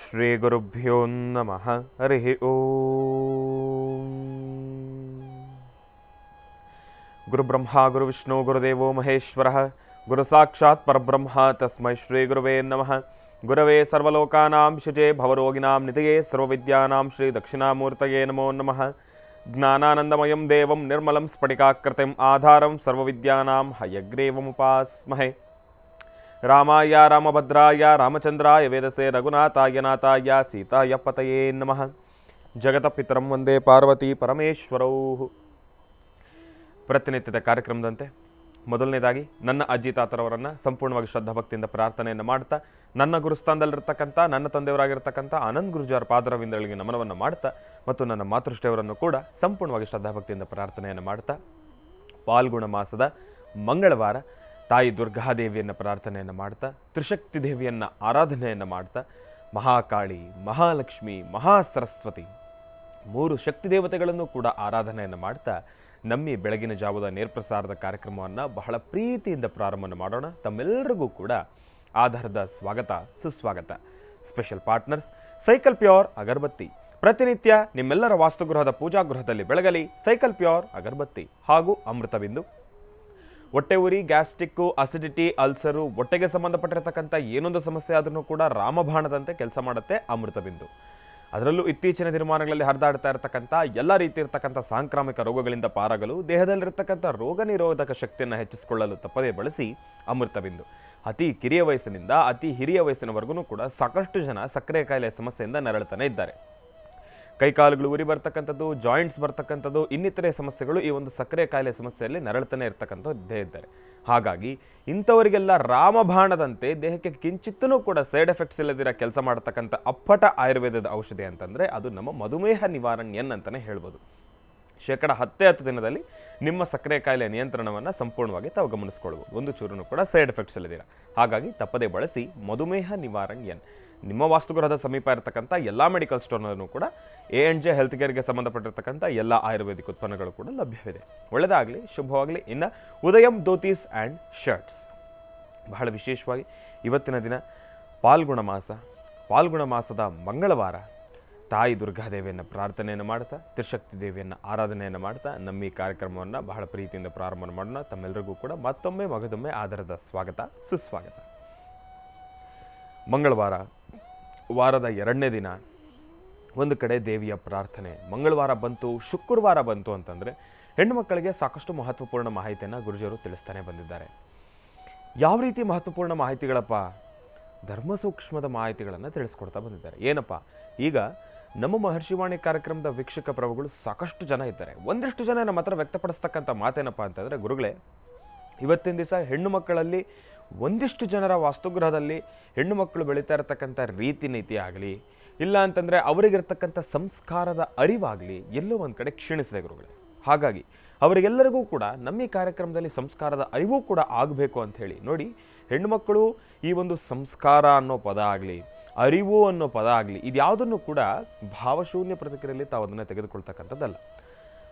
ಶ್ರೀ ಗುರುಭ್ಯೋ ನಮಃ. ಹರಿ ಓಂ. ಗುರುಬ್ರಹ್ಮ ಗುರುವಿಷ್ಣು ಗುರುದೇವೋ ಮಹೇಶ್ವರ ಗುರು ಸಾಕ್ಷಾತ್ ಪರಬ್ರಹ್ಮ ತಸ್ಮೈ ಶ್ರೀ ಗುರುವೇ ನಮಃ. ಗುರವೇ ಸರ್ವಲೋಕಾನಾಂ ಶುಚೇ ಭವರೋಗಿನಾಂ ನಿಧಯೇ ಸರ್ವವಿದ್ಯಾನಾಂ ಶ್ರೀ ದಕ್ಷಿಣಾಮೂರ್ತಯೇ ನಮೋ ನಮಃ. ಜ್ಞಾನಾನಂದಮಯಂ ದೇವಂ ನಿರ್ಮಲಂ ಸ್ಫಟಿಕಾಕೃತಿಂ ಆಧಾರಂ ಸರ್ವವಿದ್ಯಾನಾಂ ಹಯಗ್ರೀವಮುಪಾಸ್ಮಹೇ. ರಾಮಾಯ ರಾಮಭದ್ರಾಯ ರಾಮಚಂದ್ರಾಯ ವೇದಸೆ ರಘುನಾಥಾಯ ನಾಥಾಯ ಸೀತಾಯ ಪತಯೇ ನಮಃ. ಜಗತಪಿತರಂ ವಂದೇ ಪಾರ್ವತಿ ಪರಮೇಶ್ವರೌ. ಪ್ರತಿನಿತ್ಯದ ಕಾರ್ಯಕ್ರಮದಂತೆ ಮೊದಲನೇದಾಗಿ ನನ್ನ ಅಜ್ಜಿ ತಾತರವರನ್ನು ಸಂಪೂರ್ಣವಾಗಿ ಶ್ರದ್ಧಾಭಕ್ತಿಯಿಂದ ಪ್ರಾರ್ಥನೆಯನ್ನು ಮಾಡ್ತಾ, ನನ್ನ ಗುರುಸ್ಥಾನದಲ್ಲಿರ್ತಕ್ಕಂಥ ನನ್ನ ತಂದೆಯವರಾಗಿರ್ತಕ್ಕಂಥ ಆನಂದ್ ಗುರುಜಿಯವರ ಪಾದರವಿಂದಗಳಿಗೆ ನಮನವನ್ನು ಮಾಡ್ತಾ, ಮತ್ತು ನನ್ನ ಮಾತೃಶ್ರೀಯವರನ್ನು ಕೂಡ ಸಂಪೂರ್ಣವಾಗಿ ಶ್ರದ್ಧಾಭಕ್ತಿಯಿಂದ ಪ್ರಾರ್ಥನೆಯನ್ನು ಮಾಡ್ತಾ, ಪಾಲ್ಗುಣ ಮಾಸದ ಮಂಗಳವಾರ ತಾಯಿ ದುರ್ಗಾದೇವಿಯನ್ನು ಪ್ರಾರ್ಥನೆಯನ್ನು ಮಾಡ್ತಾ, ತ್ರಿಶಕ್ತಿ ದೇವಿಯನ್ನು ಆರಾಧನೆಯನ್ನು ಮಾಡ್ತಾ, ಮಹಾಕಾಳಿ, ಮಹಾಲಕ್ಷ್ಮಿ, ಮಹಾಸರಸ್ವತಿ ಮೂರು ಶಕ್ತಿ ದೇವತೆಗಳನ್ನು ಕೂಡ ಆರಾಧನೆಯನ್ನು ಮಾಡ್ತಾ ನಮ್ಮಿ ಬೆಳಗಿನ ಜಾವದ ನೇರಪ್ರಸಾರದ ಕಾರ್ಯಕ್ರಮವನ್ನು ಬಹಳ ಪ್ರೀತಿಯಿಂದ ಪ್ರಾರಂಭವನ್ನು ಮಾಡೋಣ. ತಮ್ಮೆಲ್ಲರಿಗೂ ಕೂಡ ಆಧಾರದ ಸ್ವಾಗತ ಸುಸ್ವಾಗತ. ಸ್ಪೆಷಲ್ ಪಾರ್ಟ್ನರ್ಸ್ ಸೈಕಲ್ ಪ್ಯೂರ್ ಅಗರಬತ್ತಿ. ಪ್ರತಿನಿತ್ಯ ನಿಮ್ಮೆಲ್ಲರ ವಾಸ್ತುಗೃಹದ ಪೂಜಾಗೃಹದಲ್ಲಿ ಬೆಳಗಲಿ ಸೈಕಲ್ ಪ್ಯೂರ್ ಅಗರಬತ್ತಿ ಹಾಗೂ ಅಮೃತಬಿಂದು. ಹೊಟ್ಟೆ ಉರಿ, ಗ್ಯಾಸ್ಟ್ರಿಕ್ಕು, ಅಸಿಡಿಟಿ, ಅಲ್ಸರು, ಹೊಟ್ಟೆಗೆ ಸಂಬಂಧಪಟ್ಟಿರತಕ್ಕಂಥ ಏನೊಂದು ಸಮಸ್ಯೆ ಆದ್ರೂ ಕೂಡ ರಾಮಬಾಣದಂತೆ ಕೆಲಸ ಮಾಡುತ್ತೆ ಅಮೃತಬಿಂದು. ಅದರಲ್ಲೂ ಇತ್ತೀಚಿನ ದಿನಮಾನಗಳಲ್ಲಿ ಹರಿದಾಡ್ತಾ ಇರತಕ್ಕಂಥ ಎಲ್ಲ ರೀತಿ ಇರತಕ್ಕಂಥ ಸಾಂಕ್ರಾಮಿಕ ರೋಗಗಳಿಂದ ಪಾರಾಗಲು, ದೇಹದಲ್ಲಿರ್ತಕ್ಕಂಥ ರೋಗ ನಿರೋಧಕ ಶಕ್ತಿಯನ್ನು ಹೆಚ್ಚಿಸಿಕೊಳ್ಳಲು ತಪ್ಪದೇ ಬಳಸಿ ಅಮೃತಬಿಂದು. ಅತಿ ಕಿರಿಯ ವಯಸ್ಸಿನಿಂದ ಅತಿ ಹಿರಿಯ ವಯಸ್ಸಿನವರೆಗೂ ಕೂಡ ಸಾಕಷ್ಟು ಜನ ಸಕ್ಕರೆ ಕಾಯಿಲೆ ಸಮಸ್ಯೆಯಿಂದ ನರಳುತ್ತಾನೆ ಇದ್ದಾರೆ. ಕೈಕಾಲುಗಳು ಉರಿ ಬರ್ತಕ್ಕಂಥದ್ದು, ಜಾಯಿಂಟ್ಸ್ ಬರ್ತಕ್ಕಂಥದ್ದು, ಇನ್ನಿತರೆ ಸಮಸ್ಯೆಗಳು ಈ ಒಂದು ಸಕ್ಕರೆ ಕಾಯಿಲೆ ಸಮಸ್ಯೆಯಲ್ಲಿ ನರಳುತ್ತಾನೆ ಇರ್ತಕ್ಕಂಥದ್ದು ಇದ್ದೇ ಇದ್ದಾರೆ. ಹಾಗಾಗಿ ಇಂಥವರಿಗೆಲ್ಲ ರಾಮಬಾಣದಂತೆ ದೇಹಕ್ಕೆ ಕಿಂಚಿತ್ತೂ ಕೂಡ ಸೈಡ್ ಎಫೆಕ್ಟ್ಸ್ ಇಲ್ಲದಿರೋ ಕೆಲಸ ಮಾಡತಕ್ಕಂಥ ಅಪ್ಪಟ ಆಯುರ್ವೇದದ ಔಷಧಿ ಅಂತಂದರೆ ಅದು ನಮ್ಮ ಮಧುಮೇಹ ನಿವಾರಣೆಯನ್ ಅಂತಲೇ ಹೇಳ್ಬೋದು. 10% ದಿನದಲ್ಲಿ ನಿಮ್ಮ ಸಕ್ಕರೆ ಕಾಯಿಲೆ ನಿಯಂತ್ರಣವನ್ನು ಸಂಪೂರ್ಣವಾಗಿ ತಾವು ಗಮನಿಸ್ಕೊಳ್ಬೋದು, ಒಂದು ಚೂರು ಕೂಡ ಸೈಡ್ ಎಫೆಕ್ಟ್ಸ್ ಇಲ್ಲದಿರ. ಹಾಗಾಗಿ ತಪ್ಪದೇ ಬಳಸಿ ಮಧುಮೇಹ ನಿವಾರಣೆಯನ್. ನಿಮ್ಮ ವಾಸ್ತುಗೃಹದ ಸಮೀಪ ಇರತಕ್ಕಂಥ ಎಲ್ಲ ಮೆಡಿಕಲ್ ಸ್ಟೋರ್ನಲ್ಲೂ ಕೂಡ A&J ಹೆಲ್ತ್ ಕೇರ್ಗೆ ಸಂಬಂಧಪಟ್ಟಿರ್ತಕ್ಕಂಥ ಎಲ್ಲ ಆಯುರ್ವೇದಿಕ್ ಉತ್ಪನ್ನಗಳು ಕೂಡ ಲಭ್ಯವಿದೆ. ಒಳ್ಳೆಯದಾಗಲಿ, ಶುಭವಾಗಲಿ. ಇನ್ನು ಉದಯಂ ಧೋತೀಸ್ ಆ್ಯಂಡ್ ಶರ್ಟ್ಸ್, ಬಹಳ ವಿಶೇಷವಾಗಿ ಇವತ್ತಿನ ದಿನ ಪಾಲ್ಗುಣ ಮಾಸದ ಮಂಗಳವಾರ ತಾಯಿ ದುರ್ಗಾದೇವಿಯನ್ನು ಪ್ರಾರ್ಥನೆಯನ್ನು ಮಾಡ್ತಾ, ತ್ರಿಶಕ್ತಿ ದೇವಿಯನ್ನು ಆರಾಧನೆಯನ್ನು ಮಾಡ್ತಾ ನಮ್ಮ ಈ ಕಾರ್ಯಕ್ರಮವನ್ನು ಬಹಳ ಪ್ರೀತಿಯಿಂದ ಪ್ರಾರಂಭ ಮಾಡೋಣ. ತಮ್ಮೆಲ್ಲರಿಗೂ ಕೂಡ ಮತ್ತೊಮ್ಮೆ ಮಗದೊಮ್ಮೆ ಆಧಾರದ ಸ್ವಾಗತ ಸುಸ್ವಾಗತ. ಮಂಗಳವಾರ, ವಾರದ 2ನೇ ದಿನ, ಒಂದು ಕಡೆ ದೇವಿಯ ಪ್ರಾರ್ಥನೆ. ಮಂಗಳವಾರ ಬಂತು, ಶುಕ್ರವಾರ ಬಂತು ಅಂತಂದರೆ ಹೆಣ್ಣು ಮಕ್ಕಳಿಗೆ ಸಾಕಷ್ಟು ಮಹತ್ವಪೂರ್ಣ ಮಾಹಿತಿಯನ್ನು ಗುರುಜಿಯವರು ತಿಳಿಸ್ತಾನೆ ಬಂದಿದ್ದಾರೆ. ಯಾವ ರೀತಿ ಮಹತ್ವಪೂರ್ಣ ಮಾಹಿತಿಗಳಪ್ಪ? ಧರ್ಮ ಸೂಕ್ಷ್ಮದ ಮಾಹಿತಿಗಳನ್ನು ತಿಳಿಸ್ಕೊಡ್ತಾ ಬಂದಿದ್ದಾರೆ. ಏನಪ್ಪ, ಈಗ ನಮ್ಮ ಮಹರ್ಷಿವಾಣಿ ಕಾರ್ಯಕ್ರಮದ ವೀಕ್ಷಕ ಪ್ರಭುಗಳು ಸಾಕಷ್ಟು ಜನ ಇದ್ದಾರೆ. ಒಂದಿಷ್ಟು ಜನ ನಮ್ಮ ಹತ್ರ ವ್ಯಕ್ತಪಡಿಸ್ತಕ್ಕಂಥ ಮಾತೇನಪ್ಪ ಅಂತಂದರೆ, ಗುರುಗಳೇ, ಇವತ್ತಿನ ದಿವಸ ಹೆಣ್ಣು ಮಕ್ಕಳಲ್ಲಿ ಒಂದಿಷ್ಟು ಜನರ ವಾಸ್ತುಗೃಹದಲ್ಲಿ ಹೆಣ್ಣು ಮಕ್ಕಳು ಬೆಳೀತಾ ಇರತಕ್ಕಂಥ ರೀತಿ ನೀತಿ ಆಗಲಿ, ಇಲ್ಲ ಅಂತಂದರೆ ಅವರಿಗಿರ್ತಕ್ಕಂಥ ಸಂಸ್ಕಾರದ ಅರಿವಾಗಲಿ ಎಲ್ಲೋ ಒಂದು ಕಡೆ ಕ್ಷೀಣಿಸಿದೆ ಗುರುಗಳೇ. ಹಾಗಾಗಿ ಅವರಿಗೆಲ್ಲರಿಗೂ ಕೂಡ ನಮ್ಮ ಈ ಕಾರ್ಯಕ್ರಮದಲ್ಲಿ ಸಂಸ್ಕಾರದ ಅರಿವು ಕೂಡ ಆಗಬೇಕು ಅಂತ ಹೇಳಿ ನೋಡಿ, ಹೆಣ್ಣು ಮಕ್ಕಳು ಈ ಒಂದು ಸಂಸ್ಕಾರ ಅನ್ನೋ ಪದ ಆಗಲಿ, ಅರಿವು ಅನ್ನೋ ಪದ ಆಗಲಿ, ಇದ್ಯಾವುದನ್ನು ಕೂಡ ಭಾವಶೂನ್ಯ ಪ್ರತಿಕ್ರಿಯೆಯಲ್ಲಿ ತಾವು ಅದನ್ನು ತೆಗೆದುಕೊಳ್ತಕ್ಕಂಥದ್ದಲ್ಲ.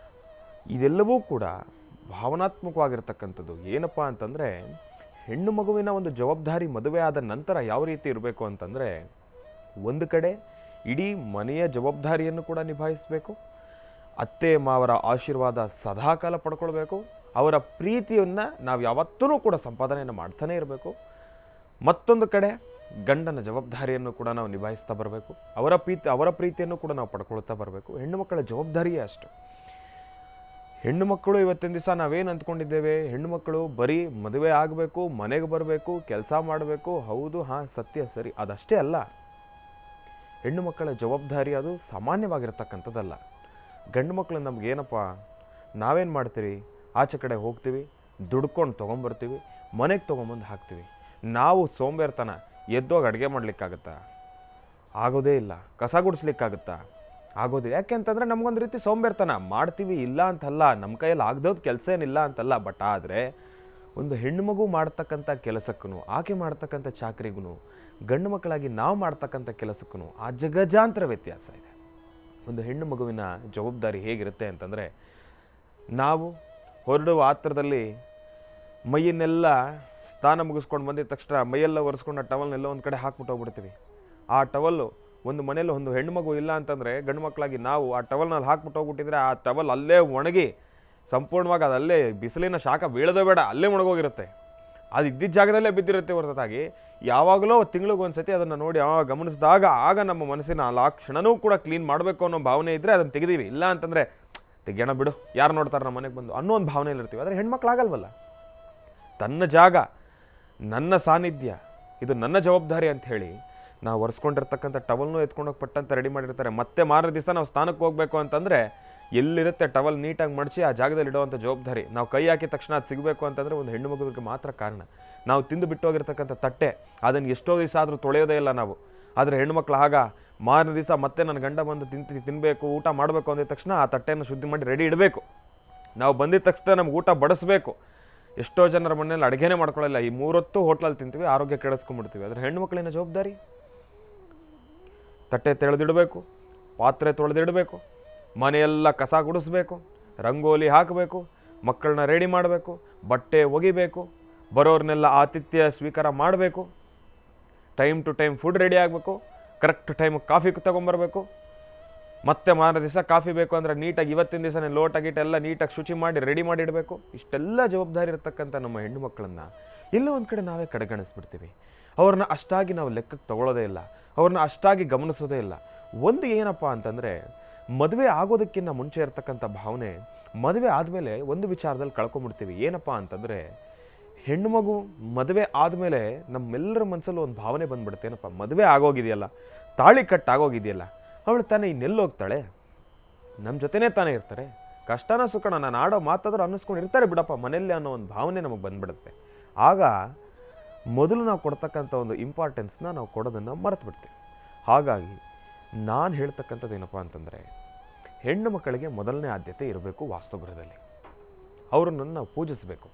ಇದೆಲ್ಲವೂ ಕೂಡ ಭಾವನಾತ್ಮಕವಾಗಿರ್ತಕ್ಕಂಥದ್ದು. ಏನಪ್ಪ ಅಂತಂದರೆ, ಹೆಣ್ಣು ಮಗುವಿನ ಒಂದು ಜವಾಬ್ದಾರಿ ಮದುವೆ ಆದ ನಂತರ ಯಾವ ರೀತಿ ಇರಬೇಕು ಅಂತಂದರೆ, ಒಂದು ಕಡೆ ಇಡೀ ಮನೆಯ ಜವಾಬ್ದಾರಿಯನ್ನು ಕೂಡ ನಿಭಾಯಿಸಬೇಕು, ಅತ್ತೆ ಮಾವರ ಆಶೀರ್ವಾದ ಸದಾಕಾಲ ಪಡ್ಕೊಳ್ಬೇಕು, ಅವರ ಪ್ರೀತಿಯನ್ನು ನಾವು ಯಾವತ್ತೂ ಕೂಡ ಸಂಪಾದನೆಯನ್ನು ಮಾಡ್ತಾನೆ ಇರಬೇಕು. ಮತ್ತೊಂದು ಕಡೆ ಗಂಡನ ಜವಾಬ್ದಾರಿಯನ್ನು ಕೂಡ ನಾವು ನಿಭಾಯಿಸ್ತಾ ಬರಬೇಕು, ಅವರ ಪ್ರೀತಿಯನ್ನು ಕೂಡ ನಾವು ಪಡ್ಕೊಳ್ತಾ ಬರಬೇಕು. ಹೆಣ್ಣು ಮಕ್ಕಳ ಜವಾಬ್ದಾರಿಯೇ ಅಷ್ಟು. ಹೆಣ್ಣು ಮಕ್ಕಳು ಇವತ್ತಿನ ದಿವಸ ನಾವೇನು ಅಂದ್ಕೊಂಡಿದ್ದೇವೆ, ಹೆಣ್ಣು ಮಕ್ಕಳು ಬರೀ ಮದುವೆ ಆಗಬೇಕು, ಮನೆಗೆ ಬರಬೇಕು, ಕೆಲಸ ಮಾಡಬೇಕು. ಹೌದು, ಹಾಂ, ಸತ್ಯ, ಸರಿ, ಅದಷ್ಟೇ ಅಲ್ಲ. ಹೆಣ್ಣು ಮಕ್ಕಳ ಜವಾಬ್ದಾರಿ ಅದು ಸಾಮಾನ್ಯವಾಗಿರ್ತಕ್ಕಂಥದ್ದಲ್ಲ. ಗಂಡು ಮಕ್ಕಳು ನಮಗೇನಪ್ಪ, ನಾವೇನು ಮಾಡ್ತೀವಿ, ಆಚೆ ಕಡೆ ಹೋಗ್ತೀವಿ, ದುಡ್ಕೊಂಡು ತೊಗೊಂಬರ್ತೀವಿ, ಮನೆಗೆ ತೊಗೊಂಬಂದು ಹಾಕ್ತೀವಿ. ನಾವು ಸೋಂಬೇರ್ತನ, ಎದ್ದೋಗಿ ಅಡುಗೆ ಮಾಡಲಿಕ್ಕಾಗತ್ತಾ? ಆಗೋದೇ ಇಲ್ಲ. ಕಸ ಗುಡಿಸ್ಲಿಕ್ಕಾಗತ್ತಾ? ಆಗೋದಿಲ್ಲ. ಯಾಕೆ ಅಂತಂದರೆ ನಮಗೊಂದು ರೀತಿ ಸೋಂಬೇರ್ತನ. ಮಾಡ್ತೀವಿ, ಇಲ್ಲ ಅಂತಲ್ಲ, ನಮ್ಮ ಕೈಯಲ್ಲಿ ಆಗದೋದು ಕೆಲಸ ಏನಿಲ್ಲ ಅಂತಲ್ಲ. ಬಟ್ ಆದರೆ ಒಂದು ಹೆಣ್ಣು ಮಗು ಮಾಡ್ತಕ್ಕಂಥ ಕೆಲಸಕ್ಕೂ, ಆಕೆ ಮಾಡ್ತಕ್ಕಂಥ ಚಾಕರಿಗೂ, ಗಂಡು ಮಕ್ಕಳಾಗಿ ನಾವು ಮಾಡ್ತಕ್ಕಂಥ ಕೆಲಸಕ್ಕೂ ಆ ಜಗಜಾಂತರ ವ್ಯತ್ಯಾಸ ಇದೆ. ಒಂದು ಹೆಣ್ಣು ಮಗುವಿನ ಜವಾಬ್ದಾರಿ ಹೇಗಿರುತ್ತೆ ಅಂತಂದರೆ, ನಾವು ಹೊರಡುವ ಆತ್ರದಲ್ಲಿ ಮೈಯನ್ನೆಲ್ಲ ಸ್ನಾನ ಮುಗಿಸ್ಕೊಂಡು ಬಂದಿದ ತಕ್ಷಣ ಮೈಯೆಲ್ಲ ಒರೆಸ್ಕೊಂಡು ಆ ಟವಲ್ನೆಲ್ಲ ಒಂದು ಕಡೆ ಹಾಕ್ಬಿಟ್ಟು ಹೋಗ್ಬಿಡ್ತೀವಿ. ಆ ಟವಲ್ಲು ಒಂದು ಮನೇಲಿ ಒಂದು ಹೆಣ್ಣುಮಗು ಇಲ್ಲ ಅಂತಂದರೆ ಗಂಡು ಮಕ್ಕಳಾಗಿ ನಾವು ಆ ಟವಲ್ನಲ್ಲಿ ಹಾಕ್ಬಿಟ್ಟು ಹೋಗ್ಬಿಟ್ಟಿದ್ರೆ ಆ ಟವಲ್ ಅಲ್ಲೇ ಒಣಗಿ ಸಂಪೂರ್ಣವಾಗಿ ಅದು ಅಲ್ಲೇ ಬಿಸಿಲಿನ ಶಾಖ ಬೀಳೋದೇ ಬೇಡ, ಅಲ್ಲೇ ಒಣಗೋಗಿರುತ್ತೆ. ಅದು ಇದ್ದಿದ್ದ ಜಾಗದಲ್ಲೇ ಬಿದ್ದಿರುತ್ತೆ ಹೊರತಾಗಿ ಯಾವಾಗಲೂ ತಿಂಗಳಿಗೆ ಒಂದು ಸತಿ ಅದನ್ನು ನೋಡಿ ಗಮನಿಸಿದಾಗ ಆಗ ನಮ್ಮ ಮನಸ್ಸಿನ ಆ ಕ್ಷಣನೂ ಕೂಡ ಕ್ಲೀನ್ ಮಾಡಬೇಕು ಅನ್ನೋ ಭಾವನೆ ಇದ್ದರೆ ಅದನ್ನು ತೆಗೆದೀವಿ. ಇಲ್ಲ ಅಂತಂದರೆ ತೆಗಿಯೋಣ ಬಿಡು, ಯಾರು ನೋಡ್ತಾರೆ ನಮ್ಮ ಮನೆಗೆ ಬಂದು ಅನ್ನೋ ಒಂದು ಭಾವನೆಯಲ್ಲಿ ಇರ್ತೀವಿ. ಆದರೆ ಹೆಣ್ಮಕ್ಳಾಗಲ್ವಲ್ಲ, ತನ್ನ ಜಾಗ, ನನ್ನ ಸಾನ್ನಿಧ್ಯ, ಇದು ನನ್ನ ಜವಾಬ್ದಾರಿ ಅಂತ ಹೇಳಿ ನಾವು ಒರೆಸ್ಕೊಂಡಿರ್ತಕ್ಕಂಥ ಟವಲ್ನೂ ಎತ್ಕೊಂಡೋಗಿ ಪಟ್ಟಂತ ರೆಡಿ ಮಾಡಿರ್ತಾರೆ. ಮತ್ತೆ ಮಾರನೇ ದಿವಸ ನಾವು ಸ್ಥಾನಕ್ಕೆ ಹೋಗಬೇಕು ಅಂತಂದರೆ ಎಲ್ಲಿರುತ್ತೆ ಟವಲ್ ನೀಟಾಗಿ ಮಡಚಿ ಆ ಜಾಗದಲ್ಲಿ ಇಡುವಂಥ ಜವಾಬ್ದಾರಿ. ನಾವು ಕೈ ಹಾಕಿದ ತಕ್ಷಣ ಅದು ಸಿಗಬೇಕು ಅಂತಂದರೆ ಒಂದು ಹೆಣ್ಣು ಮಗುವಿಗೆ ಮಾತ್ರ ಕಾರಣ. ನಾವು ತಿಂದು ಬಿಟ್ಟು ಹೋಗಿರ್ತಕ್ಕಂಥ ತಟ್ಟೆ ಅದನ್ನು ಎಷ್ಟೋ ದಿವಸ ಆದರೂ ತೊಳೆಯೋದೇ ಇಲ್ಲ ನಾವು. ಆದರೆ ಹೆಣ್ಣುಮಕ್ಳು ಆಗ ಮಾರನೇ ದಿವಸ ಮತ್ತೆ ನನ್ನ ಗಂಡ ಬಂದು ತಿನ್ನಬೇಕು, ಊಟ ಮಾಡಬೇಕು ಅಂದಿದ ತಕ್ಷಣ ಆ ತಟ್ಟೆಯನ್ನು ಶುದ್ಧಿ ಮಾಡಿ ರೆಡಿ ಇಡಬೇಕು. ನಾವು ಬಂದಿದ ತಕ್ಷಣ ನಮ್ಗೆ ಊಟ ಬಡಿಸ್ಬೇಕು. ಎಷ್ಟೋ ಜನರ ಮನೆಯಲ್ಲಿ ಅಡುಗೆನೇ ಮಾಡ್ಕೊಳ್ಳಲ್ಲ, ಈ 3 ಹೊತ್ತು ಹೋಟ್ಲಲ್ಲಿ ತಿಂತೀವಿ, ಆರೋಗ್ಯ ಕೆಡಿಸ್ಕೊಂಡ್ಬಿಡ್ತೀವಿ. ಆದರೆ ಹೆಣ್ಣು ಮಕ್ಕಳಿನ ಜವಾಬ್ದಾರಿ ತಟ್ಟೆ ತೆಳೆದಿಡಬೇಕು, ಪಾತ್ರೆ ತೊಳೆದಿಡಬೇಕು, ಮನೆಯೆಲ್ಲ ಕಸ ಗುಡಿಸ್ಬೇಕು, ರಂಗೋಲಿ ಹಾಕಬೇಕು, ಮಕ್ಕಳನ್ನ ರೆಡಿ ಮಾಡಬೇಕು, ಬಟ್ಟೆ ಒಗಿಬೇಕು, ಬರೋರ್ನೆಲ್ಲ ಆತಿಥ್ಯ ಸ್ವೀಕಾರ ಮಾಡಬೇಕು, time to time food ready ಆಗಬೇಕು, ಕರೆಕ್ಟ್ ಟೈಮ್ ಕಾಫಿ ತೊಗೊಂಬರ್ಬೇಕು. ಮತ್ತೆ ಮಾರನೇ ದಿವಸ ಕಾಫಿ ಬೇಕು ಅಂದರೆ ನೀಟಾಗಿ ಇವತ್ತಿನ ದಿವಸನೇ ಲೋಟ ಗೀಟ ಎಲ್ಲ ನೀಟಾಗಿ ಶುಚಿ ಮಾಡಿ ರೆಡಿ ಮಾಡಿ ಇಡಬೇಕು. ಇಷ್ಟೆಲ್ಲ ಜವಾಬ್ದಾರಿ ಇರತಕ್ಕಂಥ ನಮ್ಮ ಹೆಣ್ಣು ಮಕ್ಕಳನ್ನು ಎಲ್ಲೋ ಒಂದು ಕಡೆ ನಾವೇ ಕಡೆಗಣಿಸ್ಬಿಡ್ತೀವಿ. ಅವ್ರನ್ನ ಅಷ್ಟಾಗಿ ನಾವು ಲೆಕ್ಕಕ್ಕೆ ತಗೊಳ್ಳೋದೇ ಇಲ್ಲ, ಅವ್ರನ್ನ ಅಷ್ಟಾಗಿ ಗಮನಿಸೋದೇ ಇಲ್ಲ. ಒಂದು ಏನಪ್ಪ ಅಂತಂದರೆ, ಮದುವೆ ಆಗೋದಕ್ಕಿಂತ ಮುಂಚೆ ಇರ್ತಕ್ಕಂಥ ಭಾವನೆ ಮದುವೆ ಆದಮೇಲೆ ಒಂದು ವಿಚಾರದಲ್ಲಿ ಕಳ್ಕೊಂಬಿಡ್ತೀವಿ. ಏನಪ್ಪ ಅಂತಂದರೆ, ಹೆಣ್ಣು ಮಗು ಮದುವೆ ಆದಮೇಲೆ ನಮ್ಮೆಲ್ಲರ ಮನಸ್ಸಲ್ಲೂ ಒಂದು ಭಾವನೆ ಬಂದ್ಬಿಡುತ್ತೆ. ಏನಪ್ಪ, ಮದುವೆ ಆಗೋಗಿದೆಯಲ್ಲ, ತಾಳಿ ಕಟ್ಟಾಗೋಗಿದೆಯಲ್ಲ, ಅವಳು ತಾನೇ ಇನ್ನೆಲ್ಲೋಗ್ತಾಳೆ, ನಮ್ಮ ಜೊತೆನೇ ತಾನೇ ಇರ್ತಾರೆ, ಕಷ್ಟನ ಸುಖನ ನಾನು ಆಡೋ ಮಾತಾದರೂ ಅನ್ನಿಸ್ಕೊಂಡು ಇರ್ತಾರೆ ಬಿಡಪ್ಪ ಮನೆಯಲ್ಲಿ ಅನ್ನೋ ಒಂದು ಭಾವನೆ ನಮಗೆ ಬಂದ್ಬಿಡುತ್ತೆ. ಆಗ ಮೊದಲು ನಾವು ಕೊಡ್ತಕ್ಕಂಥ ಒಂದು ಇಂಪಾರ್ಟೆನ್ಸ್ನ ನಾವು ಕೊಡೋದನ್ನು ಮರೆತು ಬಿಡ್ತೀವಿ. ಹಾಗಾಗಿ ನಾನು ಹೇಳ್ತಕ್ಕಂಥದ್ದು ಏನಪ್ಪ ಅಂತಂದರೆ, ಹೆಣ್ಣು ಮಕ್ಕಳಿಗೆ ಮೊದಲನೇ ಆದ್ಯತೆ ಇರಬೇಕು ವಾಸ್ತುಗೃಹದಲ್ಲಿ. ಅವರನ್ನು ನಾವು ಪೂಜಿಸಬೇಕು,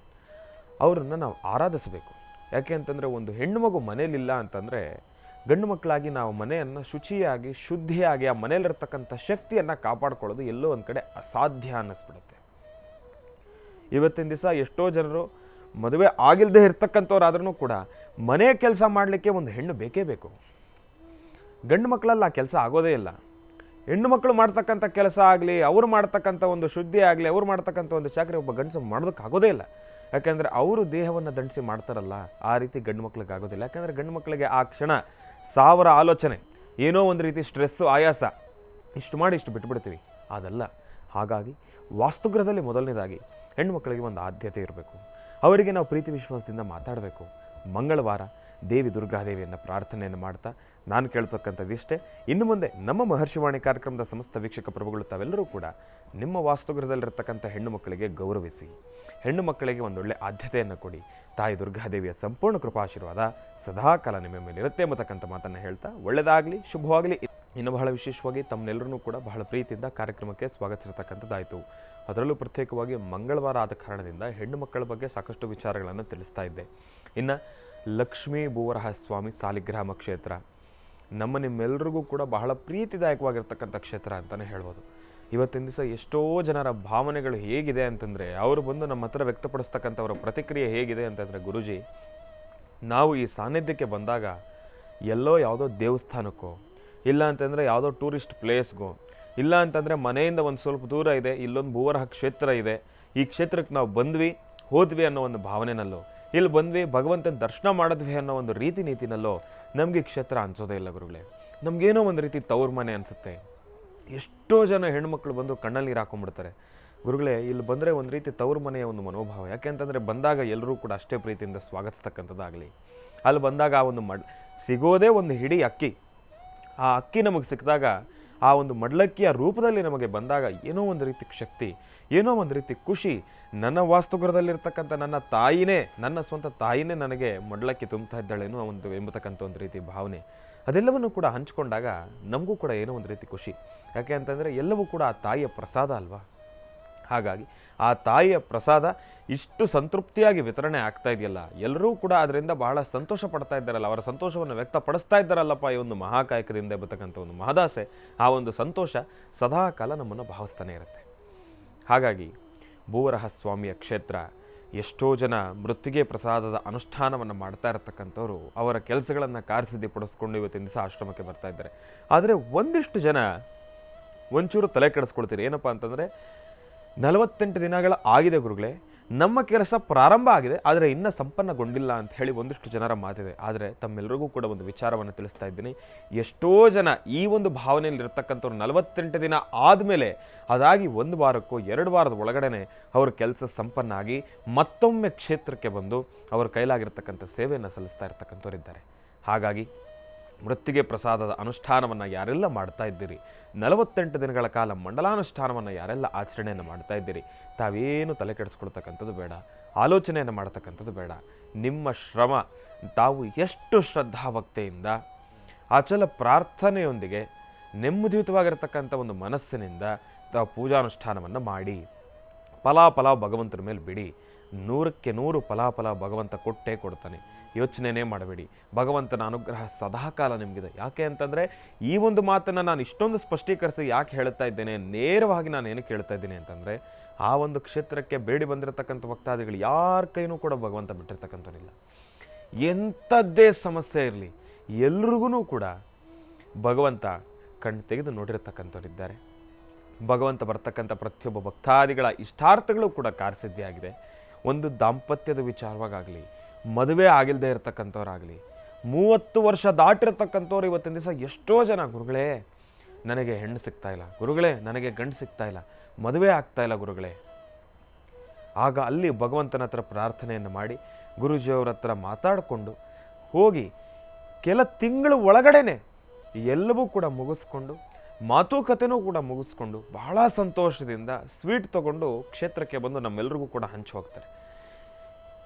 ಅವರನ್ನು ನಾವು ಆರಾಧಿಸಬೇಕು. ಯಾಕೆ ಅಂತಂದರೆ, ಒಂದು ಹೆಣ್ಣು ಮಗು ಮನೇಲಿಲ್ಲ ಅಂತಂದರೆ ಗಂಡು ಮಕ್ಕಳಾಗಿ ನಾವು ಮನೆಯನ್ನು ಶುಚಿಯಾಗಿ ಶುದ್ಧಿಯಾಗಿ ಆ ಮನೆಯಲ್ಲಿರ್ತಕ್ಕಂಥ ಶಕ್ತಿಯನ್ನು ಕಾಪಾಡ್ಕೊಳ್ಳೋದು ಎಲ್ಲೋ ಒಂದು ಕಡೆ ಅಸಾಧ್ಯ ಅನ್ನಿಸ್ಬಿಡುತ್ತೆ. ಇವತ್ತಿನ ದಿವಸ ಎಷ್ಟೋ ಜನರು ಮದುವೆ ಆಗಿಲ್ಲದೆ ಇರ್ತಕ್ಕಂಥವ್ರಾದ್ರೂ ಕೂಡ ಮನೆ ಕೆಲಸ ಮಾಡಲಿಕ್ಕೆ ಒಂದು ಹೆಣ್ಣು ಬೇಕೇ ಬೇಕು. ಗಂಡು ಮಕ್ಕಳಲ್ಲಿ ಆ ಕೆಲಸ ಆಗೋದೇ ಇಲ್ಲ. ಹೆಣ್ಣು ಮಕ್ಕಳು ಮಾಡ್ತಕ್ಕಂಥ ಕೆಲಸ ಆಗಲಿ, ಅವ್ರು ಮಾಡ್ತಕ್ಕಂಥ ಒಂದು ಶುದ್ಧಿ ಆಗಲಿ, ಅವ್ರು ಮಾಡ್ತಕ್ಕಂಥ ಒಂದು ಚಾಕರಿ ಒಬ್ಬ ಗಂಡಸು ಮಾಡೋದಕ್ಕಾಗೋದೇ ಇಲ್ಲ. ಯಾಕೆಂದರೆ ಅವರು ದೇಹವನ್ನು ದಂಡಿಸಿ ಮಾಡ್ತಾರಲ್ಲ, ಆ ರೀತಿ ಗಂಡು ಮಕ್ಳಿಗೆ ಆಗೋದಿಲ್ಲ. ಯಾಕೆಂದರೆ ಗಂಡು ಮಕ್ಕಳಿಗೆ ಆ ಕ್ಷಣ 1000 ಆಲೋಚನೆ, ಏನೋ ಒಂದು ರೀತಿ ಸ್ಟ್ರೆಸ್ಸು, ಆಯಾಸ, ಇಷ್ಟು ಮಾಡಿ ಇಷ್ಟು ಬಿಟ್ಬಿಡ್ತೀವಿ, ಅದಲ್ಲ. ಹಾಗಾಗಿ ವಾಸ್ತುಗೃಹದಲ್ಲಿ ಮೊದಲನೇದಾಗಿ ಹೆಣ್ಣು ಮಕ್ಕಳಿಗೆ ಒಂದು ಆದ್ಯತೆ ಇರಬೇಕು. ಅವರಿಗೆ ನಾವು ಪ್ರೀತಿ ವಿಶ್ವಾಸದಿಂದ ಮಾತಾಡಬೇಕು. ಮಂಗಳವಾರ ದೇವಿ ದುರ್ಗಾದೇವಿಯನ್ನು ಪ್ರಾರ್ಥನೆಯನ್ನು ಮಾಡ್ತಾ ನಾನು ಕೇಳ್ತಕ್ಕಂಥದ್ದು ಇಷ್ಟೇ. ಇನ್ನು ಮುಂದೆ ನಮ್ಮ ಮಹರ್ಷಿವಾಣಿ ಕಾರ್ಯಕ್ರಮದ ಸಮಸ್ತ ವೀಕ್ಷಕ ಪ್ರಭುಗಳು ತಾವೆಲ್ಲರೂ ಕೂಡ ನಿಮ್ಮ ವಾಸ್ತುಗೃಹದಲ್ಲಿರ್ತಕ್ಕಂಥ ಹೆಣ್ಣು ಮಕ್ಕಳಿಗೆ ಗೌರವಿಸಿ, ಹೆಣ್ಣು ಮಕ್ಕಳಿಗೆ ಒಂದೊಳ್ಳೆ ಆದ್ಯತೆಯನ್ನು ಕೊಡಿ. ತಾಯಿ ದುರ್ಗಾದೇವಿಯ ಸಂಪೂರ್ಣ ಕೃಪಾಶೀರ್ವಾದ ಸದಾಕಾಲ ನಿಮ್ಮ ಮೇಲೆ ಇರುತ್ತೆ ಎಂಬತಕ್ಕಂಥ ಮಾತನ್ನು ಹೇಳ್ತಾ, ಒಳ್ಳೆಯದಾಗಲಿ, ಶುಭವಾಗಲಿ. ಇನ್ನು ಬಹಳ ವಿಶೇಷವಾಗಿ ತಮ್ಮನ್ನೆಲ್ಲರೂ ಕೂಡ ಬಹಳ ಪ್ರೀತಿಯಿಂದ ಕಾರ್ಯಕ್ರಮಕ್ಕೆ ಸ್ವಾಗತಿಸಿರ್ತಕ್ಕಂಥದ್ದಾಯಿತು. ಅದರಲ್ಲೂ ಪ್ರತ್ಯೇಕವಾಗಿ ಮಂಗಳವಾರ ಆದ ಕಾರಣದಿಂದ ಹೆಣ್ಣು ಮಕ್ಕಳ ಬಗ್ಗೆ ಸಾಕಷ್ಟು ವಿಚಾರಗಳನ್ನು ತಿಳಿಸ್ತಾ ಇದ್ದೆ. ಇನ್ನು ಲಕ್ಷ್ಮೀ ಭೂವರಹ ಸ್ವಾಮಿ ಸಾಲಿಗ್ರಾಮ ಕ್ಷೇತ್ರ ನಮ್ಮ ನಿಮ್ಮೆಲ್ಲರಿಗೂ ಕೂಡ ಬಹಳ ಪ್ರೀತಿದಾಯಕವಾಗಿರ್ತಕ್ಕಂಥ ಕ್ಷೇತ್ರ ಅಂತಲೇ ಹೇಳ್ಬೋದು. ಇವತ್ತಿನ ದಿವಸ ಎಷ್ಟೋ ಜನರ ಭಾವನೆಗಳು ಹೇಗಿದೆ ಅಂತಂದರೆ, ಅವರು ಬಂದು ನಮ್ಮ ಹತ್ರ ವ್ಯಕ್ತಪಡಿಸ್ತಕ್ಕಂಥವ್ರ ಪ್ರತಿಕ್ರಿಯೆ ಹೇಗಿದೆ ಅಂತಂದರೆ, ಗುರುಜಿ, ನಾವು ಈ ಸಾನ್ನಿಧ್ಯಕ್ಕೆ ಬಂದಾಗ ಎಲ್ಲೋ ಯಾವುದೋ ದೇವಸ್ಥಾನಕ್ಕೋ, ಇಲ್ಲ ಅಂತಂದರೆ ಯಾವುದೋ ಟೂರಿಸ್ಟ್ ಪ್ಲೇಸ್ಗೋ, ಇಲ್ಲ ಅಂತಂದರೆ ಮನೆಯಿಂದ ಒಂದು ಸ್ವಲ್ಪ ದೂರ ಇದೆ, ಇಲ್ಲೊಂದು ಭೂವರಹ ಕ್ಷೇತ್ರ ಇದೆ, ಈ ಕ್ಷೇತ್ರಕ್ಕೆ ನಾವು ಬಂದ್ವಿ ಹೋದ್ವಿ ಅನ್ನೋ ಒಂದು ಭಾವನೆನಲ್ಲೋ, ಇಲ್ಲಿ ಬಂದ್ವಿ ಭಗವಂತನ ದರ್ಶನ ಮಾಡಿದ್ವಿ ಅನ್ನೋ ಒಂದು ರೀತಿ ನೀತಿನಲ್ಲೋ ನಮಗೆ ಕ್ಷೇತ್ರ ಅನಿಸೋದೇ ಇಲ್ಲ ಗುರುಗಳೇ. ನಮಗೇನೋ ಒಂದು ರೀತಿ ತವ್ರ ಮನೆ ಅನಿಸುತ್ತೆ. ಎಷ್ಟೋ ಜನ ಹೆಣ್ಮಕ್ಳು ಬಂದು ಕಣ್ಣಲ್ಲಿ ನೀರು ಹಾಕೊಂಡ್ಬಿಡ್ತಾರೆ. ಗುರುಗಳೇ, ಇಲ್ಲಿ ಬಂದರೆ ಒಂದು ರೀತಿ ತವ್ರ ಮನೆಯ ಒಂದು ಮನೋಭಾವ. ಯಾಕೆ ಅಂತಂದರೆ, ಬಂದಾಗ ಎಲ್ಲರೂ ಕೂಡ ಅಷ್ಟೇ ಪ್ರೀತಿಯಿಂದ ಸ್ವಾಗತಿಸ್ತಕ್ಕಂಥದ್ದಾಗಲಿ, ಅಲ್ಲಿ ಬಂದಾಗ ಆ ಒಂದು ಸಿಗೋದೇ ಒಂದು ಹಿಡಿ ಅಕ್ಕಿ, ಆ ಅಕ್ಕಿ ನಮಗೆ ಸಿಕ್ಕಿದಾಗ ಆ ಒಂದು ಮಡ್ಲಕ್ಕಿಯ ರೂಪದಲ್ಲಿ ನಮಗೆ ಬಂದಾಗ ಏನೋ ಒಂದು ರೀತಿ ಶಕ್ತಿ, ಏನೋ ಒಂದು ರೀತಿ ಖುಷಿ. ನನ್ನ ವಾಸ್ತುಗೃಹದಲ್ಲಿರ್ತಕ್ಕಂಥ ನನ್ನ ತಾಯಿನೇ, ನನ್ನ ಸ್ವಂತ ತಾಯಿನೇ ನನಗೆ ಮಡ್ಲಕ್ಕಿ ತುಂಬ್ತಾ ಇದ್ದಾಳೇನೋ ಒಂದು ಎಂಬತಕ್ಕಂಥ ಒಂದು ರೀತಿ ಭಾವನೆ. ಅದೆಲ್ಲವನ್ನು ಕೂಡ ಹಂಚ್ಕೊಂಡಾಗ ನಮಗೂ ಕೂಡ ಏನೋ ಒಂದು ರೀತಿ ಖುಷಿ. ಯಾಕೆ ಅಂತಂದರೆ ಎಲ್ಲವೂ ಕೂಡ ಆ ತಾಯಿಯ ಪ್ರಸಾದ ಅಲ್ವಾ. ಹಾಗಾಗಿ ಆ ತಾಯಿಯ ಪ್ರಸಾದ ಇಷ್ಟು ಸಂತೃಪ್ತಿಯಾಗಿ ವಿತರಣೆ ಆಗ್ತಾ ಇದೆಯಲ್ಲ, ಎಲ್ಲರೂ ಕೂಡ ಅದರಿಂದ ಬಹಳ ಸಂತೋಷ ಪಡ್ತಾ ಇದ್ದಾರಲ್ಲ, ಅವರ ಸಂತೋಷವನ್ನು ವ್ಯಕ್ತಪಡಿಸ್ತಾ ಇದ್ದಾರಲ್ಲಪ್ಪ ಈ ಒಂದು ಮಹಾಕಾಯಕದಿಂದ ಎಂಬತಕ್ಕಂಥ ಒಂದು ಮಹದಾಸೆ, ಆ ಒಂದು ಸಂತೋಷ ಸದಾಕಾಲ ನಮ್ಮನ್ನು ಭಾವಿಸ್ತಾನೆ ಇರುತ್ತೆ. ಹಾಗಾಗಿ ಭೂವರಹ ಸ್ವಾಮಿಯ ಕ್ಷೇತ್ರ ಎಷ್ಟೋ ಜನ ಮೃತ್ತಿಗೆ ಪ್ರಸಾದದ ಅನುಷ್ಠಾನವನ್ನು ಮಾಡ್ತಾ ಇರತಕ್ಕಂಥವ್ರು ಅವರ ಕೆಲಸಗಳನ್ನು ಕಾರ್ಯಸಿದ್ಧಿಪಡಿಸ್ಕೊಂಡು ಇವತ್ತಿನ ದಿವಸ ಆಶ್ರಮಕ್ಕೆ ಬರ್ತಾ ಇದ್ದಾರೆ. ಆದರೆ ಒಂದಿಷ್ಟು ಜನ ಒಂಚೂರು ತಲೆ ಕೆಡಿಸ್ಕೊಳ್ತೀರಿ. ಏನಪ್ಪ ಅಂತಂದರೆ 48 ದಿನಗಳ ಆಗಿದೆ ಗುರುಗಳೇ, ನಮ್ಮ ಕೆಲಸ ಪ್ರಾರಂಭ ಆಗಿದೆ, ಆದರೆ ಇನ್ನೂ ಸಂಪನ್ನಗೊಂಡಿಲ್ಲ ಅಂತ ಹೇಳಿ ಒಂದಿಷ್ಟು ಜನರ ಮಾತಿದೆ. ಆದರೆ ತಮ್ಮೆಲ್ಲರಿಗೂ ಕೂಡ ಒಂದು ವಿಚಾರವನ್ನು ತಿಳಿಸ್ತಾ ಇದ್ದೀನಿ. ಎಷ್ಟೋ ಜನ ಈ ಒಂದು ಭಾವನೆಯಲ್ಲಿ ಇರ್ತಕ್ಕಂಥವ್ರು 48 ದಿನ ಆದಮೇಲೆ ಅದಾಗಿ 1 ವಾರಕ್ಕೋ 2 ವಾರದ ಒಳಗಡೆ ಅವ್ರ ಕೆಲಸ ಸಂಪನ್ನ ಆಗಿ ಮತ್ತೊಮ್ಮೆ ಕ್ಷೇತ್ರಕ್ಕೆ ಬಂದು ಅವ್ರ ಕೈಲಾಗಿರ್ತಕ್ಕಂಥ ಸೇವೆಯನ್ನು ಸಲ್ಲಿಸ್ತಾ ಇರ್ತಕ್ಕಂಥವ್ರಿದ್ದಾರೆ. ಹಾಗಾಗಿ ಮೃತ್ತಿಗೆ ಪ್ರಸಾದದ ಅನುಷ್ಠಾನವನ್ನು ಯಾರೆಲ್ಲ ಮಾಡ್ತಾ ಇದ್ದೀರಿ, 48 ದಿನಗಳ ಕಾಲ ಮಂಡಲಾನುಷ್ಠಾನವನ್ನು ಯಾರೆಲ್ಲ ಆಚರಣೆಯನ್ನು ಮಾಡ್ತಾ ಇದ್ದೀರಿ, ತಾವೇನು ತಲೆ ಕೆಡಿಸ್ಕೊಳ್ತಕ್ಕಂಥದ್ದು ಬೇಡ, ಆಲೋಚನೆಯನ್ನು ಮಾಡ್ತಕ್ಕಂಥದ್ದು ಬೇಡ. ನಿಮ್ಮ ಶ್ರಮ, ತಾವು ಎಷ್ಟು ಶ್ರದ್ಧಾಭಕ್ತಿಯಿಂದ ಅಚಲ ಪ್ರಾರ್ಥನೆಯೊಂದಿಗೆ ನೆಮ್ಮದಿಯುತವಾಗಿರ್ತಕ್ಕಂಥ ಒಂದು ಮನಸ್ಸಿನಿಂದ ತಾವು ಪೂಜಾನುಷ್ಠಾನವನ್ನು ಮಾಡಿ ಫಲಾಫಲ ಭಗವಂತನ ಮೇಲೆ ಬಿಡಿ. 100ಕ್ಕೆ 100 ಫಲಾಫಲ ಭಗವಂತ ಕೊಟ್ಟೇ ಕೊಡ್ತಾನೆ. ಯೋಚನೆನೇ ಮಾಡಬೇಡಿ. ಭಗವಂತನ ಅನುಗ್ರಹ ಸದಾಕಾಲ ನಿಮಗಿದೆ. ಯಾಕೆ ಅಂತಂದರೆ ಈ ಒಂದು ಮಾತನ್ನು ನಾನು ಇಷ್ಟೊಂದು ಸ್ಪಷ್ಟೀಕರಿಸಿ ಯಾಕೆ ಹೇಳ್ತಾ ಇದ್ದೇನೆ, ನೇರವಾಗಿ ನಾನು ಏನಕ್ಕೆ ಹೇಳ್ತಾ ಇದ್ದೀನಿ ಅಂತಂದರೆ, ಆ ಒಂದು ಕ್ಷೇತ್ರಕ್ಕೆ ಬೇಡಿ ಬಂದಿರತಕ್ಕಂಥ ಭಕ್ತಾದಿಗಳು ಯಾರ ಕೈನೂ ಕೂಡ ಭಗವಂತ ಬಿಟ್ಟಿರ್ತಕ್ಕಂಥವ್ರಿಲ್ಲ. ಎಂಥದ್ದೇ ಸಮಸ್ಯೆ ಇರಲಿ, ಎಲ್ರಿಗೂ ಕೂಡ ಭಗವಂತ ಕಣ್ಣು ತೆಗೆದು ನೋಡಿರ್ತಕ್ಕಂಥವ್ರಿದ್ದಾರೆ. ಭಗವಂತ ಬರ್ತಕ್ಕಂಥ ಪ್ರತಿಯೊಬ್ಬ ಭಕ್ತಾದಿಗಳ ಇಷ್ಟಾರ್ಥಗಳು ಕೂಡ ಕಾರ್ಯಸಿದ್ಧಿಯಾಗಿದೆ. ಒಂದು ದಾಂಪತ್ಯದ ವಿಚಾರವಾಗಲಿ, ಮದುವೆ ಆಗಿಲ್ಲದೆ ಇರತಕ್ಕಂಥವ್ರಾಗಲಿ, 30 ವರ್ಷ ದಾಟಿರ್ತಕ್ಕಂಥವ್ರು ಇವತ್ತಿನ ದಿವಸ ಎಷ್ಟೋ ಜನ, ಗುರುಗಳೇ ನನಗೆ ಹೆಣ್ಣು ಸಿಗ್ತಾ ಇಲ್ಲ, ಗುರುಗಳೇ ನನಗೆ ಗಂಡು ಸಿಗ್ತಾ ಇಲ್ಲ, ಮದುವೆ ಆಗ್ತಾ ಇಲ್ಲ ಗುರುಗಳೇ. ಆಗ ಅಲ್ಲಿ ಭಗವಂತನ ಹತ್ರ ಪ್ರಾರ್ಥನೆಯನ್ನು ಮಾಡಿ ಗುರುಜಿಯವರ ಹತ್ರ ಮಾತಾಡಿಕೊಂಡು ಹೋಗಿ ಕೆಲ ತಿಂಗಳು ಒಳಗಡೆನೆ ಎಲ್ಲವೂ ಕೂಡ ಮುಗಿಸ್ಕೊಂಡು ಮಾತುಕತೆನೂ ಕೂಡ ಮುಗಿಸ್ಕೊಂಡು ಬಹಳ ಸಂತೋಷದಿಂದ ಸ್ವೀಟ್ ತೊಗೊಂಡು ಕ್ಷೇತ್ರಕ್ಕೆ ಬಂದು ನಮ್ಮೆಲ್ಲರಿಗೂ ಕೂಡ ಹಂಚಿ ಹೋಗ್ತಾರೆ.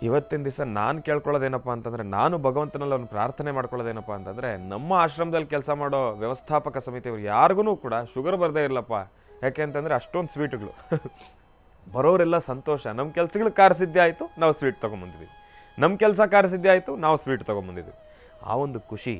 ಇವತ್ತಿನ ದಿವಸ ನಾನು ಕೇಳ್ಕೊಳ್ಳೋದೇನಪ್ಪ ಅಂತಂದರೆ, ನಾನು ಭಗವಂತನಲ್ಲಿ ಒಂದು ಪ್ರಾರ್ಥನೆ ಮಾಡ್ಕೊಳ್ಳೋದೇನಪ್ಪ ಅಂತಂದರೆ, ನಮ್ಮ ಆಶ್ರಮದಲ್ಲಿ ಕೆಲಸ ಮಾಡೋ ವ್ಯವಸ್ಥಾಪಕ ಸಮಿತಿಯವರು ಯಾರಿಗೂ ಕೂಡ ಶುಗರ್ ಬರದೇ ಇರಲಪ್ಪ. ಯಾಕೆ ಅಂತಂದರೆ ಅಷ್ಟೊಂದು ಸ್ವೀಟ್ಗಳು ಬರೋರೆಲ್ಲ ಸಂತೋಷ. ನಮ್ಮ ಕೆಲಸಗಳು ಕಾರ್ಯಸಿದ್ಧಿ ಆಯಿತು, ನಾವು ಸ್ವೀಟ್ ತೊಗೊಂಬಂದಿದ್ವಿ, ನಮ್ಮ ಕೆಲಸ ಕಾರ್ಯಸಿದ್ಧಿ ಆಯಿತು, ನಾವು ಸ್ವೀಟ್ ತೊಗೊಂಬಂದಿದ್ವಿ. ಆ ಒಂದು ಖುಷಿ,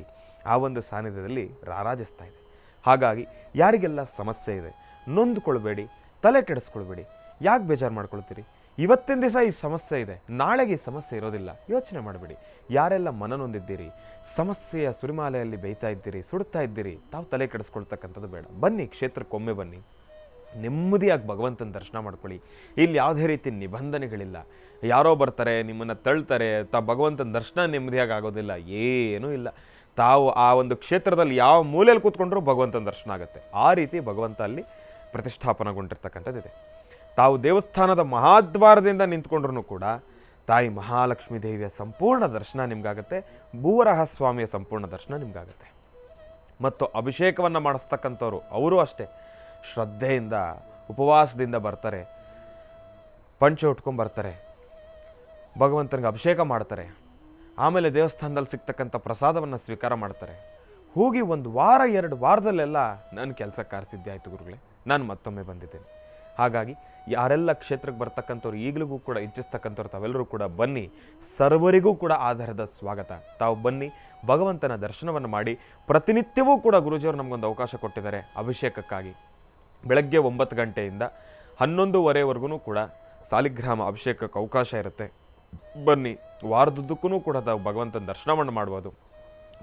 ಆ ಒಂದು ಸಾನ್ನಿಧ್ಯದಲ್ಲಿ ರಾರಾಜಿಸ್ತಾ ಇದೆ. ಹಾಗಾಗಿ ಯಾರಿಗೆಲ್ಲ ಸಮಸ್ಯೆ ಇದೆ ನೊಂದ್ಕೊಳ್ಬೇಡಿ, ತಲೆ ಕೆಡಿಸ್ಕೊಳ್ಬೇಡಿ. ಯಾಕೆ ಬೇಜಾರು ಮಾಡ್ಕೊಳ್ತೀರಿ? ಇವತ್ತಿನ ದಿವಸ ಈ ಸಮಸ್ಯೆ ಇದೆ, ನಾಳೆಗೆ ಈ ಸಮಸ್ಯೆ ಇರೋದಿಲ್ಲ. ಯೋಚನೆ ಮಾಡಬೇಡಿ. ಯಾರೆಲ್ಲ ಮನನೊಂದಿದ್ದೀರಿ, ಸಮಸ್ಯೆಯ ಸುರಿಮಾಲೆಯಲ್ಲಿ ಬೇಯ್ತಾ ಇದ್ದೀರಿ, ಸುಡ್ತಾ ಇದ್ದೀರಿ, ತಾವು ತಲೆ ಕೆಡಿಸ್ಕೊಳ್ತಕ್ಕಂಥದ್ದು ಬೇಡ. ಬನ್ನಿ, ಕ್ಷೇತ್ರಕ್ಕೊಮ್ಮೆ ಬನ್ನಿ, ನೆಮ್ಮದಿಯಾಗಿ ಭಗವಂತನ ದರ್ಶನ ಮಾಡ್ಕೊಳ್ಳಿ. ಇಲ್ಲಿ ಯಾವುದೇ ರೀತಿ ನಿಬಂಧನೆಗಳಿಲ್ಲ. ಯಾರೋ ಬರ್ತಾರೆ, ನಿಮ್ಮನ್ನು ತಳ್ತಾರೆ, ಭಗವಂತನ ದರ್ಶನ ನೆಮ್ಮದಿಯಾಗಿ ಆಗೋದಿಲ್ಲ, ಏನೂ ಇಲ್ಲ. ತಾವು ಆ ಒಂದು ಕ್ಷೇತ್ರದಲ್ಲಿ ಯಾವ ಮೂಲೆಯಲ್ಲಿ ಕೂತ್ಕೊಂಡ್ರೂ ಭಗವಂತನ ದರ್ಶನ ಆಗುತ್ತೆ. ಆ ರೀತಿ ಭಗವಂತ ಅಲ್ಲಿ ಪ್ರತಿಷ್ಠಾಪನೆಗೊಂಡಿರ್ತಕ್ಕಂಥದ್ದಿದೆ. ತಾವು ದೇವಸ್ಥಾನದ ಮಹಾದ್ವಾರದಿಂದ ನಿಂತ್ಕೊಂಡ್ರೂ ಕೂಡ ತಾಯಿ ಮಹಾಲಕ್ಷ್ಮೀ ದೇವಿಯ ಸಂಪೂರ್ಣ ದರ್ಶನ ನಿಮ್ಗಾಗತ್ತೆ, ಭೂವರಾಹ ಸ್ವಾಮಿಯ ಸಂಪೂರ್ಣ ದರ್ಶನ ನಿಮ್ಗಾಗತ್ತೆ. ಮತ್ತು ಅಭಿಷೇಕವನ್ನು ಮಾಡಿಸ್ತಕ್ಕಂಥವ್ರು ಅವರು ಅಷ್ಟೇ ಶ್ರದ್ಧೆಯಿಂದ ಉಪವಾಸದಿಂದ ಬರ್ತಾರೆ, ಪಂಚ ಉಟ್ಕೊಂಡ್ಬರ್ತಾರೆ, ಭಗವಂತನಿಗೆ ಅಭಿಷೇಕ ಮಾಡ್ತಾರೆ. ಆಮೇಲೆ ದೇವಸ್ಥಾನದಲ್ಲಿ ಸಿಗ್ತಕ್ಕಂಥ ಪ್ರಸಾದವನ್ನು ಸ್ವೀಕಾರ ಮಾಡ್ತಾರೆ. ಹೋಗಿ 1 ವಾರ 2 ವಾರದಲ್ಲೆಲ್ಲ ನನ್ನ ಕೆಲಸ ಕಾರ್ಯಸಿದ್ಧಿ ಆಯಿತು ಗುರುಗಳೇ, ನಾನು ಮತ್ತೊಮ್ಮೆ ಬಂದಿದ್ದೇನೆ. ಹಾಗಾಗಿ ಯಾರೆಲ್ಲ ಕ್ಷೇತ್ರಕ್ಕೆ ಬರ್ತಕ್ಕಂಥವ್ರು ಈಗಲಿಗೂ ಕೂಡ ಇಚ್ಛಿಸ್ತಕ್ಕಂಥವ್ರು ತಾವೆಲ್ಲರೂ ಕೂಡ ಬನ್ನಿ. ಸರ್ವರಿಗೂ ಕೂಡ ಆಧಾರದ ಸ್ವಾಗತ. ತಾವು ಬನ್ನಿ, ಭಗವಂತನ ದರ್ಶನವನ್ನು ಮಾಡಿ. ಪ್ರತಿನಿತ್ಯವೂ ಕೂಡ ಗುರುಜಿಯವರು ನಮಗೊಂದು ಅವಕಾಶ ಕೊಟ್ಟಿದ್ದಾರೆ ಅಭಿಷೇಕಕ್ಕಾಗಿ. ಬೆಳಗ್ಗೆ 9 ಗಂಟೆಯಿಂದ 11:30ವರೆಗೂ ಕೂಡ ಸಾಲಿಗ್ರಾಮ ಅಭಿಷೇಕಕ್ಕೆ ಅವಕಾಶ ಇರುತ್ತೆ. ಬನ್ನಿ, ವಾರದುದ್ದಕ್ಕೂ ಕೂಡ ತಾವು ಭಗವಂತನ ದರ್ಶನವನ್ನು ಮಾಡ್ಬೋದು.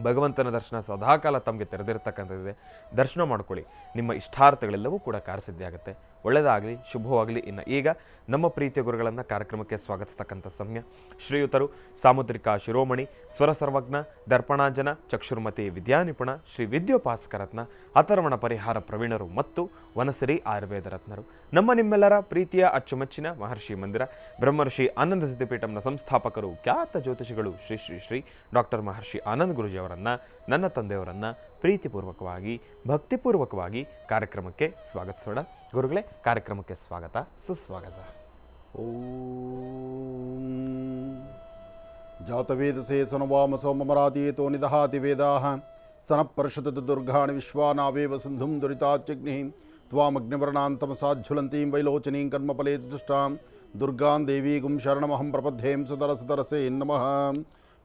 ಭಗವಂತನ ದರ್ಶನ ಸದಾಕಾಲ ತಮಗೆ ತೆರೆದಿರ್ತಕ್ಕಂಥದ್ದಿದೆ. ದರ್ಶನ ಮಾಡ್ಕೊಳ್ಳಿ, ನಿಮ್ಮ ಇಷ್ಟಾರ್ಥಗಳೆಲ್ಲವೂ ಕೂಡ ಕಾರ್ಯಸಿದ್ಧಿ ಆಗುತ್ತೆ. ಒಳ್ಳೆಯದಾಗಲಿ, ಶುಭವಾಗಲಿ. ಇನ್ನು ಈಗ ನಮ್ಮ ಪ್ರೀತಿಯ ಗುರುಗಳನ್ನು ಕಾರ್ಯಕ್ರಮಕ್ಕೆ ಸ್ವಾಗತಿಸ್ತಕ್ಕಂಥ ಸಮಯ. ಶ್ರೀಯುತರು ಸಾಮುದ್ರಿಕ ಶಿರೋಮಣಿ, ಸ್ವರ ಸರ್ವಜ್ಞ, ದರ್ಪಣಾಂಜನ, ಚಕ್ಷುರ್ಮತಿ ವಿದ್ಯಾನಿಪುಣ, ಶ್ರೀ ವಿದ್ಯೋಪಾಸಕರತ್ನ, ಅಥರ್ವಣ ಪರಿಹಾರ ಪ್ರವೀಣರು ಮತ್ತು ವನಸಿರಿ ಆಯುರ್ವೇದ ರತ್ನರು, ನಮ್ಮ ನಿಮ್ಮೆಲ್ಲರ ಪ್ರೀತಿಯ ಅಚ್ಚುಮೆಚ್ಚಿನ ಮಹರ್ಷಿ ಮಂದಿರ ಬ್ರಹ್ಮರ್ಷಿ ಆನಂದ ಸಿದ್ಧಿಪೀಠಂನ ಸಂಸ್ಥಾಪಕರು, ಖ್ಯಾತ ಜ್ಯೋತಿಷಿಗಳು ಶ್ರೀ ಶ್ರೀ ಶ್ರೀ ಡಾಕ್ಟರ್ ಮಹರ್ಷಿ ಆನಂದ್ ಗುರುಜಿಯವರನ್ನು, ನನ್ನ ತಂದೆಯವರನ್ನು ಪ್ರೀತಿಪೂರ್ವಕವಾಗಿ ಭಕ್ತಿಪೂರ್ವಕವಾಗಿ ಕಾರ್ಯಕ್ರಮಕ್ಕೆ ಸ್ವಾಗತಿಸೋಣ. ಗುರುಗಳೇ, ಕಾರ್ಯಕ್ರಮಕ್ಕೆ ಸ್ವಾಗತ, ಸುಸ್ವಾಗತ. ಓಂ ಜಾತವೇದಸೇ ಸನವಾಮ ಸೋಮರಾತೀತೋ ನಿದಹಾತಿ ವೇದಾಃ ಸನಃಪರ್ಷತದ ದುರ್ಗಾಣಿ ವಿಶ್ವಾನಾವೇವ ಸಿಂಧುಂ ದುರಿತಾತ್ಯಗ್ನಿಃ ತ್ವಾಮಗ್ನಿವರ್ಣಾಂತಮಸಾಜ್ವಲಂತೀಂ ವೈಲೋಚನೀಂ ಕರ್ಮಫಲೇತು ತುಷ್ಟಾಂ ದುರ್ಗಾಂ ದೇವೀಗುಂ ಶರಣಮಹಂ ಪ್ರಪದ್ಯೇಂ ಸುತರಸುತರಸೇ ನಮಃ.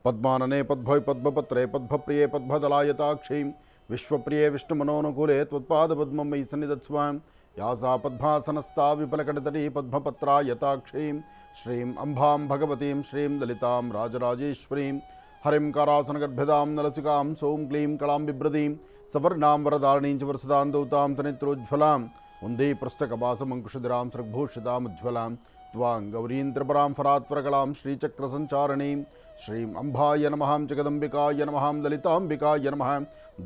ಪದ್ಮಾನನೆ ಪದ್ಭೋಯ್ ಪದ್ಮಪತ್ರೇ ಪದ್ಮಪ್ರಿಯೇ ಪದ್ಮದಲಾಯತಾಕ್ಷೀಂ ವಿಶ್ವಪ್ರಿಯೇ ವಿಷ್ಣುಮನೋನುಕೂಲೆ ತ್ವತ್ಪಾದಪದ್ಮಂ ಮಯಿ ಸನ್ನಿಧತ್ಸ್ವ. ಯಾಸಾ ಪದ್ಮಾಸನಸ್ಥಾ ವಿಫಲಕಟತಟೀ ಪದ್ಮಪತ್ರಾಯತಾಕ್ಷೀಂ ಶ್ರೀಂ ಅಂಬಾಂ ಭಗವತೀಂ ಶ್ರೀಂ ಲಲಿತಾಂ ರಾಜರಾಜೇಶ್ವರೀಂ ಹರಿಂ ಕಾರಾಸನಗರ್ಭದಾಂ ನಲಸಿಕಾಂ ಸೋಂ ಕ್ಲೀಂ ಕಳಾಂ ಬಿಭ್ರದೀಂ ಸವರ್ಣಾಂ ವರದಾರಣೀಂ ಚ ವರಸದಾಂ ದೌತಾಂ ತನಿತ್ರೋಜ್ವಲಾಂ ಒಂದೇ ಪೃಷ್ಠಕಪಾಸಮಂಕುಶಧಿರಾಂ ಸೃಗ್ಭೂಷಿತಾಂ ಉಜ್ವಲಾಂ ತ್ವಾಂ ಗೌರೀಂ ತ್ರಿಪುರಾಂ ಫರಾತ್ವರಕಲಾಂ ಶ್ರೀಚಕ್ರಸಂಚಾರಣೀಂ ಶ್ರೀಂ ಅಂಬಾಯ ನಮಃ ಜಗದಂಬಿಕಾಯ ನಮಃ ಲಲಿತಾಂಬಿಕಾಯ ನಮಃ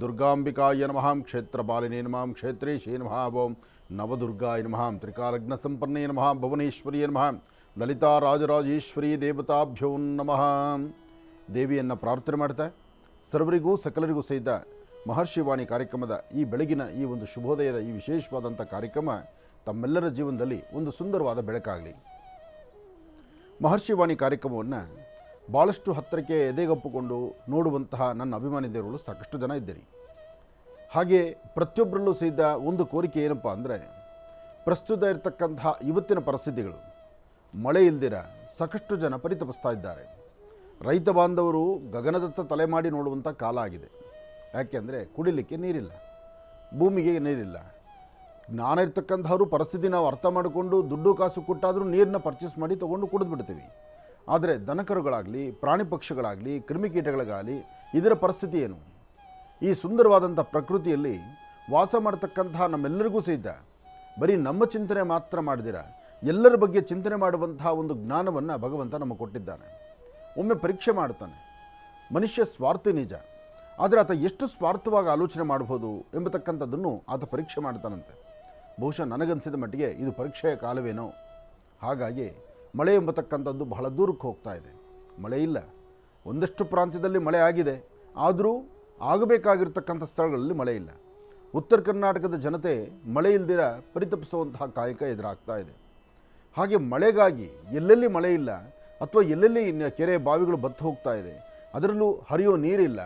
ದುರ್ಗಾಂಬಿಕಾಯ ನಮಃ ಕ್ಷೇತ್ರಪಾಲಿನೇ ನಮಃ ಕ್ಷೇತ್ರೇಶೇ ನಮಃ ಓಂ ನವದುರ್ಗಾಯ ನಮಃ ತ್ರಿಕಾಲಗ್ನಸಂಪನ್ನೇ ನಮಃ ಭುವನೇಶ್ವರಿಯೇ ನಮಃ ಲಲಿತಾ ರಾಜರಾಜೇಶ್ವರಿ ದೇವತಾಭ್ಯೋ ನಮಃ. ದೇವಿಯನ್ನು ಪ್ರಾರ್ಥನೆ ಮಾಡ್ತಾ ಸರ್ವರಿಗೂ ಸಕಲರಿಗೂ ಸಹಿತ ಮಹರ್ಷಿವಾಣಿ ಕಾರ್ಯಕ್ರಮದ ಈ ಬೆಳಗಿನ ಈ ಒಂದು ಶುಭೋದಯದ ಈ ವಿಶೇಷವಾದಂಥ ಕಾರ್ಯಕ್ರಮ ತಮ್ಮೆಲ್ಲರ ಜೀವನದಲ್ಲಿ ಒಂದು ಸುಂದರವಾದ ಬೆಳಕಾಗಲಿ. ಮಹರ್ಷಿವಾಣಿ ಕಾರ್ಯಕ್ರಮವನ್ನು ಭಾಳಷ್ಟು ಹತ್ತಿರಕ್ಕೆ ಎದೆಗಪ್ಪಿಕೊಂಡು ನೋಡುವಂತಹ ನನ್ನ ಅಭಿಮಾನಿ ದೇವರುಗಳು ಸಾಕಷ್ಟು ಜನ ಇದ್ದೀರಿ. ಹಾಗೆ ಪ್ರತಿಯೊಬ್ಬರಲ್ಲೂ ಸಹಿತ ಒಂದು ಕೋರಿಕೆ ಏನಪ್ಪ ಅಂದರೆ, ಪ್ರಸ್ತುತ ಇರತಕ್ಕಂತಹ ಇವತ್ತಿನ ಪರಿಸ್ಥಿತಿಗಳು ಮಳೆ ಇಲ್ದಿರ ಸಾಕಷ್ಟು ಜನ ಪರಿತಪಿಸ್ತಾ ಇದ್ದಾರೆ. ರೈತ ಬಾಂಧವರು ಗಗನದತ್ತ ತಲೆ ಮಾಡಿ ನೋಡುವಂಥ ಕಾಲ ಆಗಿದೆ. ಯಾಕೆಂದರೆ ಕುಡಿಲಿಕ್ಕೆ ನೀರಿಲ್ಲ, ಭೂಮಿಗೆ ನೀರಿಲ್ಲ. ಜ್ಞಾನ ಇರ್ತಕ್ಕಂಥವ್ರು ಪರಿಸ್ಥಿತಿ ನಾವು ಅರ್ಥ ಮಾಡಿಕೊಂಡು ದುಡ್ಡು ಕಾಸು ಕೊಟ್ಟಾದರೂ ನೀರನ್ನ ಪರ್ಚೇಸ್ ಮಾಡಿ ತೊಗೊಂಡು ಕುಡಿದು ಬಿಡ್ತೀವಿ. ಆದರೆ ದನಕರುಗಳಾಗಲಿ, ಪ್ರಾಣಿ ಪಕ್ಷಿಗಳಾಗಲಿ, ಕ್ರಿಮಿಕೀಟಗಳಿಗಾಗಲಿ ಇದರ ಪರಿಸ್ಥಿತಿ ಏನು? ಈ ಸುಂದರವಾದಂಥ ಪ್ರಕೃತಿಯಲ್ಲಿ ವಾಸ ಮಾಡ್ತಕ್ಕಂತಹ ನಮ್ಮೆಲ್ಲರಿಗೂ ಸಹಿತ ಬರೀ ನಮ್ಮ ಚಿಂತನೆ ಮಾತ್ರ ಮಾಡಿದಿರ ಎಲ್ಲರ ಬಗ್ಗೆ ಚಿಂತನೆ ಮಾಡುವಂತಹ ಒಂದು ಜ್ಞಾನವನ್ನು ಭಗವಂತ ನಮಗೆ ಕೊಟ್ಟಿದ್ದಾನೆ. ಒಮ್ಮೆ ಪರೀಕ್ಷೆ ಮಾಡ್ತಾನೆ. ಮನುಷ್ಯ ಸ್ವಾರ್ಥಿ ನಿಜ, ಆದರೆ ಆತ ಎಷ್ಟು ಸ್ವಾರ್ಥವಾಗಿ ಆಲೋಚನೆ ಮಾಡ್ಬೋದು ಎಂಬತಕ್ಕಂಥದ್ದನ್ನು ಆತ ಪರೀಕ್ಷೆ ಮಾಡ್ತಾನಂತೆ. ಬಹುಶಃ ನನಗನ್ಸಿದ ಮಟ್ಟಿಗೆ ಇದು ಪರೀಕ್ಷೆಯ ಕಾಲವೇನೋ. ಹಾಗಾಗಿ ಮಳೆ ಎಂಬತಕ್ಕಂಥದ್ದು ಬಹಳ ದೂರಕ್ಕೆ ಹೋಗ್ತಾ ಇದೆ. ಮಳೆ ಇಲ್ಲ. ಒಂದಷ್ಟು ಪ್ರಾಂತ್ಯದಲ್ಲಿ ಮಳೆ ಆಗಿದೆ, ಆದರೂ ಆಗಬೇಕಾಗಿರ್ತಕ್ಕಂಥ ಸ್ಥಳಗಳಲ್ಲಿ ಮಳೆ ಇಲ್ಲ. ಉತ್ತರ ಕರ್ನಾಟಕದ ಜನತೆ ಮಳೆ ಇಲ್ದಿರ ಪರಿತಪಿಸುವಂತಹ ಕಾಯಕ ಎದುರಾಗ್ತಾ ಇದೆ. ಹಾಗೆ ಮಳೆಗಾಗಿ ಎಲ್ಲೆಲ್ಲಿ ಮಳೆ ಇಲ್ಲ ಅಥವಾ ಎಲ್ಲೆಲ್ಲಿ ಕೆರೆ ಬಾವಿಗಳು ಬತ್ತು ಹೋಗ್ತಾ ಇದೆ, ಅದರಲ್ಲೂ ಹರಿಯೋ ನೀರಿಲ್ಲ,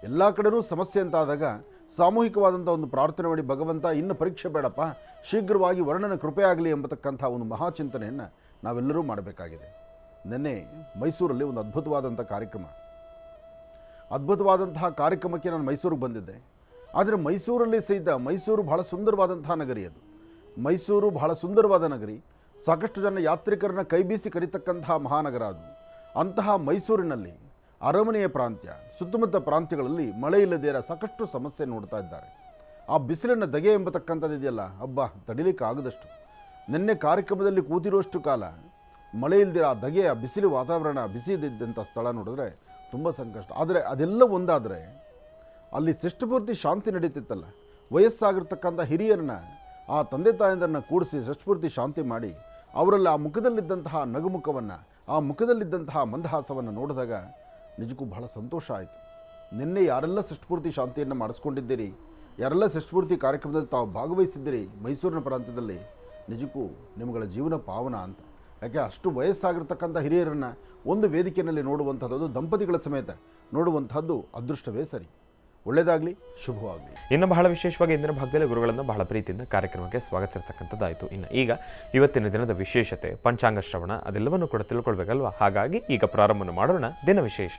ಎಲ್ಲ ಕಡೆನೂ ಸಮಸ್ಯೆ ಅಂತಾದಾಗ ಸಾಮೂಹಿಕವಾದಂಥ ಒಂದು ಪ್ರಾರ್ಥನೆ ಮಾಡಿ, ಭಗವಂತ ಇನ್ನು ಪರೀಕ್ಷೆ ಬೇಡಪ್ಪ, ಶೀಘ್ರವಾಗಿ ವರ್ಣನ ಕೃಪೆ ಆಗಲಿ ಎಂಬತಕ್ಕಂಥ ಒಂದು ಮಹಾಚಿಂತನೆಯನ್ನು ನಾವೆಲ್ಲರೂ ಮಾಡಬೇಕಾಗಿದೆ. ನಿನ್ನೆ ಮೈಸೂರಲ್ಲಿ ಒಂದು ಅದ್ಭುತವಾದಂತಹ ಕಾರ್ಯಕ್ರಮಕ್ಕೆ ನಾನು ಮೈಸೂರಿಗೆ ಬಂದಿದ್ದೆ. ಆದರೆ ಮೈಸೂರಲ್ಲಿ ಸಹಿತ ಮೈಸೂರು ಬಹಳ ಸುಂದರವಾದಂತಹ ನಗರಿ. ಅದು ಮೈಸೂರು ಬಹಳ ಸುಂದರವಾದ ನಗರಿ. ಸಾಕಷ್ಟು ಜನ ಯಾತ್ರಿಕರನ್ನ ಕೈಬೀಸಿ ಕರೀತಕ್ಕಂತಹ ಮಹಾನಗರ ಅದು. ಅಂತಹ ಮೈಸೂರಿನಲ್ಲಿ ಅರಮನೆಯ ಪ್ರಾಂತ್ಯ, ಸುತ್ತಮುತ್ತ ಪ್ರಾಂತ್ಯಗಳಲ್ಲಿ ಮಳೆ ಇಲ್ಲದೇ ಸಾಕಷ್ಟು ಸಮಸ್ಯೆ ನೋಡ್ತಾ ಇದ್ದಾರೆ. ಆ ಬಿಸಿಲಿನ ಧಗೆ ಎಂಬತಕ್ಕಂಥದ್ದು ಇದೆಯಲ್ಲ, ಹಬ್ಬ ತಡಿಲಿಕ್ಕೆ ಆಗದಷ್ಟು. ನಿನ್ನೆ ಕಾರ್ಯಕ್ರಮದಲ್ಲಿ ಕೂತಿರುವಷ್ಟು ಕಾಲ ಮಳೆ ಇಲ್ದಿರ ಆ ಧಗೆ, ಆ ಬಿಸಿಲು ವಾತಾವರಣ, ಬಿಸಿ ಇದ್ದಂಥ ಸ್ಥಳ ನೋಡಿದ್ರೆ ತುಂಬ ಸಂಕಷ್ಟ. ಆದರೆ ಅದೆಲ್ಲ ಒಂದಾದರೆ ಅಲ್ಲಿ ಷಷ್ಠಪೂರ್ತಿ ಶಾಂತಿ ನಡೀತಿತ್ತಲ್ಲ. ವಯಸ್ಸಾಗಿರ್ತಕ್ಕಂಥ ಹಿರಿಯರನ್ನ, ಆ ತಂದೆ ತಾಯಂದರನ್ನ ಕೂಡಿಸಿ ಷಷ್ಠಪೂರ್ತಿ ಶಾಂತಿ ಮಾಡಿ ಅವರಲ್ಲಿ ಆ ಮುಖದಲ್ಲಿದ್ದಂತಹ ನಗುಮುಖವನ್ನು, ಆ ಮುಖದಲ್ಲಿದ್ದಂತಹ ಮಂದಹಾಸವನ್ನು ನೋಡಿದಾಗ ನಿಜಕ್ಕೂ ಬಹಳ ಸಂತೋಷ ಆಯಿತು. ನಿನ್ನೆ ಯಾರೆಲ್ಲ ಷಷ್ಠಪೂರ್ತಿ ಶಾಂತಿಯನ್ನು ಮಾಡಿಸ್ಕೊಂಡಿದ್ದೀರಿ, ಯಾರೆಲ್ಲ ಷಷ್ಠಪೂರ್ತಿ ಕಾರ್ಯಕ್ರಮದಲ್ಲಿ ತಾವು ಭಾಗವಹಿಸಿದ್ದೀರಿ ಮೈಸೂರಿನ ಪ್ರಾಂತ್ಯದಲ್ಲಿ, ನಿಜಕ್ಕೂ ನಿಮ್ಮಗಳ ಜೀವನ ಪಾವನ ಅಂತ. ಯಾಕೆ ಅಷ್ಟು ವಯಸ್ಸಾಗಿರ್ತಕ್ಕಂಥ ಹಿರಿಯರನ್ನು ಒಂದು ವೇದಿಕೆಯಲ್ಲಿ ನೋಡುವಂಥದ್ದು, ದಂಪತಿಗಳ ಸಮೇತ ನೋಡುವಂಥದ್ದು ಅದೃಷ್ಟವೇ ಸರಿ. ಒಳ್ಳೆಯದಾಗಲಿ, ಶುಭವಾಗಲಿ. ಇನ್ನು ಬಹಳ ವಿಶೇಷವಾಗಿ ಇಂದಿನ ಭಾಗದಲ್ಲಿ ಗುರುಗಳನ್ನು ಬಹಳ ಪ್ರೀತಿಯಿಂದ ಕಾರ್ಯಕ್ರಮಕ್ಕೆ ಸ್ವಾಗತಿಸಿರ್ತಕ್ಕಂಥದ್ದಾಯಿತು. ಇನ್ನು ಈಗ ಇವತ್ತಿನ ದಿನದ ವಿಶೇಷತೆ, ಪಂಚಾಂಗ ಶ್ರವಣ, ಅದೆಲ್ಲವನ್ನು ಕೂಡ ತಿಳ್ಕೊಳ್ಬೇಕಲ್ವಾ. ಹಾಗಾಗಿ ಈಗ ಪ್ರಾರಂಭವನ್ನು ಮಾಡೋಣ ದಿನ ವಿಶೇಷ.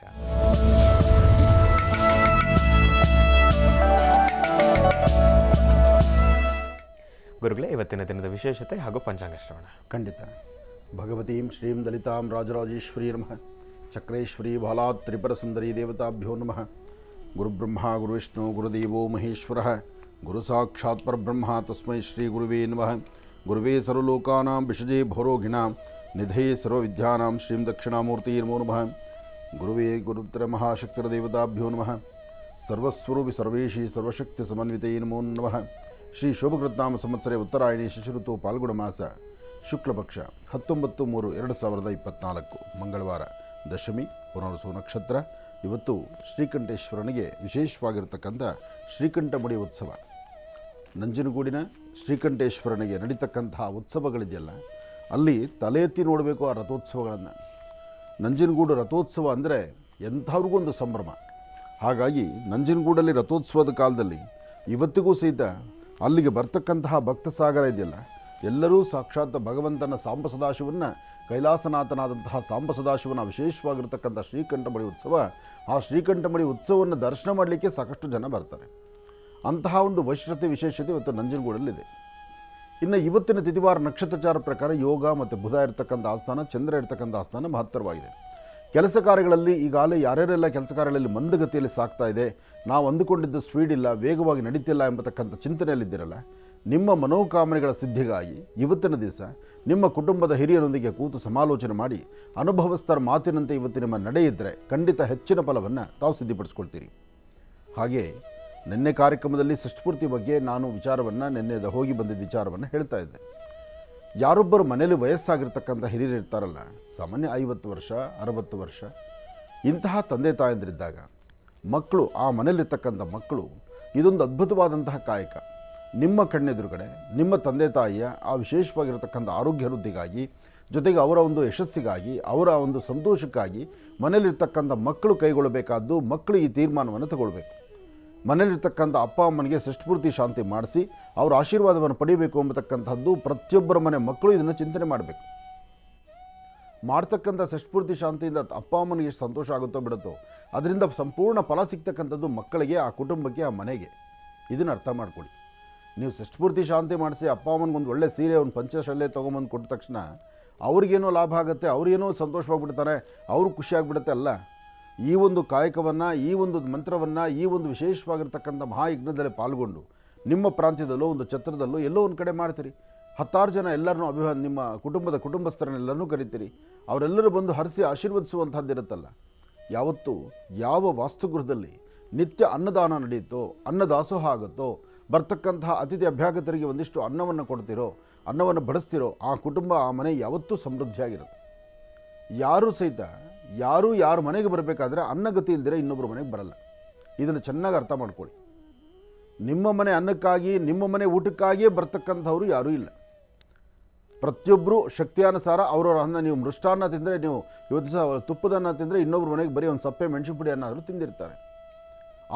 ಗುರುಗಳೇ, ಇವತ್ತಿನ ದಿನದ ವಿಶೇಷತೆ ಹಾಗೂ ಪಂಚಾಂಗ ಶ್ರವಣ. ಖಂಡಿತ. ಭಗವತೀಂ ಶ್ರೀಂ ಲಲಿತಾಂ ರಾಜರಾಜೇಶ್ವರಿ ನಮಃ. ಚಕ್ರೇಶ್ವರಿ ಬಾಲಾತ್ ತ್ರಿಪುರ ಸುಂದರಿ ದೇವತಾಭ್ಯೋ ನಮಃ. ಗುರುಬ್ರಹ್ಮ ಗುರುವಿಷ್ಣು ಗುರುದೇವೋ ಮಹೇಶ್ವರ ಗುರು ಸಾಕ್ಷಾತ್ ಪರಬ್ರಹ್ಮ ತಸ್ಮೈ ಶ್ರೀ ಗುರುವೇ ನಮಃ. ಗುರುವೇ ಸರ್ವಲೋಕಾನಾಂ ವಿಷಜೇ ಭವರೋಗಿಣಾಂ ನಿಧೇ ಸರ್ವವಿದ್ಯಾನಾಂ ಶ್ರೀಂ ದಕ್ಷಿಣಾಮೂರ್ತಿ ನಮೋ ನಮಃ. ಗುರುವೇ ಗುರುತ್ರ ಮಹಾಶಕ್ತಿರ ದೇವತಾಭ್ಯೋ ನಮಃ. ಸರ್ವಸ್ವರೂಪಿ ಸರ್ವೇಶಿ ಸರ್ವಶಕ್ತಿ ಸಮನ್ವಿತೇ ನಮೋ ನಮಃ. ಶ್ರೀ ಶೋಭಕೃತ್ನಾಮ ಸಂವತ್ಸರೆ ಉತ್ತರಾಯಣಿ ಶಿಶಿಋತು ಪಾಲ್ಗುಣ ಮಾಸ ಶುಕ್ಲಪಕ್ಷ 19/3/2024 ಮಂಗಳವಾರ, ದಶಮಿ, ಪುನರ್ವಸು ನಕ್ಷತ್ರ. ಇವತ್ತು ಶ್ರೀಕಂಠೇಶ್ವರನಿಗೆ ವಿಶೇಷವಾಗಿರ್ತಕ್ಕಂಥ ಶ್ರೀಕಂಠಮಡಿ ಉತ್ಸವ. ನಂಜನಗೂಡಿನ ಶ್ರೀಕಂಠೇಶ್ವರನಿಗೆ ನಡೀತಕ್ಕಂತಹ ಉತ್ಸವಗಳಿದೆಯಲ್ಲ, ಅಲ್ಲಿ ತಲೆ ಎತ್ತಿ ನೋಡಬೇಕು ಆ ರಥೋತ್ಸವಗಳನ್ನು. ನಂಜನಗೂಡು ರಥೋತ್ಸವ ಅಂದರೆ ಎಂಥವ್ರಿಗೂ ಒಂದು ಸಂಭ್ರಮ. ಹಾಗಾಗಿ ನಂಜನಗೂಡಲ್ಲಿ ರಥೋತ್ಸವದ ಕಾಲದಲ್ಲಿ ಇವತ್ತಿಗೂ ಸಹಿತ ಅಲ್ಲಿಗೆ ಬರ್ತಕ್ಕಂತಹ ಭಕ್ತ ಸಾಗರ ಇದೆಯಲ್ಲ, ಎಲ್ಲರೂ ಸಾಕ್ಷಾತ್ ಭಗವಂತನ ಸಾಂಬ ಸದಾಶಿವನ್ನ, ಕೈಲಾಸನಾಥನಾದಂತಹ ಸಾಂಬ ಸದಾಶಿವನ ವಿಶೇಷವಾಗಿರ್ತಕ್ಕಂಥ ಶ್ರೀಕಂಠಮಡಿ ಉತ್ಸವ. ಆ ಶ್ರೀಕಂಠಮಡಿ ಉತ್ಸವವನ್ನು ದರ್ಶನ ಮಾಡಲಿಕ್ಕೆ ಸಾಕಷ್ಟು ಜನ ಬರ್ತಾರೆ. ಅಂತಹ ಒಂದು ವೈಶಿಷ್ಟ್ಯತೆ, ವಿಶೇಷತೆ ಇವತ್ತು ನಂಜನಗೂಡಲ್ಲಿದೆ. ಇನ್ನು ಇವತ್ತಿನ ತಿಥಿವಾರ ನಕ್ಷತ್ರಚಾರ ಪ್ರಕಾರ ಯೋಗ ಮತ್ತು ಬುಧ ಇರತಕ್ಕಂಥ ಆಸ್ಥಾನ, ಚಂದ್ರ ಇರತಕ್ಕಂಥ ಆಸ್ಥಾನ ಮಹತ್ತರವಾಗಿದೆ. ಕೆಲಸ ಕಾರ್ಯಗಳಲ್ಲಿ ಈಗಾಗಲೇ ಯಾರ್ಯಾರೆಲ್ಲ ಕೆಲಸ ಕಾರ್ಯಗಳಲ್ಲಿ ಮಂದಗತಿಯಲ್ಲಿ ಸಾಗ್ತಾ ಇದೆ, ನಾವು ಅಂದುಕೊಂಡಿದ್ದು ಸ್ಪೀಡ್ ಇಲ್ಲ, ವೇಗವಾಗಿ ನಡೀತಿಲ್ಲ ಎಂಬತಕ್ಕಂಥ ಚಿಂತನೆಯಲ್ಲಿದ್ದಿರಲ್ಲ, ನಿಮ್ಮ ಮನೋಕಾಮನೆಗಳ ಸಿದ್ಧಿಗಾಗಿ ಇವತ್ತಿನ ದಿವಸ ನಿಮ್ಮ ಕುಟುಂಬದ ಹಿರಿಯರೊಂದಿಗೆ ಕೂತು ಸಮಾಲೋಚನೆ ಮಾಡಿ ಅನುಭವಸ್ಥರ ಮಾತಿನಂತೆ ಇವತ್ತು ನಿಮ್ಮ ನಡೆಯಿದ್ದರೆ ಖಂಡಿತ ಹೆಚ್ಚಿನ ಫಲವನ್ನು ತಾವು ಸಿದ್ಧಿಪಡಿಸ್ಕೊಳ್ತೀರಿ. ಹಾಗೆ ನಿನ್ನೆ ಕಾರ್ಯಕ್ರಮದಲ್ಲಿ ಷಷ್ಠಪೂರ್ತಿ ಬಗ್ಗೆ ನಾನು ವಿಚಾರವನ್ನು ನಿನ್ನೆ ಹೋಗಿ ಬಂದಿದ್ದ ವಿಚಾರವನ್ನು ಹೇಳ್ತಾ ಇದ್ದೆ. ಯಾರೊಬ್ಬರು ಮನೇಲಿ ವಯಸ್ಸಾಗಿರ್ತಕ್ಕಂಥ ಹಿರಿಯರು ಇರ್ತಾರಲ್ಲ, ಸಾಮಾನ್ಯ 50 ವರ್ಷ 60 ವರ್ಷ ಇಂತಹ ತಂದೆ ತಾಯಂದಿರಿದ್ದಾಗ ಮಕ್ಕಳು, ಆ ಮನೇಲಿರ್ತಕ್ಕಂಥ ಮಕ್ಕಳು ಇದೊಂದು ಅದ್ಭುತವಾದಂತಹ ಕಾಯಕ. ನಿಮ್ಮ ಕಣ್ಣೆದುರುಗಡೆ ನಿಮ್ಮ ತಂದೆ ತಾಯಿಯ ಆ ವಿಶೇಷವಾಗಿರತಕ್ಕಂಥ ಆರೋಗ್ಯ ವೃದ್ಧಿಗಾಗಿ, ಜೊತೆಗೆ ಅವರ ಒಂದು ಯಶಸ್ಸಿಗಾಗಿ, ಅವರ ಒಂದು ಸಂತೋಷಕ್ಕಾಗಿ ಮನೇಲಿರ್ತಕ್ಕಂಥ ಮಕ್ಕಳು ಕೈಗೊಳ್ಳಬೇಕಾದ್ದು, ಮಕ್ಕಳು ಈ ತೀರ್ಮಾನವನ್ನು ತಗೊಳ್ಬೇಕು. ಮನೇಲಿರ್ತಕ್ಕಂಥ ಅಪ್ಪ ಅಮ್ಮನಿಗೆ ಷಷ್ಠಪೂರ್ತಿ ಶಾಂತಿ ಮಾಡಿಸಿ ಅವರ ಆಶೀರ್ವಾದವನ್ನು ಪಡೆಯಬೇಕು ಎಂಬತಕ್ಕಂಥದ್ದು ಪ್ರತಿಯೊಬ್ಬರ ಮನೆ ಮಕ್ಕಳು ಇದನ್ನು ಚಿಂತನೆ ಮಾಡಬೇಕು. ಮಾಡ್ತಕ್ಕಂಥ ಷಷ್ಠಪೂರ್ತಿ ಶಾಂತಿಯಿಂದ ಅಪ್ಪ ಅಮ್ಮನಿಗೆ ಎಷ್ಟು ಸಂತೋಷ ಆಗುತ್ತೋ ಬಿಡುತ್ತೋ, ಅದರಿಂದ ಸಂಪೂರ್ಣ ಫಲ ಸಿಗ್ತಕ್ಕಂಥದ್ದು ಮಕ್ಕಳಿಗೆ, ಆ ಕುಟುಂಬಕ್ಕೆ, ಆ ಮನೆಗೆ. ಇದನ್ನು ಅರ್ಥ ಮಾಡ್ಕೊಳ್ಳಿ. ನೀವು ಷಷ್ಠಪೂರ್ತಿ ಶಾಂತಿ ಮಾಡಿಸಿ ಅಪ್ಪ ಅಮ್ಮನಿಗೊಂದು ಒಳ್ಳೆ ಸೀರೆ, ಒಂದು ಪಂಚಶಲ್ಯ ತೊಗೊಂಬಂದು ಕೊಟ್ಟ ತಕ್ಷಣ ಅವ್ರಿಗೇನೋ ಲಾಭ ಆಗುತ್ತೆ, ಅವ್ರಿಗೇನೋ ಸಂತೋಷವಾಗಿಬಿಡ್ತಾರೆ, ಅವರು ಖುಷಿಯಾಗಿಬಿಡುತ್ತೆ. ಅಲ್ಲ, ಈ ಒಂದು ಕಾಯಕವನ್ನು, ಈ ಒಂದು ಮಂತ್ರವನ್ನು, ಈ ಒಂದು ವಿಶೇಷವಾಗಿರ್ತಕ್ಕಂಥ ಮಹಾಯಜ್ಞದಲ್ಲಿ ಪಾಲ್ಗೊಂಡು ನಿಮ್ಮ ಪ್ರಾಂತ್ಯದಲ್ಲೋ ಒಂದು ಛತ್ರದಲ್ಲೋ ಎಲ್ಲೋ ಒಂದು ಕಡೆ ಮಾಡ್ತೀರಿ. 10 ಜನ ಎಲ್ಲರನ್ನೂ ನಿಮ್ಮ ಕುಟುಂಬಸ್ಥರನ್ನೆಲ್ಲರನ್ನೂ ಕರಿತೀರಿ. ಅವರೆಲ್ಲರೂ ಬಂದು ಹರಿಸಿ ಆಶೀರ್ವದಿಸುವಂಥದ್ದಿರುತ್ತಲ್ಲ. ಯಾವತ್ತು ಯಾವ ವಾಸ್ತುಗೃಹದಲ್ಲಿ ನಿತ್ಯ ಅನ್ನದಾನ ನಡೆಯುತ್ತೋ, ಅನ್ನದಾಸೋಹ ಆಗುತ್ತೋ, ಬರ್ತಕ್ಕಂತಹ ಅತಿಥಿ ಅಭ್ಯಾಗತರಿಗೆ ಒಂದಿಷ್ಟು ಅನ್ನವನ್ನು ಕೊಡ್ತಿರೋ, ಅನ್ನವನ್ನು ಬಡಿಸ್ತಿರೋ, ಆ ಕುಟುಂಬ, ಆ ಮನೆ ಯಾವತ್ತೂ ಸಮೃದ್ಧಿಯಾಗಿರುತ್ತೆ. ಯಾರು ಮನೆಗೆ ಬರಬೇಕಾದ್ರೆ ಅನ್ನಗತಿ ಇಲ್ದಿರ ಇನ್ನೊಬ್ಬರು ಮನೆಗೆ ಬರಲ್ಲ. ಇದನ್ನು ಚೆನ್ನಾಗಿ ಅರ್ಥ ಮಾಡ್ಕೊಳ್ಳಿ. ನಿಮ್ಮ ಮನೆ ಅನ್ನಕ್ಕಾಗಿ, ನಿಮ್ಮ ಮನೆ ಊಟಕ್ಕಾಗಿಯೇ ಬರ್ತಕ್ಕಂಥವ್ರು ಯಾರೂ ಇಲ್ಲ. ಪ್ರತಿಯೊಬ್ಬರು ಶಕ್ತಿಯಾನುಸಾರ ಅವರವರ ಅನ್ನ, ನೀವು ಮೃಷ್ಟಾನ್ನ ತಿಂದರೆ, ನೀವು ಇವತ್ತು ಸಹ ತುಪ್ಪದ ಅನ್ನ ತಿಂದರೆ ಇನ್ನೊಬ್ಬರು ಮನೆಗೆ ಬರೀ ಒಂದು ಸಪ್ಪೆ ಮೆಣಸು ಪುಡಿ ಅನ್ನಾದರೂ ತಿಂದಿರ್ತಾರೆ.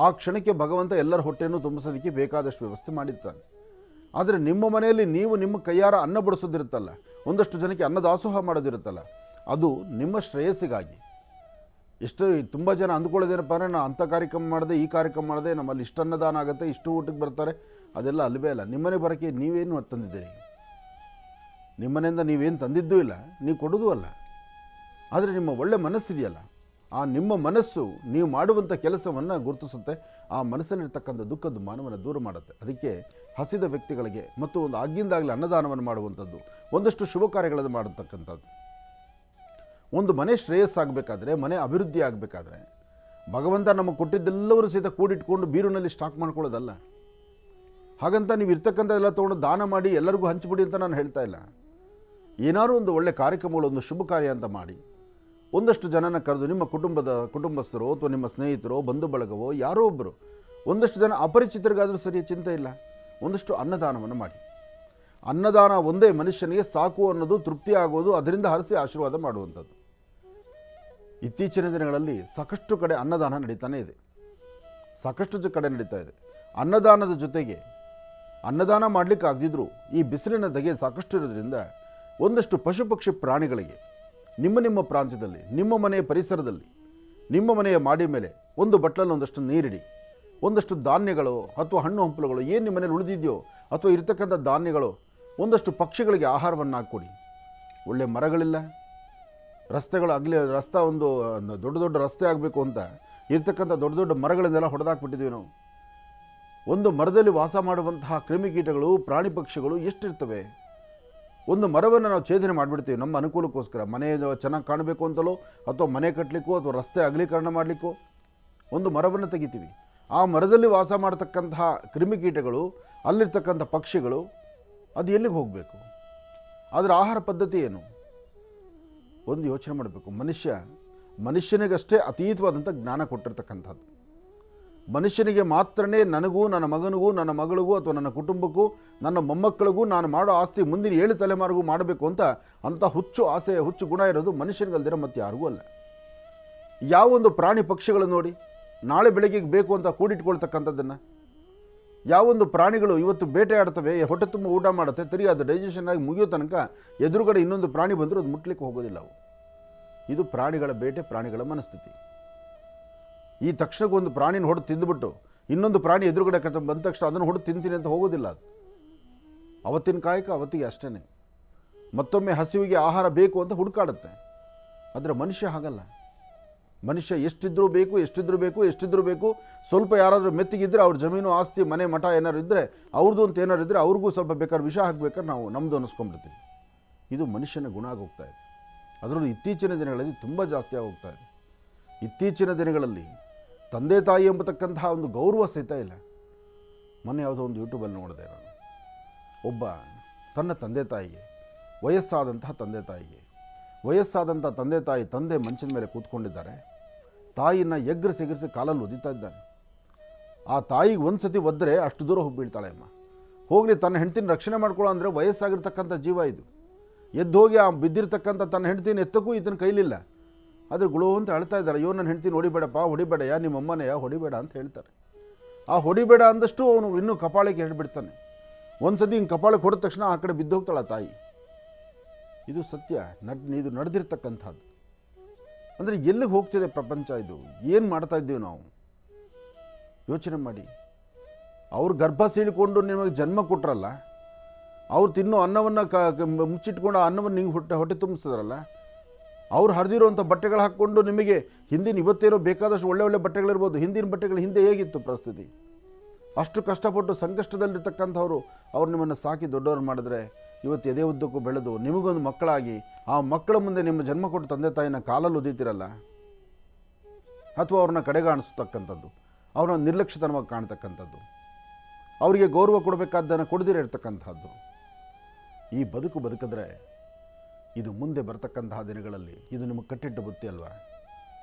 ಆ ಕ್ಷಣಕ್ಕೆ ಭಗವಂತ ಎಲ್ಲರ ಹೊಟ್ಟೆಯನ್ನು ತುಂಬಿಸೋದಕ್ಕೆ ಬೇಕಾದಷ್ಟು ವ್ಯವಸ್ಥೆ ಮಾಡಿರ್ತಾನೆ. ಆದರೆ ನಿಮ್ಮ ಮನೆಯಲ್ಲಿ ನೀವು ನಿಮ್ಮ ಕೈಯಾರ ಅನ್ನ ಬಡಿಸೋದಿರುತ್ತಲ್ಲ, ಒಂದಷ್ಟು ಜನಕ್ಕೆ ಅನ್ನದಾಸೋಹ ಮಾಡೋದಿರುತ್ತಲ್ಲ, ಅದು ನಿಮ್ಮ ಶ್ರೇಯಸ್ಸಿಗಾಗಿ. ತುಂಬ ಜನ ಅಂದ್ಕೊಳ್ಳೋದೇನಪ್ಪ ಅಂದರೆ, ನಾನು ಅಂಥ ಕಾರ್ಯಕ್ರಮ ಮಾಡಿದೆ, ಈ ಕಾರ್ಯಕ್ರಮ ಮಾಡಿದೆ, ನಮ್ಮಲ್ಲಿ ಇಷ್ಟು ಅನ್ನದಾನ ಆಗುತ್ತೆ, ಇಷ್ಟು ಊಟಕ್ಕೆ ಬರ್ತಾರೆ, ಅದೆಲ್ಲ ಅಲ್ವೇ ಅಲ್ಲ. ನಿಮ್ಮನೆ ಬರೋಕ್ಕೆ ನೀವೇನು ತಂದಿದ್ದೀರಿ? ನಿಮ್ಮನೆಯಿಂದ ನೀವೇನು ತಂದಿದ್ದೂ ಇಲ್ಲ, ನೀವು ಕೊಡೋದೂ ಅಲ್ಲ. ಆದರೆ ನಿಮ್ಮ ಒಳ್ಳೆ ಮನಸ್ಸಿದೆಯಲ್ಲ, ಆ ನಿಮ್ಮ ಮನಸ್ಸು ನೀವು ಮಾಡುವಂಥ ಕೆಲಸವನ್ನು ಗುರುತಿಸುತ್ತೆ. ಆ ಮನಸ್ಸಲ್ಲಿರ್ತಕ್ಕಂಥ ದುಃಖದ ಮಾನವನ್ನು ದೂರ ಮಾಡುತ್ತೆ. ಅದಕ್ಕೆ ಹಸಿದ ವ್ಯಕ್ತಿಗಳಿಗೆ ಮತ್ತು ಒಂದು ಆಗಿಂದಾಗಲೇ ಅನ್ನದಾನವನ್ನು ಮಾಡುವಂಥದ್ದು, ಒಂದಷ್ಟು ಶುಭ ಕಾರ್ಯಗಳನ್ನು ಮಾಡತಕ್ಕಂಥದ್ದು. ಒಂದು ಮನೆ ಶ್ರೇಯಸ್ಸಾಗಬೇಕಾದ್ರೆ, ಮನೆ ಅಭಿವೃದ್ಧಿ ಆಗಬೇಕಾದ್ರೆ ಭಗವಂತ ನಮಗೆ ಕೊಟ್ಟಿದ್ದೆಲ್ಲವರೂ ಸಹಿತ ಕೂಡಿಟ್ಕೊಂಡು ಬೀರುನಲ್ಲಿ ಸ್ಟಾಕ್ ಮಾಡ್ಕೊಳ್ಳೋದಲ್ಲ. ಹಾಗಂತ ನೀವು ಇರ್ತಕ್ಕಂಥ ಎಲ್ಲ ತೊಗೊಂಡು ದಾನ ಮಾಡಿ ಎಲ್ಲರಿಗೂ ಹಂಚಿಬಿಡಿ ಅಂತ ನಾನು ಹೇಳ್ತಾ ಇಲ್ಲ. ಏನಾದರೂ ಒಂದು ಒಳ್ಳೆ ಕಾರ್ಯಕ್ರಮಗಳು, ಒಂದು ಶುಭ ಕಾರ್ಯ ಅಂತ ಮಾಡಿ ಒಂದಷ್ಟು ಜನನ ಕರೆದು, ನಿಮ್ಮ ಕುಟುಂಬಸ್ಥರೋ ಅಥವಾ ನಿಮ್ಮ ಸ್ನೇಹಿತರೋ, ಬಂಧು ಬಳಗವೋ, ಯಾರೋ ಒಬ್ಬರು, ಒಂದಷ್ಟು ಜನ ಅಪರಿಚಿತರಿಗಾದರೂ ಸರಿ, ಚಿಂತೆ ಇಲ್ಲ, ಒಂದಷ್ಟು ಅನ್ನದಾನವನ್ನು ಮಾಡಿ. ಅನ್ನದಾನ ಒಂದೇ ಮನುಷ್ಯನಿಗೆ ಸಾಕು ಅನ್ನೋದು, ತೃಪ್ತಿ ಆಗೋದು, ಅದರಿಂದ ಹರಿಸಿ ಆಶೀರ್ವಾದ ಮಾಡುವಂಥದ್ದು. ಇತ್ತೀಚಿನ ದಿನಗಳಲ್ಲಿ ಸಾಕಷ್ಟು ಕಡೆ ಅನ್ನದಾನ ನಡೀತಾನೆ ಇದೆ, ಸಾಕಷ್ಟು ಕಡೆ ನಡೀತಾ ಇದೆ. ಅನ್ನದಾನದ ಜೊತೆಗೆ ಅನ್ನದಾನ ಮಾಡಲಿಕ್ಕೆ ಆಗದಿದ್ರೂ ಈ ಬಿಸಿಲಿನ ಧಗೆ ಸಾಕಷ್ಟು ಇರೋದ್ರಿಂದ ಒಂದಷ್ಟು ಪಶು ಪಕ್ಷಿ ಪ್ರಾಣಿಗಳಿಗೆ ನಿಮ್ಮ ಪ್ರಾಂತ್ಯದಲ್ಲಿ, ನಿಮ್ಮ ಮನೆಯ ಪರಿಸರದಲ್ಲಿ, ನಿಮ್ಮ ಮನೆಯ ಮಾಡಿ ಮೇಲೆ ಒಂದು ಬಟ್ಲಲ್ಲಿ ಒಂದಷ್ಟು ನೀರಿಡಿ. ಒಂದಷ್ಟು ಧಾನ್ಯಗಳು ಅಥವಾ ಹಣ್ಣು ಹಂಪಲುಗಳು ಏನು ನಿಮ್ಮ ಮನೇಲಿ ಉಳಿದಿದೆಯೋ ಅಥವಾ ಇರ್ತಕ್ಕಂಥ ಧಾನ್ಯಗಳು, ಒಂದಷ್ಟು ಪಕ್ಷಿಗಳಿಗೆ ಆಹಾರವನ್ನು ಹಾಕ್ಕೊಡಿ. ಒಳ್ಳೆ ಮರಗಳಿಲ್ಲ, ರಸ್ತೆ ಒಂದು ದೊಡ್ಡ ರಸ್ತೆ ಆಗಬೇಕು ಅಂತ ಇರ್ತಕ್ಕಂಥ ದೊಡ್ಡ ಮರಗಳನ್ನೆಲ್ಲ ಹೊಡೆದಾಕ್ಬಿಟ್ಟಿದ್ದೀವಿ ನಾವು. ಒಂದು ಮರದಲ್ಲಿ ವಾಸ ಮಾಡುವಂತಹ ಕ್ರಿಮಿಕೀಟಗಳು, ಪ್ರಾಣಿ ಪಕ್ಷಿಗಳು ಎಷ್ಟಿರ್ತವೆ. ಒಂದು ಮರವನ್ನು ನಾವು ಛೇದನೆ ಮಾಡಿಬಿಡ್ತೀವಿ ನಮ್ಮ ಅನುಕೂಲಕ್ಕೋಸ್ಕರ, ಮನೆ ಚೆನ್ನಾಗಿ ಕಾಣಬೇಕು ಅಂತಲೋ ಅಥವಾ ಮನೆ ಕಟ್ಟಲಿಕ್ಕೋ ಅಥವಾ ರಸ್ತೆ ಅಗಲೀಕರಣ ಮಾಡಲಿಕ್ಕೋ ಒಂದು ಮರವನ್ನು ತೆಗಿತೀವಿ. ಆ ಮರದಲ್ಲಿ ವಾಸ ಮಾಡತಕ್ಕಂತಹ ಕ್ರಿಮಿಕೀಟಗಳು, ಅಲ್ಲಿರ್ತಕ್ಕಂಥ ಪಕ್ಷಿಗಳು, ಅದು ಎಲ್ಲಿಗೆ ಹೋಗಬೇಕು? ಅದರ ಆಹಾರ ಪದ್ಧತಿ ಏನು? ಒಂದು ಯೋಚನೆ ಮಾಡಬೇಕು. ಮನುಷ್ಯನಿಗಷ್ಟೇ ಅತೀತವಾದಂಥ ಜ್ಞಾನ ಕೊಟ್ಟಿರ್ತಕ್ಕಂಥದ್ದು. ಮನುಷ್ಯನಿಗೆ ಮಾತ್ರನೇ ನನಗೂ, ನನ್ನ ಮಗನಿಗೂ, ನನ್ನ ಮಗಳಿಗೂ ಅಥವಾ ನನ್ನ ಕುಟುಂಬಕ್ಕೂ, ನನ್ನ ಮೊಮ್ಮಕ್ಕಳಿಗೂ ನಾನು ಮಾಡೋ ಆಸ್ತಿ ಮುಂದಿನ 7 ತಲೆಮಾರಿಗೂ ಮಾಡಬೇಕು ಅಂತ ಹುಚ್ಚು ಆಸೆ, ಹುಚ್ಚು ಗುಣ ಇರೋದು ಮನುಷ್ಯನಿಗಲ್ದಿರೋ ಮತ್ತೆ ಯಾರಿಗೂ ಅಲ್ಲ. ಯಾವೊಂದು ಪ್ರಾಣಿ ಪಕ್ಷಿಗಳು ನೋಡಿ, ನಾಳೆ ಬೆಳಗ್ಗೆಗೆ ಬೇಕು ಅಂತ ಕೂಡಿಟ್ಕೊಳ್ತಕ್ಕಂಥದ್ದನ್ನು, ಯಾವೊಂದು ಪ್ರಾಣಿಗಳು ಇವತ್ತು ಬೇಟೆ ಆಡ್ತವೆ, ಹೊಟ್ಟೆ ತುಂಬ ಊಟ ಮಾಡುತ್ತೆ, ತಿರುಗಿ ಅದು ಡೈಜೆಷನ್ ಆಗಿ ಮುಗಿಯೋ ತನಕ ಎದುರುಗಡೆ ಇನ್ನೊಂದು ಪ್ರಾಣಿ ಬಂದರೂ ಅದು ಮುಟ್ಲಿಕ್ಕೆ ಹೋಗೋದಿಲ್ಲ ಅವು. ಇದು ಪ್ರಾಣಿಗಳ ಬೇಟೆ, ಪ್ರಾಣಿಗಳ ಮನಸ್ಥಿತಿ. ಈ ತಕ್ಷಣಕ್ಕೆ ಒಂದು ಪ್ರಾಣಿನ ಹೊಡೆದು ತಿಂದುಬಿಟ್ಟು ಇನ್ನೊಂದು ಪ್ರಾಣಿ ಎದುರುಗಡೆ ಬಂದ ತಕ್ಷಣ ಅದನ್ನು ಹೊಡೆದು ತಿಂತೀನಿ ಅಂತ ಹೋಗೋದಿಲ್ಲ. ಅದು ಅವತ್ತಿನ ಕಾಯಕ ಅವತ್ತಿಗೆ ಅಷ್ಟೇ. ಮತ್ತೊಮ್ಮೆ ಹಸಿವಿಗೆ ಆಹಾರ ಬೇಕು ಅಂತ ಹುಡುಕಾಡುತ್ತೆ. ಆದರೆ ಮನುಷ್ಯ ಹಾಗಲ್ಲ. ಮನುಷ್ಯ ಎಷ್ಟಿದ್ರೂ ಬೇಕು. ಸ್ವಲ್ಪ ಯಾರಾದರೂ ಮೆತ್ತಿಗಿದ್ದರೆ ಅವ್ರ ಜಮೀನು ಆಸ್ತಿ ಮನೆ ಮಠ ಏನಾರು ಇದ್ದರೆ ಅವ್ರದ್ದು ಅಂತ ಏನಾರು ಇದ್ದರೆ ಅವ್ರಿಗೂ ಸ್ವಲ್ಪ ಬೇಕಾದ್ರೆ ವಿಷ ಹಾಕ್ಬೇಕಾದ್ರೆ ನಾವು ನಮ್ಮದು ಅನ್ನಿಸ್ಕೊಂಡ್ಬಿಡ್ತೀವಿ. ಇದು ಮನುಷ್ಯನ ಗುಣ ಆಗೋಗ್ತಾ ಇದೆ. ಅದರಲ್ಲೂ ಇತ್ತೀಚಿನ ದಿನಗಳಲ್ಲಿ ತುಂಬ ಜಾಸ್ತಿ ಆಗೋಗ್ತಾ ಇದೆ. ಇತ್ತೀಚಿನ ದಿನಗಳಲ್ಲಿ ತಂದೆ ತಾಯಿ ಎಂಬತಕ್ಕಂತಹ ಒಂದು ಗೌರವ ಸಹಿತ ಇಲ್ಲ. ಮೊನ್ನೆ ಯಾವುದೋ ಒಂದು ಯೂಟ್ಯೂಬಲ್ಲಿ ನೋಡಿದೆ ನಾನು, ಒಬ್ಬ ತನ್ನ ತಂದೆ ತಾಯಿಗೆ ವಯಸ್ಸಾದಂತಹ ತಂದೆ ತಾಯಿ ತಂದೆ ಮಂಚದ ಮೇಲೆ ಕೂತ್ಕೊಂಡಿದ್ದಾರೆ. ತಾಯಿಯನ್ನು ಎಗ್ರಿಸಿ ಕಾಲಲ್ಲಿ ಒದಿತಾ ಇದ್ದಾನೆ. ಆ ತಾಯಿಗೆ ಒಂದು ಸತಿ ಒದ್ದರೆ ಅಷ್ಟು ದೂರ ಹೋಗಿ ಬೀಳ್ತಾಳೆ ಅಮ್ಮ. ಹೋಗಲಿ, ತನ್ನ ಹೆಂಡತಿನ ರಕ್ಷಣೆ ಮಾಡ್ಕೊಳ್ಳೋ ಅಂದರೆ ವಯಸ್ಸಾಗಿರ್ತಕ್ಕಂಥ ಜೀವ ಇದು. ಎದ್ದು ಹೋಗಿ ಆ ಬಿದ್ದಿರ್ತಕ್ಕಂಥ ತನ್ನ ಹೆಂಡತಿನ ಎತ್ತಕ್ಕೂ ಇದನ್ನು ಕೈಲಿಲ್ಲ. ಆದರೆ ಗುಳು ಅಂತ ಹೇಳ್ತಾ ಇದ್ದಾರೆ, ಅಯ್ಯೋ ನನ್ನ ಹೆಂಡತಿನ ಹೊಡಿಬೇಡಯ್ಯ, ನಿಮ್ಮ ಅಮ್ಮನೆಯ ಹೊಡಿಬೇಡ ಅಂತ ಹೇಳ್ತಾರೆ. ಆ ಹೊಡಿಬೇಡ ಅಂದಷ್ಟು ಅವನು ಇನ್ನೂ ಕಪಾಳಕ್ಕೆ ಹೇಳ್ಬಿಡ್ತಾನೆ. ಒಂದು ಸತಿ ಹಿಂಗೆ ಕಪಾಳಕ್ಕೆ ಹೊಡೆದ ತಕ್ಷಣ ಆ ಕಡೆ ಬಿದ್ದೋಗ್ತಾಳೆ ತಾಯಿ. ಇದು ಸತ್ಯ, ಇದು ನಡೆದಿರ್ತಕ್ಕಂಥದ್ದು. ಅಂದರೆ ಎಲ್ಲಿಗೆ ಹೋಗ್ತಿದೆ ಪ್ರಪಂಚ? ಇದು ಏನು ಮಾಡ್ತಾ ಇದ್ದೀವಿ ನಾವು? ಯೋಚನೆ ಮಾಡಿ. ಅವ್ರು ಗರ್ಭ ಸೀಳಿಕೊಂಡು ನಿಮಗೆ ಜನ್ಮ ಕೊಟ್ರಲ್ಲ, ಅವ್ರು ತಿನ್ನೋ ಅನ್ನವನ್ನು ಮುಚ್ಚಿಟ್ಕೊಂಡು ಆ ಅನ್ನವನ್ನು ನಿಂಗೆ ಹೊಟ್ಟೆ ತುಂಬಿಸಿದ್ರಲ್ಲ, ಅವ್ರು ಹರಿದಿರೋಂಥ ಬಟ್ಟೆಗಳು ಹಾಕ್ಕೊಂಡು ನಿಮಗೆ ಇವತ್ತೇನೋ ಬೇಕಾದಷ್ಟು ಒಳ್ಳೆ ಬಟ್ಟೆಗಳಿರ್ಬೋದು, ಹಿಂದಿನ ಬಟ್ಟೆಗಳು ಹಿಂದೆ ಹೇಗಿತ್ತು ಪರಿಸ್ಥಿತಿ? ಅಷ್ಟು ಕಷ್ಟಪಟ್ಟು ಸಂಕಷ್ಟದಲ್ಲಿರ್ತಕ್ಕಂಥವ್ರು ಅವ್ರು ನಿಮ್ಮನ್ನು ಸಾಕಿ ದೊಡ್ಡವ್ರು ಮಾಡಿದ್ರೆ ಇವತ್ತು ಎದೆ ಉದ್ದಕ್ಕೂ ಬೆಳೆದು ನಿಮಗೊಂದು ಮಕ್ಕಳಾಗಿ ಆ ಮಕ್ಕಳ ಮುಂದೆ ನಿಮ್ಮ ಜನ್ಮ ಕೊಟ್ಟು ತಂದೆ ತಾಯಿನ ಕಾಲಲ್ಲಿ ಒದೀತಿರಲ್ಲ, ಅಥವಾ ಅವ್ರನ್ನ ಕಡೆಗಾಣಿಸ್ತಕ್ಕಂಥದ್ದು, ಅವ್ರನ್ನ ನಿರ್ಲಕ್ಷ್ಯತನವಾಗಿ ಕಾಣ್ತಕ್ಕಂಥದ್ದು, ಅವರಿಗೆ ಗೌರವ ಕೊಡಬೇಕಾದ್ದನ್ನು ಕೊಡದಿರ ಇರ್ತಕ್ಕಂಥದ್ದು. ಈ ಬದುಕಿದ್ರೆ ಇದು ಮುಂದೆ ಬರ್ತಕ್ಕಂತಹ ದಿನಗಳಲ್ಲಿ ಇದು ನಿಮಗೆ ಕಟ್ಟಿಟ್ಟ ಬುತ್ತಿ ಅಲ್ವಾ?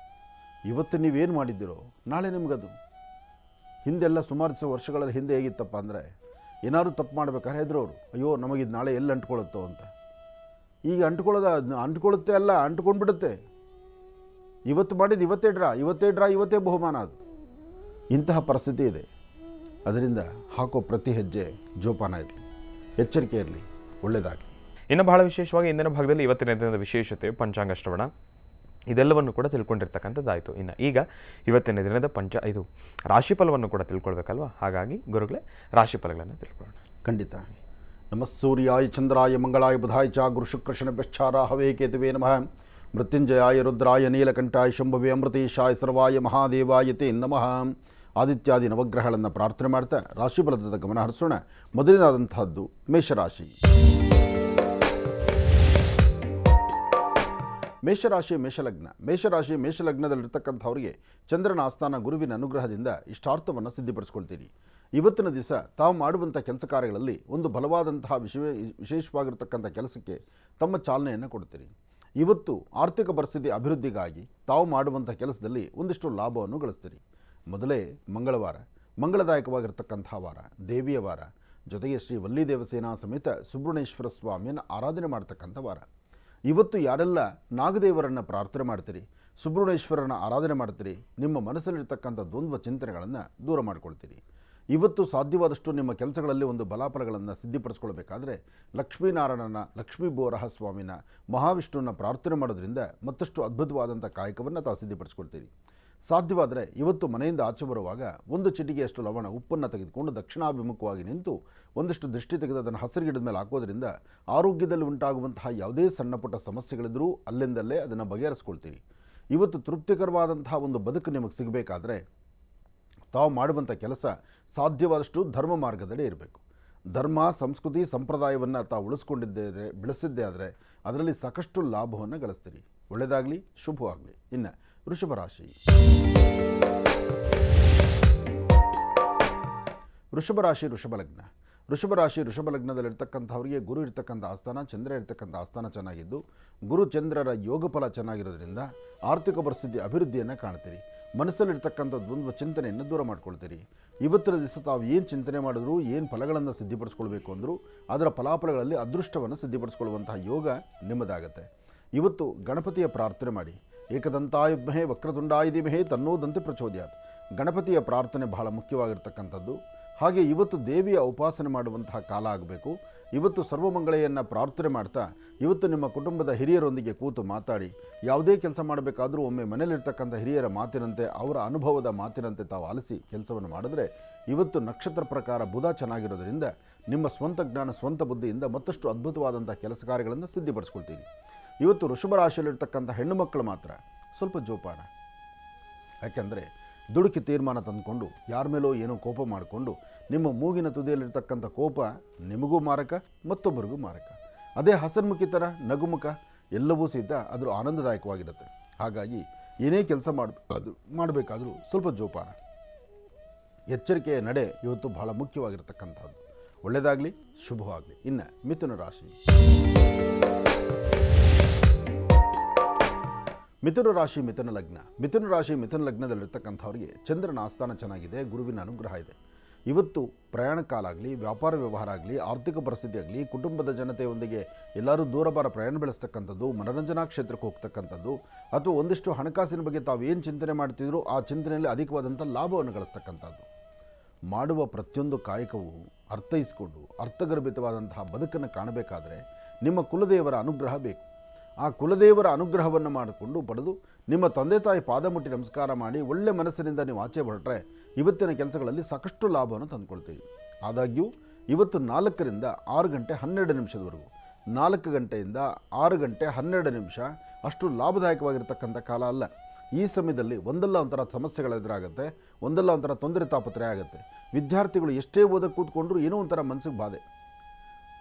ಇವತ್ತು ನೀವೇನು ಮಾಡಿದ್ದೀರೋ ನಾಳೆ ನಿಮಗದು. ಹಿಂದೆಲ್ಲ ಸುಮಾರು ವರ್ಷಗಳ ಹಿಂದೆ ಹೇಗಿತ್ತಪ್ಪ ಅಂದರೆ, ಏನಾದರೂ ತಪ್ಪು ಮಾಡ್ಬೇಕಾದ್ರೆ ಹೆದರೋರು, ಅಯ್ಯೋ ನಮಗಿದು ನಾಳೆ ಎಲ್ಲಿ ಅಂಟ್ಕೊಳ್ಳುತ್ತೋ ಅಂತ. ಈಗ ಅಂಟ್ಕೊಳ್ಳುತ್ತೆ ಅಲ್ಲ, ಅಂಟ್ಕೊಂಡ್ಬಿಡುತ್ತೆ. ಇವತ್ತು ಮಾಡಿದ್ದು ಇವತ್ತೇ ಬಹುಮಾನ. ಅದು ಇಂತಹ ಪರಿಸ್ಥಿತಿ ಇದೆ. ಅದರಿಂದ ಹಾಕೋ ಪ್ರತಿ ಹೆಜ್ಜೆ ಜೋಪಾನ ಇರಲಿ, ಎಚ್ಚರಿಕೆ ಇರಲಿ, ಒಳ್ಳೆಯದಾಗಲಿ. ಇನ್ನು ಬಹಳ ವಿಶೇಷವಾಗಿ ಇಂದಿನ ಭಾಗದಲ್ಲಿ ಇವತ್ತಿನ ದಿನದ ವಿಶೇಷತೆ ಪಂಚಾಂಗ ಶ್ರವಣ, ಇದೆಲ್ಲವನ್ನು ಕೂಡ ತಿಳ್ಕೊಂಡಿರ್ತಕ್ಕಂಥದ್ದಾಯಿತು. ಇನ್ನು ಈಗ ಇವತ್ತಿನ ದಿನದ ಇದು ರಾಶಿಫಲವನ್ನು ಕೂಡ ತಿಳ್ಕೊಳ್ಬೇಕಲ್ವ? ಹಾಗಾಗಿ ಗುರುಗಳೇ ರಾಶಿಫಲಗಳನ್ನು ತಿಳ್ಕೊಳ್ಳೋಣ. ಖಂಡಿತ. ನಮಃ ಸೂರ್ಯಾಯ ಚಂದ್ರಾಯ ಮಂಗಳಾಯ ಬುಧಾಯ ಚ ಗುರು ಶುಕ್ರ ಶನಿಭ್ಯಶ್ಚಾರ ಹವೇ ಕೇತುವೇ ನಮಃ. ಮೃತ್ಯುಂಜಯಾಯ ರುದ್ರಾಯ ನೀಲಕಂಠಾಯ ಶಂಭವೇ ಅಮೃತೇಶಾಯ ಸರ್ವಾಯ ಮಹಾದೇವಾಯ ತೇ ನಮಃ. ಆದಿತ್ಯಾದಿ ನವಗ್ರಹಗಳನ್ನು ಪ್ರಾರ್ಥನೆ ಮಾಡ್ತಾ ರಾಶಿಫಲದ ಗಮನ ಹರಿಸೋಣ. ಮೊದಲನೇದಾದಂತಹದ್ದು ಮೇಷರಾಶಿ. ಮೇಷಲಗ್ನದಲ್ಲಿರ್ತಕ್ಕಂಥವ್ರಿಗೆ ಚಂದ್ರನ ಆಸ್ಥಾನ ಗುರುವಿನ ಅನುಗ್ರಹದಿಂದ ಇಷ್ಟಾರ್ಥವನ್ನು ಸಿದ್ಧಿಪಡಿಸ್ಕೊಳ್ತೀರಿ. ಇವತ್ತಿನ ದಿವಸ ತಾವು ಮಾಡುವಂಥ ಕೆಲಸ ಕಾರ್ಯಗಳಲ್ಲಿ ಒಂದು ಬಲವಾದಂತಹ ವಿಶೇಷವಾಗಿರ್ತಕ್ಕಂಥ ಕೆಲಸಕ್ಕೆ ತಮ್ಮ ಚಾಲನೆಯನ್ನು ಕೊಡ್ತೀರಿ. ಇವತ್ತು ಆರ್ಥಿಕ ಪರಿಸ್ಥಿತಿ ಅಭಿವೃದ್ಧಿಗಾಗಿ ತಾವು ಮಾಡುವಂಥ ಕೆಲಸದಲ್ಲಿ ಒಂದಿಷ್ಟು ಲಾಭವನ್ನು ಗಳಿಸ್ತೀರಿ. ಮೊದಲೇ ಮಂಗಳವಾರ, ಮಂಗಳದಾಯಕವಾಗಿರ್ತಕ್ಕಂಥ ವಾರ, ದೇವಿಯ ವಾರ, ಜೊತೆಗೆ ಶ್ರೀ ವಲ್ಲಿ ದೇವಸೇನಾ ಸಮೇತ ಸುಬ್ರಹ್ಮಣ್ಯೇಶ್ವರ ಸ್ವಾಮಿಯನ್ನು ಆರಾಧನೆ ಮಾಡ್ತಕ್ಕಂಥ ವಾರ. ಇವತ್ತು ಯಾರೆಲ್ಲ ನಾಗದೇವರನ್ನು ಪ್ರಾರ್ಥನೆ ಮಾಡ್ತೀರಿ, ಸುಬ್ರಹ್ಮಣ್ಯೇಶ್ವರನ ಆರಾಧನೆ ಮಾಡ್ತೀರಿ, ನಿಮ್ಮ ಮನಸ್ಸಲ್ಲಿರ್ತಕ್ಕಂಥ ದ್ವಂದ್ವ ಚಿಂತನೆಗಳನ್ನು ದೂರ ಮಾಡ್ಕೊಳ್ತೀರಿ. ಇವತ್ತು ಸಾಧ್ಯವಾದಷ್ಟು ನಿಮ್ಮ ಕೆಲಸಗಳಲ್ಲಿ ಒಂದು ಬಲಾಫಲಗಳನ್ನು ಸಿದ್ಧಿಪಡಿಸ್ಕೊಳ್ಬೇಕಾದ್ರೆ ಲಕ್ಷ್ಮೀನಾರಾಯಣನ, ಲಕ್ಷ್ಮೀ ಬೋರಹ ಸ್ವಾಮಿನ, ಮಹಾವಿಷ್ಣುವನ್ನ ಪ್ರಾರ್ಥನೆ ಮಾಡೋದ್ರಿಂದ ಮತ್ತಷ್ಟು ಅದ್ಭುತವಾದಂಥ ಕಾಯಕವನ್ನು ತಾವು ಸಿದ್ಧಿಪಡಿಸ್ಕೊಳ್ತೀರಿ. ಸಾಧ್ಯವಾದರೆ ಇವತ್ತು ಮನೆಯಿಂದ ಆಚೆ ಬರುವಾಗ ಒಂದು ಚಿಟಿಗೆಯಷ್ಟು ಲವಣ ಉಪ್ಪನ್ನು ತೆಗೆದುಕೊಂಡು ದಕ್ಷಿಣಾಭಿಮುಖವಾಗಿ ನಿಂತು ಒಂದಿಷ್ಟು ದೃಷ್ಟಿ ತೆಗೆದು ಅದನ್ನು ಹಸಿರುಗಿಡದ ಮೇಲೆ ಹಾಕೋದ್ರಿಂದ ಆರೋಗ್ಯದಲ್ಲಿ ಉಂಟಾಗುವಂತಹ ಯಾವುದೇ ಸಣ್ಣ ಪುಟ್ಟ ಸಮಸ್ಯೆಗಳಿದ್ರೂ ಅಲ್ಲಿಂದಲೇ ಅದನ್ನು ಬಗೆಹರಿಸ್ಕೊಳ್ತೀರಿ. ಇವತ್ತು ತೃಪ್ತಿಕರವಾದಂತಹ ಒಂದು ಬದುಕು ನಿಮಗೆ ಸಿಗಬೇಕಾದ್ರೆ ತಾವು ಮಾಡುವಂಥ ಕೆಲಸ ಸಾಧ್ಯವಾದಷ್ಟು ಧರ್ಮ ಮಾರ್ಗದಲ್ಲೇ ಇರಬೇಕು. ಧರ್ಮ, ಸಂಸ್ಕೃತಿ, ಸಂಪ್ರದಾಯವನ್ನು ತಾವು ಬೆಳೆಸಿದ್ದೇ ಆದರೆ ಅದರಲ್ಲಿ ಸಾಕಷ್ಟು ಲಾಭವನ್ನು ಗಳಿಸ್ತೀರಿ. ಒಳ್ಳೆಯದಾಗಲಿ, ಶುಭವಾಗಲಿ. ಇನ್ನು ವೃಷಭ ರಾಶಿ. ವೃಷಭ ಲಗ್ನದಲ್ಲಿರ್ತಕ್ಕಂಥವರಿಗೆ ಗುರು ಇರ್ತಕ್ಕಂಥ ಆಸ್ಥಾನ, ಚಂದ್ರ ಇರ್ತಕ್ಕಂಥ ಆಸ್ಥಾನ ಚೆನ್ನಾಗಿದ್ದು, ಗುರು ಚಂದ್ರರ ಯೋಗ ಫಲ ಚೆನ್ನಾಗಿರೋದ್ರಿಂದ ಆರ್ಥಿಕ ಪರಿಸ್ಥಿತಿ ಅಭಿವೃದ್ಧಿಯನ್ನು ಕಾಣ್ತೀರಿ. ಮನಸ್ಸಲ್ಲಿರ್ತಕ್ಕಂಥ ದ್ವಂದ್ವ ಚಿಂತನೆಯನ್ನು ದೂರ ಮಾಡ್ಕೊಳ್ತೀರಿ. ಇವತ್ತಿನ ದಿವಸ ತಾವು ಏನು ಚಿಂತನೆ ಮಾಡಿದ್ರು, ಏನು ಫಲಗಳನ್ನು ಸಿದ್ಧಿಪಡಿಸ್ಕೊಳ್ಬೇಕು ಅಂದರೂ ಅದರ ಫಲಾಫಲಗಳಲ್ಲಿ ಅದೃಷ್ಟವನ್ನು ಸಿದ್ಧಿಪಡಿಸ್ಕೊಳ್ಳುವಂತಹ ಯೋಗ ನಿಮ್ಮದಾಗತ್ತೆ. ಇವತ್ತು ಗಣಪತಿಯ ಪ್ರಾರ್ಥನೆ ಮಾಡಿ. ಏಕದಂತಾಯ ವಿದ್ಮಹೇ ವಕ್ರತುಂಡಾಯ ಧೀಮಹಿ ತನ್ನೋ ದಂತಿ ಪ್ರಚೋದಯಾತ್. ಗಣಪತಿಯ ಪ್ರಾರ್ಥನೆ ಬಹಳ ಮುಖ್ಯವಾಗಿರ್ತಕ್ಕಂಥದ್ದು. ಹಾಗೆ ಇವತ್ತು ದೇವಿಯ ಉಪಾಸನೆ ಮಾಡುವಂತಹ ಕಾಲ ಆಗಬೇಕು. ಇವತ್ತು ಸರ್ವಮಂಗಳೆಯನ್ನು ಪ್ರಾರ್ಥನೆ ಮಾಡ್ತಾ ಇವತ್ತು ನಿಮ್ಮ ಕುಟುಂಬದ ಹಿರಿಯರೊಂದಿಗೆ ಕೂತು ಮಾತಾಡಿ ಯಾವುದೇ ಕೆಲಸ ಮಾಡಬೇಕಾದರೂ ಒಮ್ಮೆ ಮನೇಲಿರ್ತಕ್ಕಂಥ ಹಿರಿಯರ ಮಾತಿನಂತೆ ಅವರ ಅನುಭವದ ಮಾತಿನಂತೆ ತಾವು ಆಲಿಸಿ ಕೆಲಸವನ್ನು ಮಾಡಿದ್ರೆ ಇವತ್ತು ನಕ್ಷತ್ರ ಪ್ರಕಾರ ಬುಧ ಚೆನ್ನಾಗಿರೋದ್ರಿಂದ ನಿಮ್ಮ ಸ್ವಂತ ಜ್ಞಾನ ಸ್ವಂತ ಬುದ್ಧಿಯಿಂದ ಮತ್ತಷ್ಟು ಅದ್ಭುತವಾದಂಥ ಕೆಲಸ ಕಾರ್ಯಗಳನ್ನು ಸಿದ್ಧಿಪಡಿಸ್ಕೊಳ್ತೀರಿ. ಇವತ್ತು ವೃಷಭ ರಾಶಿಯಲ್ಲಿರ್ತಕ್ಕಂಥ ಹೆಣ್ಣು ಮಕ್ಕಳು ಮಾತ್ರ ಸ್ವಲ್ಪ ಜೋಪಾನ. ಯಾಕೆಂದರೆ ದುಡುಕಿ ತೀರ್ಮಾನ ತಂದುಕೊಂಡು ಯಾರ ಮೇಲೋ ಏನೋ ಕೋಪ ಮಾಡಿಕೊಂಡು ನಿಮ್ಮ ಮೂಗಿನ ತುದಿಯಲ್ಲಿರ್ತಕ್ಕಂಥ ಕೋಪ ನಿಮಗೂ ಮಾರಕ ಮತ್ತೊಬ್ಬರಿಗೂ ಮಾರಕ. ಅದೇ ಹಸನ್ಮುಖಿತನ ನಗುಮುಖ ಎಲ್ಲವೂ ಸಿದ್ಧ ಅದು ಆನಂದದಾಯಕವಾಗಿರುತ್ತೆ. ಹಾಗಾಗಿ ಏನೇ ಕೆಲಸ ಮಾಡಬೇಕಾದ್ರೂ ಸ್ವಲ್ಪ ಜೋಪಾನ ಎಚ್ಚರಿಕೆಯ ನಡೆ ಇವತ್ತು ಬಹಳ ಮುಖ್ಯವಾಗಿರ್ತಕ್ಕಂಥದ್ದು. ಒಳ್ಳೆಯದಾಗಲಿ, ಶುಭವಾಗಲಿ. ಇನ್ನು ಮಿಥುನ ರಾಶಿ. ಮಿಥುನ ರಾಶಿ ಮಿಥುನ ಲಗ್ನ. ಮಿಥುನ ರಾಶಿ ಮಿಥುನ ಲಗ್ನದಲ್ಲಿರ್ತಕ್ಕಂಥವ್ರಿಗೆ ಚಂದ್ರನ ಆಸ್ಥಾನ ಚೆನ್ನಾಗಿದೆ, ಗುರುವಿನ ಅನುಗ್ರಹ ಇದೆ. ಇವತ್ತು ಪ್ರಯಾಣ ಕಾಲ ಆಗಲಿ, ವ್ಯಾಪಾರ ವ್ಯವಹಾರ ಆಗಲಿ, ಆರ್ಥಿಕ ಪರಿಸ್ಥಿತಿ ಆಗಲಿ, ಕುಟುಂಬದ ಜನತೆಯೊಂದಿಗೆ ಎಲ್ಲರೂ ದೂರಬಾರ ಪ್ರಯಾಣ ಬೆಳೆಸ್ತಕ್ಕಂಥದ್ದು, ಮನರಂಜನಾ ಕ್ಷೇತ್ರಕ್ಕೆ ಹೋಗ್ತಕ್ಕಂಥದ್ದು, ಅಥವಾ ಒಂದಿಷ್ಟು ಹಣಕಾಸಿನ ಬಗ್ಗೆ ತಾವು ಏನು ಚಿಂತನೆ ಮಾಡ್ತಿದ್ರು ಆ ಚಿಂತನೆಯಲ್ಲಿ ಅಧಿಕವಾದಂಥ ಲಾಭವನ್ನು ಗಳಿಸ್ತಕ್ಕಂಥದ್ದು. ಮಾಡುವ ಪ್ರತಿಯೊಂದು ಕಾಯಕವು ಅರ್ಥೈಸಿಕೊಂಡು ಅರ್ಥಗರ್ಭಿತವಾದಂತಹ ಬದುಕನ್ನು ಕಾಣಬೇಕಾದರೆ ನಿಮ್ಮ ಕುಲದೇವರ ಅನುಗ್ರಹ ಬೇಕು. ಆ ಕುಲದೇವರ ಅನುಗ್ರಹವನ್ನು ಮಾಡಿಕೊಂಡು ಪಡೆದು ನಿಮ್ಮ ತಂದೆ ತಾಯಿ ಪಾದ ಮುಟ್ಟಿ ನಮಸ್ಕಾರ ಮಾಡಿ ಒಳ್ಳೆ ಮನಸ್ಸಿನಿಂದ ನೀವು ಆಚೆ ಹೊರಟ್ರೆ ಇವತ್ತಿನ ಕೆಲಸಗಳಲ್ಲಿ ಸಾಕಷ್ಟು ಲಾಭವನ್ನು ತಂದುಕೊಳ್ತೀವಿ. ಆದಾಗ್ಯೂ ಇವತ್ತು 4ರಿಂದ 6 ಗಂಟೆ 12 ನಿಮಿಷದವರೆಗೂ, 4 ಗಂಟೆಯಿಂದ 6 ಗಂಟೆ 12 ನಿಮಿಷ ಅಷ್ಟು ಲಾಭದಾಯಕವಾಗಿರ್ತಕ್ಕಂಥ ಕಾಲ ಅಲ್ಲ. ಈ ಸಮಯದಲ್ಲಿ ಒಂದಲ್ಲ ಒಂಥರ ಸಮಸ್ಯೆಗಳು ಎದುರಾಗುತ್ತೆ, ಒಂದಲ್ಲ ಒಂಥರ ತೊಂದರೆ ತಾಪತ್ರೆ ಆಗುತ್ತೆ. ವಿದ್ಯಾರ್ಥಿಗಳು ಎಷ್ಟೇ ಓದಕ್ಕೆ ಕೂತ್ಕೊಂಡ್ರೂ ಏನೋ ಒಂಥರ ಮನಸ್ಸಿಗೆ ಬಾಧೆ.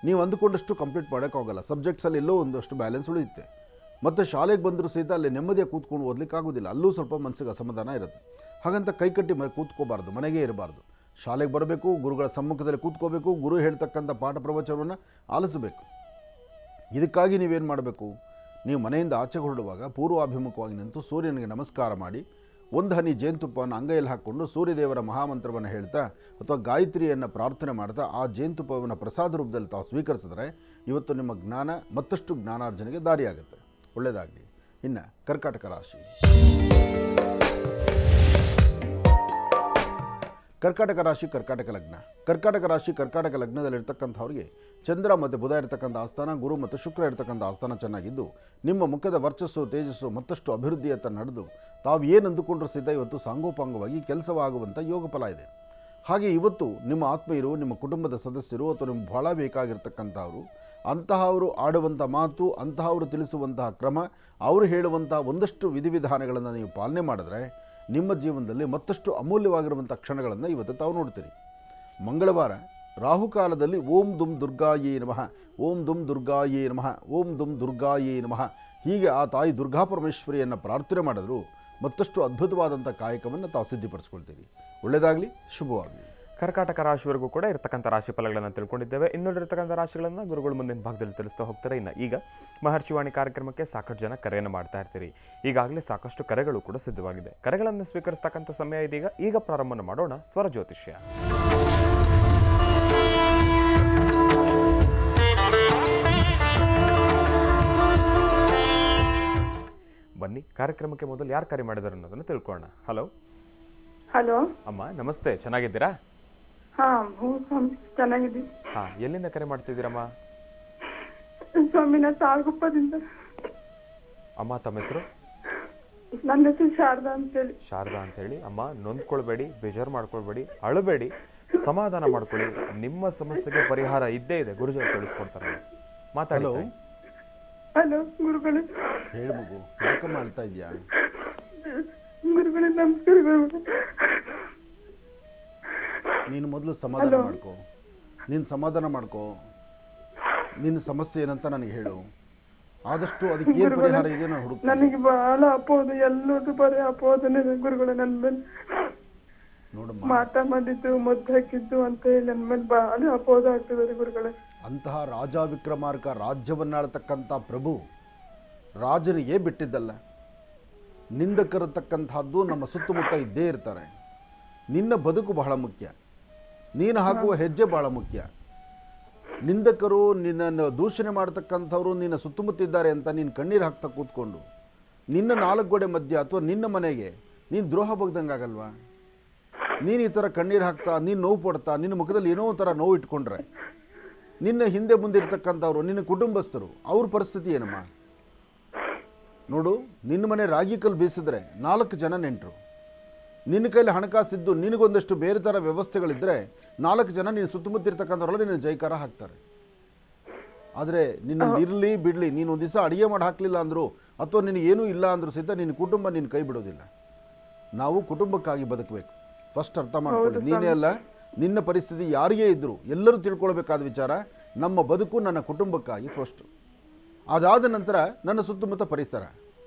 ನೀವು ಅಂದುಕೊಂಡಷ್ಟು ಕಂಪ್ಲೀಟ್ ಮಾಡೋಕ್ಕಾಗಲ್ಲ. ಸಬ್ಜೆಕ್ಟ್ಸಲ್ಲಿ ಎಲ್ಲೋ ಒಂದಷ್ಟು ಬ್ಯಾಲೆನ್ಸ್ ಉಳಿಯುತ್ತೆ. ಮತ್ತು ಶಾಲೆಗೆ ಬಂದರೂ ಸಹಿತ ಅಲ್ಲಿ ನೆಮ್ಮದಿಯಾಗಿ ಕೂತ್ಕೊಂಡು ಓದಲಿಕ್ಕೆ ಆಗೋದಿಲ್ಲ, ಅಲ್ಲೂ ಸ್ವಲ್ಪ ಮನಸ್ಸಿಗೆ ಅಸಮಾಧಾನ ಇರುತ್ತೆ. ಹಾಗಂತ ಕೈಕಟ್ಟಿ ಕೂತ್ಕೋಬಾರ್ದು, ಮನೆಗೆ ಇರಬಾರ್ದು. ಶಾಲೆಗೆ ಬರಬೇಕು, ಗುರುಗಳ ಸಮ್ಮುಖದಲ್ಲಿ ಕೂತ್ಕೋಬೇಕು, ಗುರು ಹೇಳ್ತಕ್ಕಂಥ ಪಾಠ ಪ್ರವಚನವನ್ನು ಆಲಿಸಬೇಕು. ಇದಕ್ಕಾಗಿ ನೀವೇನು ಮಾಡಬೇಕು, ನೀವು ಮನೆಯಿಂದ ಆಚೆ ಹೊರಡುವಾಗ ಪೂರ್ವಾಭಿಮುಖವಾಗಿ ನಿಂತು ಸೂರ್ಯನಿಗೆ ನಮಸ್ಕಾರ ಮಾಡಿ ಒಂದು ಹನಿ ಜೇನುತುಪ್ಪವನ್ನು ಅಂಗೈಯಲ್ಲಿ ಹಾಕ್ಕೊಂಡು ಸೂರ್ಯದೇವರ ಮಹಾಮಂತ್ರವನ್ನು ಹೇಳ್ತಾ ಅಥವಾ ಗಾಯತ್ರಿಯನ್ನು ಪ್ರಾರ್ಥನೆ ಮಾಡ್ತಾ ಆ ಜೇನುತುಪ್ಪವನ್ನು ಪ್ರಸಾದ ರೂಪದಲ್ಲಿ ತಾವು ಸ್ವೀಕರಿಸಿದ್ರೆ ಇವತ್ತು ನಿಮ್ಮ ಜ್ಞಾನ ಮತ್ತಷ್ಟು ಜ್ಞಾನಾರ್ಜನೆಗೆ ದಾರಿಯಾಗುತ್ತೆ. ಒಳ್ಳೆಯದಾಗಲಿ. ಇನ್ನು ಕರ್ಕಾಟಕ ರಾಶಿ. ಕರ್ಕಾಟಕ ರಾಶಿ ಕರ್ಕಾಟಕ ಲಗ್ನ. ಕರ್ಕಾಟಕ ರಾಶಿ ಕರ್ಕಾಟಕ ಲಗ್ನದಲ್ಲಿರ್ತಕ್ಕಂಥವ್ರಿಗೆ ಚಂದ್ರ ಮತ್ತು ಬುಧ ಇರತಕ್ಕಂಥ ಆಸ್ಥಾನ, ಗುರು ಮತ್ತು ಶುಕ್ರ ಇರತಕ್ಕಂಥ ಆಸ್ಥಾನ ಚೆನ್ನಾಗಿದ್ದು ನಿಮ್ಮ ಮುಖದ ವರ್ಚಸ್ಸು ತೇಜಸ್ಸು ಮತ್ತಷ್ಟು ಅಭಿವೃದ್ಧಿಯತ್ತ ನಡೆದು ತಾವು ಏನು ಅಂದುಕೊಂಡ್ರೂ ಸಹಿತ ಇವತ್ತು ಸಾಂಗೋಪಾಂಗವಾಗಿ ಕೆಲಸವಾಗುವಂಥ ಯೋಗ ಫಲ ಇದೆ. ಹಾಗೆ ಇವತ್ತು ನಿಮ್ಮ ಆತ್ಮೀಯರು, ನಿಮ್ಮ ಕುಟುಂಬದ ಸದಸ್ಯರು ಅಥವಾ ನಿಮ್ಗೆ ಬಹಳ ಬೇಕಾಗಿರ್ತಕ್ಕಂಥವರು, ಅಂತಹವರು ಆಡುವಂಥ ಮಾತು, ಅಂತಹವರು ತಿಳಿಸುವಂತಹ ಕ್ರಮ, ಅವರು ಹೇಳುವಂಥ ಒಂದಷ್ಟು ವಿಧಿವಿಧಾನಗಳನ್ನು ನೀವು ಪಾಲನೆ ಮಾಡಿದ್ರೆ ನಿಮ್ಮ ಜೀವನದಲ್ಲಿ ಮತ್ತಷ್ಟು ಅಮೂಲ್ಯವಾಗಿರುವಂಥ ಕ್ಷಣಗಳನ್ನು ಇವತ್ತು ತಾವು ನೋಡ್ತೀರಿ. ಮಂಗಳವಾರ ರಾಹುಕಾಲದಲ್ಲಿ ಓಂ ದುಂ ದುರ್ಗಾಯೇ ನಮಃ, ಓಂ ದುಂ ದುರ್ಗಾಯೇ ನಮಃ, ಓಂ ದುಂ ದುರ್ಗಾಯೇ ನಮಃ ಹೀಗೆ ಆ ತಾಯಿ ದುರ್ಗಾ ಪರಮೇಶ್ವರಿಯನ್ನು ಪ್ರಾರ್ಥನೆ ಮಾಡಿದ್ರು ಮತ್ತಷ್ಟು ಅದ್ಭುತವಾದಂಥ ಕಾಯಕವನ್ನು ತಾವು ಸಿದ್ಧಿಪಡಿಸ್ಕೊಳ್ತೀರಿ. ಒಳ್ಳೆಯದಾಗಲಿ, ಶುಭವಾಗಲಿ. ಕರ್ಕಾಟಕ ರಾಶಿವರೆಗೂ ಕೂಡ ಇರತಕ್ಕಂಥ ರಾಶಿ ಫಲಗಳನ್ನು ತಿಳ್ಕೊಂಡಿದ್ದೇವೆ. ಇನ್ನುಳಿರತಕ್ಕಂಥ ರಾಶಿಗಳನ್ನು ಗುರುಗಳು ಮುಂದಿನ ಭಾಗದಲ್ಲಿ ತಿಳಿಸ್ತಾ ಹೋಗ್ತಾರೆ. ಇನ್ನು ಈಗ ಮಹರ್ಷಿವಾಣಿ ಕಾರ್ಯಕ್ರಮಕ್ಕೆ ಸಾಕಷ್ಟು ಜನ ಕರೆಯನ್ನು ಮಾಡ್ತಾ ಇರ್ತೀರಿ. ಈಗಾಗಲೇ ಸಾಕಷ್ಟು ಕರೆಗಳು ಕೂಡ ಸಿದ್ಧವಾಗಿದೆ. ಕರೆಗಳನ್ನು ಸ್ವೀಕರಿಸ್ತಕ್ಕಂಥ ಸಮಯ ಇದೀಗ. ಈಗ ಪ್ರಾರಂಭ ಮಾಡೋಣ ಸ್ವರ ಜ್ಯೋತಿಷ್ಯ. ಬನ್ನಿ, ಕಾರ್ಯಕ್ರಮಕ್ಕೆ ಮೊದಲು ಯಾರು ಕರೆ ಮಾಡಿದಾರೆ ಅನ್ನೋದನ್ನು ತಿಳ್ಕೊಳ್ಳೋಣ. ಹಲೋ. ಹಲೋ ಅಮ್ಮ ನಮಸ್ತೆ, ಚೆನ್ನಾಗಿದ್ದೀರಾ? ಹಾ ಚೆನ್ನಾಗಿದ್ದೀನಿ. ಹಾ, ಎಲ್ಲಿಂದ ಕರೆ ಮಾಡ್ತಿದ್ದೀರಮ್ಮ? ಸ್ವಾಮಿನ ತಾಳ್ಗುಪ್ಪದಿಂದ. ಅಮ್ಮ ತಮ್ಮ ಹೆಸರು? ನನ್ನ ಹೆಸರು ಶಾರದಾ ಅಂತೇಳಿ. ಶಾರದಾ ಅಂತೇಳಿ. ಅಮ್ಮ ನೊಂದ್ಕೊಳ್ಬೇಡಿ, ಬೇಜಾರು ಮಾಡ್ಕೊಳ್ಬೇಡಿ, ಅಳಬೇಡಿ, ಸಮಾಧಾನ ಮಾಡ್ಕೊಳ್ಳಿ. ನಿಮ್ಮ ಸಮಸ್ಯೆಗೆ ಪರಿಹಾರ ಇದ್ದೇ ಇದೆ, ಗುರುಜಿ ತಿಳಿಸ್ಕೊಡ್ತಾರೆ. ಮಾತಾಡಿ. ಹಲೋ ಗುರುಗಳೇ. ಹೇಳು ಮಗು, ಯಾಕಮ್ಮ ಅಳ್ತಾ ಇದೆಯಾ? ಗುರುಗಳೇ ನಮಸ್ಕಾರಗಳು. ನೀನು ಮೊದಲು ಸಮಾಧಾನ ಮಾಡ್ಕೋ. ನೀನು ಸಮಾಧಾನ ಮಾಡ್ಕೋ. ನಿನ್ನ ಸಮಸ್ಯೆ ಏನಂತ ನನಗೆ ಹೇಳು. ಆದಷ್ಟು ಅದಕ್ಕೆ ಏನು ಪರಿಹಾರ ಇದೆ ನಾನು ಹುಡುಕ್ತೀನಿ. ನನಗೆ ಬಹಳ ಅಪೋದು, ಎಲ್ಲದೂ ಬರೀ ಅಪೋದನೆ ಗುರುಗಳೇ. ನನ್ನ ಮೇಲೆ ನೋಡಮ್ಮ, ಮಾಟ ಮಾಡಿದ್ದು, ಮುದ್ದು ಹಾಕಿದ್ದು ಅಂತ ಹೇಳಿ ನನ್ನ ಮೇಲೆ ಬಹಳ ಅಪೋದ ಆಗ್ತದೆ ಗುರುಗಳೇ. ಅಂತಹ ರಾಜ ವಿಕ್ರಮಾರ್ಕ ರಾಜ್ಯವನ್ನಾಳತಕ್ಕಂಥ ಪ್ರಭು ರಾಜನಿಗೆ ಬಿಟ್ಟಿದ್ದಲ್ಲ. ನಿಂದಕರತಕ್ಕಂಥದ್ದು ನಮ್ಮ ಸುತ್ತಮುತ್ತ ಇದ್ದೇ ಇರ್ತಾರೆ. ನಿನ್ನ ಬದುಕು ಬಹಳ ಮುಖ್ಯ, ನೀನು ಹಾಕುವ ಹೆಜ್ಜೆ ಬಹಳ ಮುಖ್ಯ. ನಿಂದಕರು, ನಿನ್ನನ್ನು ದೂಷಣೆ ಮಾಡ್ತಕ್ಕಂಥವ್ರು ನಿನ್ನ ಸುತ್ತಮುತ್ತ ಇದ್ದಾರೆ ಅಂತ ನೀನು ಕಣ್ಣೀರು ಹಾಕ್ತಾ ಕೂತ್ಕೊಂಡು ನಿನ್ನ 4 ಗೋಡೆ ಮಧ್ಯೆ ಅಥವಾ ನಿನ್ನ ಮನೆಗೆ ನೀನು ದ್ರೋಹ ಬಗ್ದಂಗೆ ಆಗಲ್ವಾ? ನೀನು ಈ ಥರ ಕಣ್ಣೀರು ಹಾಕ್ತಾ, ನೀನು ನೋವು ಪಡ್ತಾ, ನಿನ್ನ ಮುಖದಲ್ಲಿ ಏನೋ ಒಂಥರ ನೋವು ಇಟ್ಕೊಂಡ್ರೆ ನಿನ್ನ ಹಿಂದೆ ಮುಂದೆ ಇರ್ತಕ್ಕಂಥವ್ರು, ನಿನ್ನ ಕುಟುಂಬಸ್ಥರು, ಅವ್ರ ಪರಿಸ್ಥಿತಿ ಏನಮ್ಮ? ನೋಡು, ನಿನ್ನ ಮನೆ ರಾಗಿ ಕಲ್ಲು ಬೀಸಿದ್ರೆ 4 ಜನ ನೆಂಟರು, ನಿನ್ನ ಕೈಲಿ ಹಣಕಾಸಿದ್ದು ನಿನಗೊಂದಷ್ಟು ಬೇರೆ ಥರ ವ್ಯವಸ್ಥೆಗಳಿದ್ದರೆ 4 ಜನ ನೀನು ಸುತ್ತಮುತ್ತ ಇರ್ತಕ್ಕಂಥವ್ರೆಲ್ಲ ನಿನ್ನ ಜೈಕಾರ ಹಾಕ್ತಾರೆ. ಆದರೆ ನಿನ್ನ ಇರಲಿ ಬಿಡಲಿ, ನೀನು ಒಂದು ದಿವಸ ಅಡುಗೆ ಮಾಡಿ ಹಾಕಲಿಲ್ಲ ಅಂದರು ಅಥವಾ ನಿನಗೇನೂ ಇಲ್ಲ ಅಂದರೂ ಸಹಿತ ನಿನ್ನ ಕುಟುಂಬ ನಿನ್ನ ಕೈ ಬಿಡೋದಿಲ್ಲ. ನಾವು ಕುಟುಂಬಕ್ಕಾಗಿ ಬದುಕಬೇಕು, ಫಸ್ಟ್ ಅರ್ಥ ಮಾಡ್ಕೊಳ್ಳಿ. ನೀನೇ ಅಲ್ಲ, ನಿನ್ನ ಪರಿಸ್ಥಿತಿ ಯಾರಿಗೇ ಇದ್ದರೂ ಎಲ್ಲರೂ ತಿಳ್ಕೊಳ್ಬೇಕಾದ ವಿಚಾರ, ನಮ್ಮ ಬದುಕು ನನ್ನ ಕುಟುಂಬಕ್ಕಾಗಿ ಫಸ್ಟು. ಅದಾದ ನಂತರ ನನ್ನ ಸುತ್ತಮುತ್ತ ಪರಿಸರ.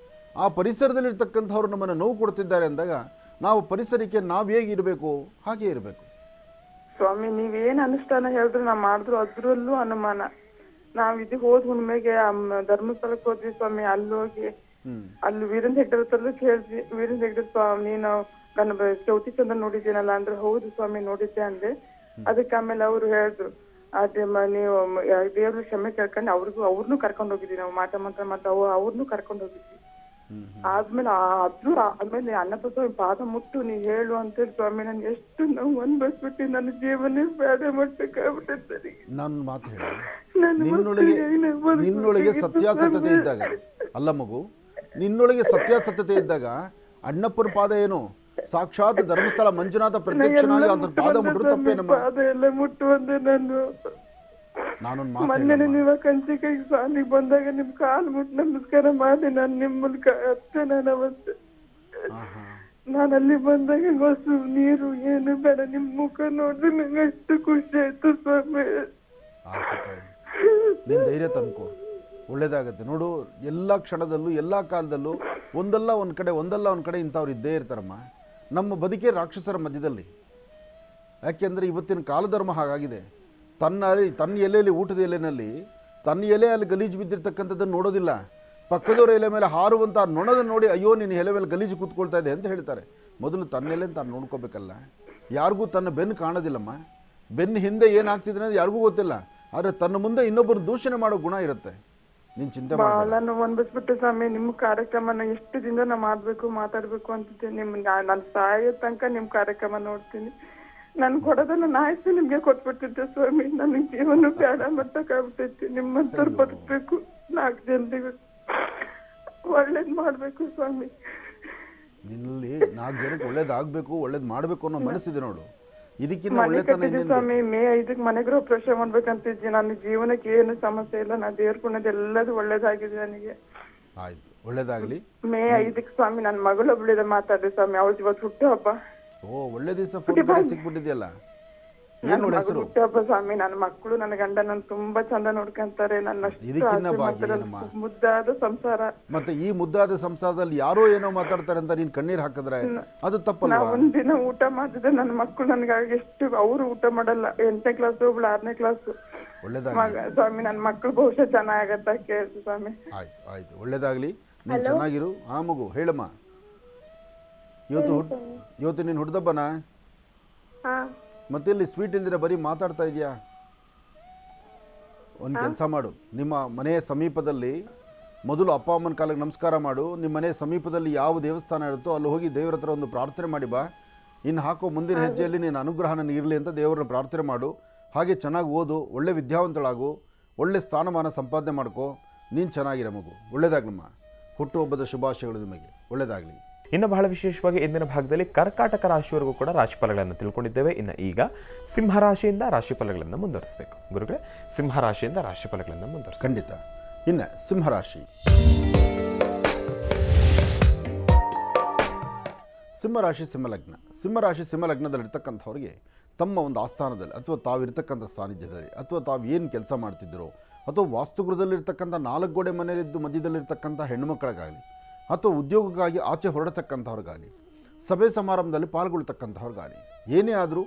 ಆ ಪರಿಸರದಲ್ಲಿರ್ತಕ್ಕಂಥವ್ರು ನಮ್ಮನ್ನು ನೋವು ಕೊಡ್ತಿದ್ದಾರೆ ಅಂದಾಗ ನಾವು ಪರಿಸರಕ್ಕೆ ನಾವು ಹೇಗಿರಬೇಕು ಹಾಗೇ ಇರಬೇಕು. ಸ್ವಾಮಿ, ನೀವೇನು ಅನುಷ್ಠಾನ ಹೇಳಿದ್ರು ನಾವು ಮಾಡಿದ್ರು ಅದ್ರಲ್ಲೂ ಅನುಮಾನ. ನಾವು ಇದು ಹೋದ ಹುಣ್ಣಿಮೆಗೆ ಧರ್ಮಸ್ಥಳಕ್ಕೆ ಹೋದ್ವಿ ಸ್ವಾಮಿ. ಅಲ್ಲಿ ಹೋಗಿ ಅಲ್ಲಿ ವೀರೇಂದ್ರ ಹೆಗ್ಡೆ ಹತ್ರ ಕೇಳಿದ್ವಿ. ವೀರೇಂದ್ರ ಹೆಗ್ಡೆ ಸ್ವಾಮಿ, ನೀನು ನನ್ನ ಚೌತಿ ಚಂದ ನೋಡಿದ್ದೀನಲ್ಲ ಅಂದ್ರೆ, ಹೌದು ಸ್ವಾಮಿ ನೋಡಿದ್ದೆ ಅಂದೆ. ಅದಕ್ಕೆ ಆಮೇಲೆ ಅವರು ಹೇಳಿದ್ರು, ಅದೇ ನೀವು ದೇವ್ರ ಕ್ಷಮೆ ಕೇಳ್ಕೊಂಡು ಅವ್ರನ್ನೂ ಕರ್ಕೊಂಡು ಹೋಗಿದ್ವಿ ನಾವು, ಮಾಟ ಮಂತ್ರ ಮತ್ತೆ ಅವ್ರನ್ನೂ ಕರ್ಕೊಂಡು ಹೋಗಿದ್ವಿ. ಆದ್ಮೇಲೆ ಆದ್ಮೇಲೆ ಅನ್ನಪ್ರಸಾದ ಪಾದ ಮುಟ್ಟು ನೀ ಹೇಳು ಅಂತೇಳಿ ಸ್ವಾಮಿ, ನಾನು ಎಷ್ಟು ನಾವು ಅನ್ಭವಿಸ್ಬಿಟ್ಟು ನನ್ನ ಜೀವನ ಬೇಡ ಮಟ್ಟಕ್ಕಾಗ್ಬಿಟ್ಟಿದ್ದೆ. ನಾನು ಮಾತು ಹೇಳಿ, ನಿನ್ನೊಳಗೆ ಸತ್ಯಾಸತ್ಯತೆ ಇದ್ದಾಗ ಅಲ್ಲ ಮಗು, ನಿನ್ನೊಳಗೆ ಸತ್ಯಾಸತ್ಯತೆ ಇದ್ದಾಗ ಅಣ್ಣಪ್ಪನ ಪಾದ ಏನು, ಸಾಕ್ಷಾತ್ ಧರ್ಮಸ್ಥಳ ಮಂಜುನಾಥ ಪ್ರತ್ಯಕ್ಷನಾಗಿ ಅದರ ಪಾದ ಮುಟ್ರು ತಪ್ಪೇನಮ್ಮ? ನಾನೊಂದು ಮಾತು, ನೀವ ಕಂಚಿಗೆ ಸಾಲಿಗೆ ಬಂದಾಗ ನಿಮ್ ಕಾಲು ಮುಟ್ಟು ನಮಸ್ಕಾರ ಮಾಡಿ ನಾನು ನಿಮ್ಮ ಮೂಲಕ ಅಷ್ಟೇ ನಾನು ಅವತ್ತು ನಾನು ಅಲ್ಲಿ ಬಂದಾಗ ಹೊಸು ನೀರು ಏನು ಬೇಡ, ನಿಮ್ ಮುಖ ನೋಡಿದ್ರೆ ನಂಗೆ ಅಷ್ಟು ಖುಷಿ ಆಯ್ತು ಸ್ವಾಮಿ. ನೀನ್ ಧೈರ್ಯ ತಂದ್ಕೋ, ಒಳ್ಳೇದಾಗತ್ತೆ. ನೋಡು, ಎಲ್ಲ ಕ್ಷಣದಲ್ಲೂ ಎಲ್ಲ ಕಾಲದಲ್ಲೂ ಒಂದಲ್ಲ ಒಂದು ಕಡೆ ಇಂಥವ್ರು ಇದ್ದೇ ಇರ್ತಾರಮ್ಮ. ನಮ್ಮ ಬದುಕೇ ರಾಕ್ಷಸರ ಮಧ್ಯದಲ್ಲಿ. ಯಾಕೆಂದರೆ ಇವತ್ತಿನ ಕಾಲಧರ್ಮ ಹಾಗಾಗಿದೆ. ತನ್ನ ಎಲೆಯಲ್ಲಿ, ಊಟದ ಎಲೆಯಲ್ಲಿ ತನ್ನ ಎಲೆ ಅಲ್ಲಿ ಗಲೀಜು ಬಿದ್ದಿರ್ತಕ್ಕಂಥದ್ದನ್ನು ನೋಡೋದಿಲ್ಲ, ಪಕ್ಕದವರ ಎಲೆ ಮೇಲೆ ಹಾರುವಂಥ ನೊಣದನ್ನು ನೋಡಿ ಅಯ್ಯೋ ನಿನ್ನ ಎಲೆ ಮೇಲೆ ಗಲೀಜು ಕೂತ್ಕೊಳ್ತಾ ಇದೆ ಅಂತ ಹೇಳ್ತಾರೆ. ಮೊದಲು ತನ್ನ ಎಲೆ ತಾನು ನೋಡ್ಕೋಬೇಕಲ್ಲ. ಯಾರಿಗೂ ತನ್ನ ಬೆನ್ನು ಕಾಣೋದಿಲ್ಲಮ್ಮ. ಬೆನ್ನು ಹಿಂದೆ ಏನಾಗ್ತಿದೆ ಅನ್ನೋದು ಯಾರಿಗೂ ಗೊತ್ತಿಲ್ಲ. ಆದರೆ ತನ್ನ ಮುಂದೆ ಇನ್ನೊಬ್ಬರು ದೂಷಣೆ ಮಾಡೋ ಗುಣ ಇರುತ್ತೆ. ನೀನು ಚಿಂತೆ ಬಹಳ ನೋವು ಅನ್ಬಿಸ್ಬಿಟ್ಟು ಸ್ವಾಮಿ. ನಿಮ್ಮ ಕಾರ್ಯಕ್ರಮನ ಎಷ್ಟು ದಿನ ನಾ ಮಾಡ್ಬೇಕು ಮಾತಾಡ್ಬೇಕು ಅಂತಿದ್ದೆ. ನಾನು ಸಾಯೋ ತನಕ ನಿಮ್ಮ ಕಾರ್ಯಕ್ರಮ ನೋಡ್ತೀನಿ. ನಾನು ಕೊಡೋದನ್ನ ನಾಯಿಸಿ ನಿಮ್ಗೆ ಕೊಟ್ಬಿಟ್ಟಿದ್ದೆ ಸ್ವಾಮಿ. ನನಗೆ ಜೀವನ ಬೇಡ ಮಟ್ಟಕ್ಕಾಗ್ಬಿಟ್ಟೈತಿ. ನಿಮ್ಮಂತವ್ರು ಬದುಕಬೇಕು, 4 ಜನರಿಗೆ ಒಳ್ಳೇದ್ ಮಾಡ್ಬೇಕು ಸ್ವಾಮಿ. ನಿನ್ನಲ್ಲಿ 4 ಜನಕ್ಕೆ ಒಳ್ಳೇದಾಗಬೇಕು, ಒಳ್ಳೇದು ಮಾಡಬೇಕು ಅನ್ನೋ ಮನಸ್ಸಿದೆ ನೋಡು. ಇದಕ್ಕಿಂತ ಮನೆ ಕಟ್ಟಿದ್ದೆ ಸ್ವಾಮಿ. ಮೇ 5ಕ್ಕೆ ಮನೆ ಗೃಹ ಪ್ರವೇಶ ಮಾಡ್ಬೇಕಂತಿದ್ದೆ. ನನ್ನ ಜೀವನಕ್ಕೆ ಏನು ಸಮಸ್ಯೆ ಇಲ್ಲ. ನಾ ದೇವ್ರ ಪುಣ್ಯದ ಎಲ್ಲದೂ ಒಳ್ಳೇದಾಗಿದೆ ನನಗೆ. ಆಯ್ತು, ಒಳ್ಳೇದಾಗ್ಲಿ. ಮೇ 5ಕ್ಕೆ ಸ್ವಾಮಿ ನನ್ನ ಮಗಳೊಬ್ಳಿದ ಮಾತಾಡ್ರಿ ಸ್ವಾಮಿ. ಅವತ್ತು ಇವತ್ತು ಹುಟ್ಟು ಹಬ್ಬ. ಓ, ಒಳ್ಳೆ ದಿವಸ ಫೋನ್ ಕರೆ ಸಿಕ್ಬಿಟ್ಟಿದೆಯಲ್ಲ. ಏನು ಒಳ್ಳೆ ಹೆಸರು? ಹುಟ್ಟು ಹಬ್ಬ ಸ್ವಾಮಿ. ನನ್ನ ಮಕ್ಕಳು ನನ್ನ ಗಂಡ ನನ್ನ ತುಂಬಾ ಚಂದ ನೋಡ್ಕೊಂತಾರೆ. ನನ್ನ ಇದಕ್ಕಿನ್ನ ಭಾಗ್ಯ ಏನಮ್ಮ? ಮುದ್ದಾದ ಸಂಸಾರ. ಮತ್ತೆ ಈ ಮುದ್ದಾದ ಸಂಸಾರದಲ್ಲಿ ಯಾರೋ ಏನೋ ಮಾತಾಡ್ತಾರೆ ಅಂತ ನೀನ್ ಕಣ್ಣೀರ್ ಹಾಕಿದ್ರೆ ಅದು ತಪ್ಪಲ್ಲ. ಒಂದಿನ ಊಟ ಮಾಡಿದ್ರೆ ನನ್ನ ಮಕ್ಕಳು ನನಗಾಗಿ ಎಷ್ಟು, ಅವರು ಊಟ ಮಾಡಲ್ಲ. 8ನೇ ಕ್ಲಾಸ್, ಒಬ್ಳು 6ನೇ ಕ್ಲಾಸ್. ಒಳ್ಳೇದಾಗ್ಲಿ ಸ್ವಾಮಿ. ನನ್ನ ಮಕ್ಕಳು ಬಹುಶಃ ಚೆನ್ನಾಗತ್ತ ಕೇಳ್ತು ಸ್ವಾಮಿ. ಆಯ್ತು ಆಯ್ತು, ಒಳ್ಳೇದಾಗ್ಲಿ. ನೀನ್ ಚೆನ್ನಾಗಿರು. ಆ ಮಗು ಹೇಳಮ್ಮ, ಇವತ್ತು ನೀನು ಹುಡ್ದಬ್ಬನ? ಮತ್ತೆ ಇಲ್ಲಿ ಸ್ವೀಟ್ ಇಲ್ದಿರ ಬರೀ ಮಾತಾಡ್ತಾ ಇದೆಯಾ? ಒಂದು ಕೆಲಸ ಮಾಡು, ನಿಮ್ಮ ಮನೆಯ ಸಮೀಪದಲ್ಲಿ ಮೊದಲು ಅಪ್ಪ ಅಮ್ಮನ ಕಾಲಕ್ಕೆ ನಮಸ್ಕಾರ ಮಾಡು. ನಿಮ್ಮ ಮನೆಯ ಸಮೀಪದಲ್ಲಿ ಯಾವ ದೇವಸ್ಥಾನ ಇರುತ್ತೋ ಅಲ್ಲಿ ಹೋಗಿ ದೇವ್ರ ಹತ್ರ ಒಂದು ಪ್ರಾರ್ಥನೆ ಮಾಡಿ ಬಾ. ಇನ್ನು ಹಾಕೋ ಮುಂದಿನ ಹೆಜ್ಜೆಯಲ್ಲಿ ನಿನ್ನ ಅನುಗ್ರಹ ನನಗಿರಲಿ ಅಂತ ದೇವರನ್ನ ಪ್ರಾರ್ಥನೆ ಮಾಡು. ಹಾಗೆ ಚೆನ್ನಾಗಿ ಓದು, ಒಳ್ಳೆ ವಿದ್ಯಾವಂತಳಾಗು, ಒಳ್ಳೆ ಸ್ಥಾನಮಾನ ಸಂಪಾದನೆ ಮಾಡ್ಕೋ. ನೀನು ಚೆನ್ನಾಗಿರೋ ಮಗು. ಒಳ್ಳೇದಾಗ್ಲಮ್ಮ. ಹುಟ್ಟುಹಬ್ಬದ ಶುಭಾಶಯಗಳು ನಿಮಗೆ. ಒಳ್ಳೇದಾಗಲಿ. ಇನ್ನು ಬಹಳ ವಿಶೇಷವಾಗಿ ಇಂದಿನ ಭಾಗದಲ್ಲಿ ಕರ್ಕಾಟಕ ರಾಶಿಯವರೆಗೂ ಕೂಡ ರಾಶಿಫಲಗಳನ್ನು ತಿಳ್ಕೊಂಡಿದ್ದೇವೆ. ಇನ್ನು ಈಗ ಸಿಂಹರಾಶಿಯಿಂದ ರಾಶಿಫಲಗಳನ್ನು ಮುಂದುವರಿಸಬೇಕು. ಗುರುಗಳೇ, ಸಿಂಹರಾಶಿಯಿಂದ ರಾಶಿಫಲಗಳನ್ನು ಮುಂದುವರಿಸಿ. ಖಂಡಿತ. ಇನ್ನು ಸಿಂಹರಾಶಿ. ಸಿಂಹಲಗ್ನದಲ್ಲಿರ್ತಕ್ಕಂಥವ್ರಿಗೆ ತಮ್ಮ ಒಂದು ಆಸ್ಥಾನದಲ್ಲಿ ಅಥವಾ ತಾವಿರ್ತಕ್ಕಂಥ ಸಾನ್ನಿಧ್ಯದಲ್ಲಿ ಅಥವಾ ತಾವು ಏನು ಕೆಲಸ ಮಾಡ್ತಿದ್ದರೋ ಅಥವಾ ವಾಸ್ತುಗೃಹದಲ್ಲಿರ್ತಕ್ಕಂಥ 4 ಗೋಡೆ ಮನೆಯಲ್ಲಿದ್ದು ಮಧ್ಯದಲ್ಲಿರ್ತಕ್ಕಂಥ ಹೆಣ್ಣುಮಕ್ಕಳಿಗಾಗಲಿ ಅಥವಾ ಉದ್ಯೋಗಕ್ಕಾಗಿ ಆಚೆ ಹೊರಡತಕ್ಕಂಥವ್ರಿಗಾಗಲಿ ಸಭೆ ಸಮಾರಂಭದಲ್ಲಿ ಪಾಲ್ಗೊಳ್ತಕ್ಕಂಥವ್ರಿಗಾಗಲಿ ಏನೇ ಆದರೂ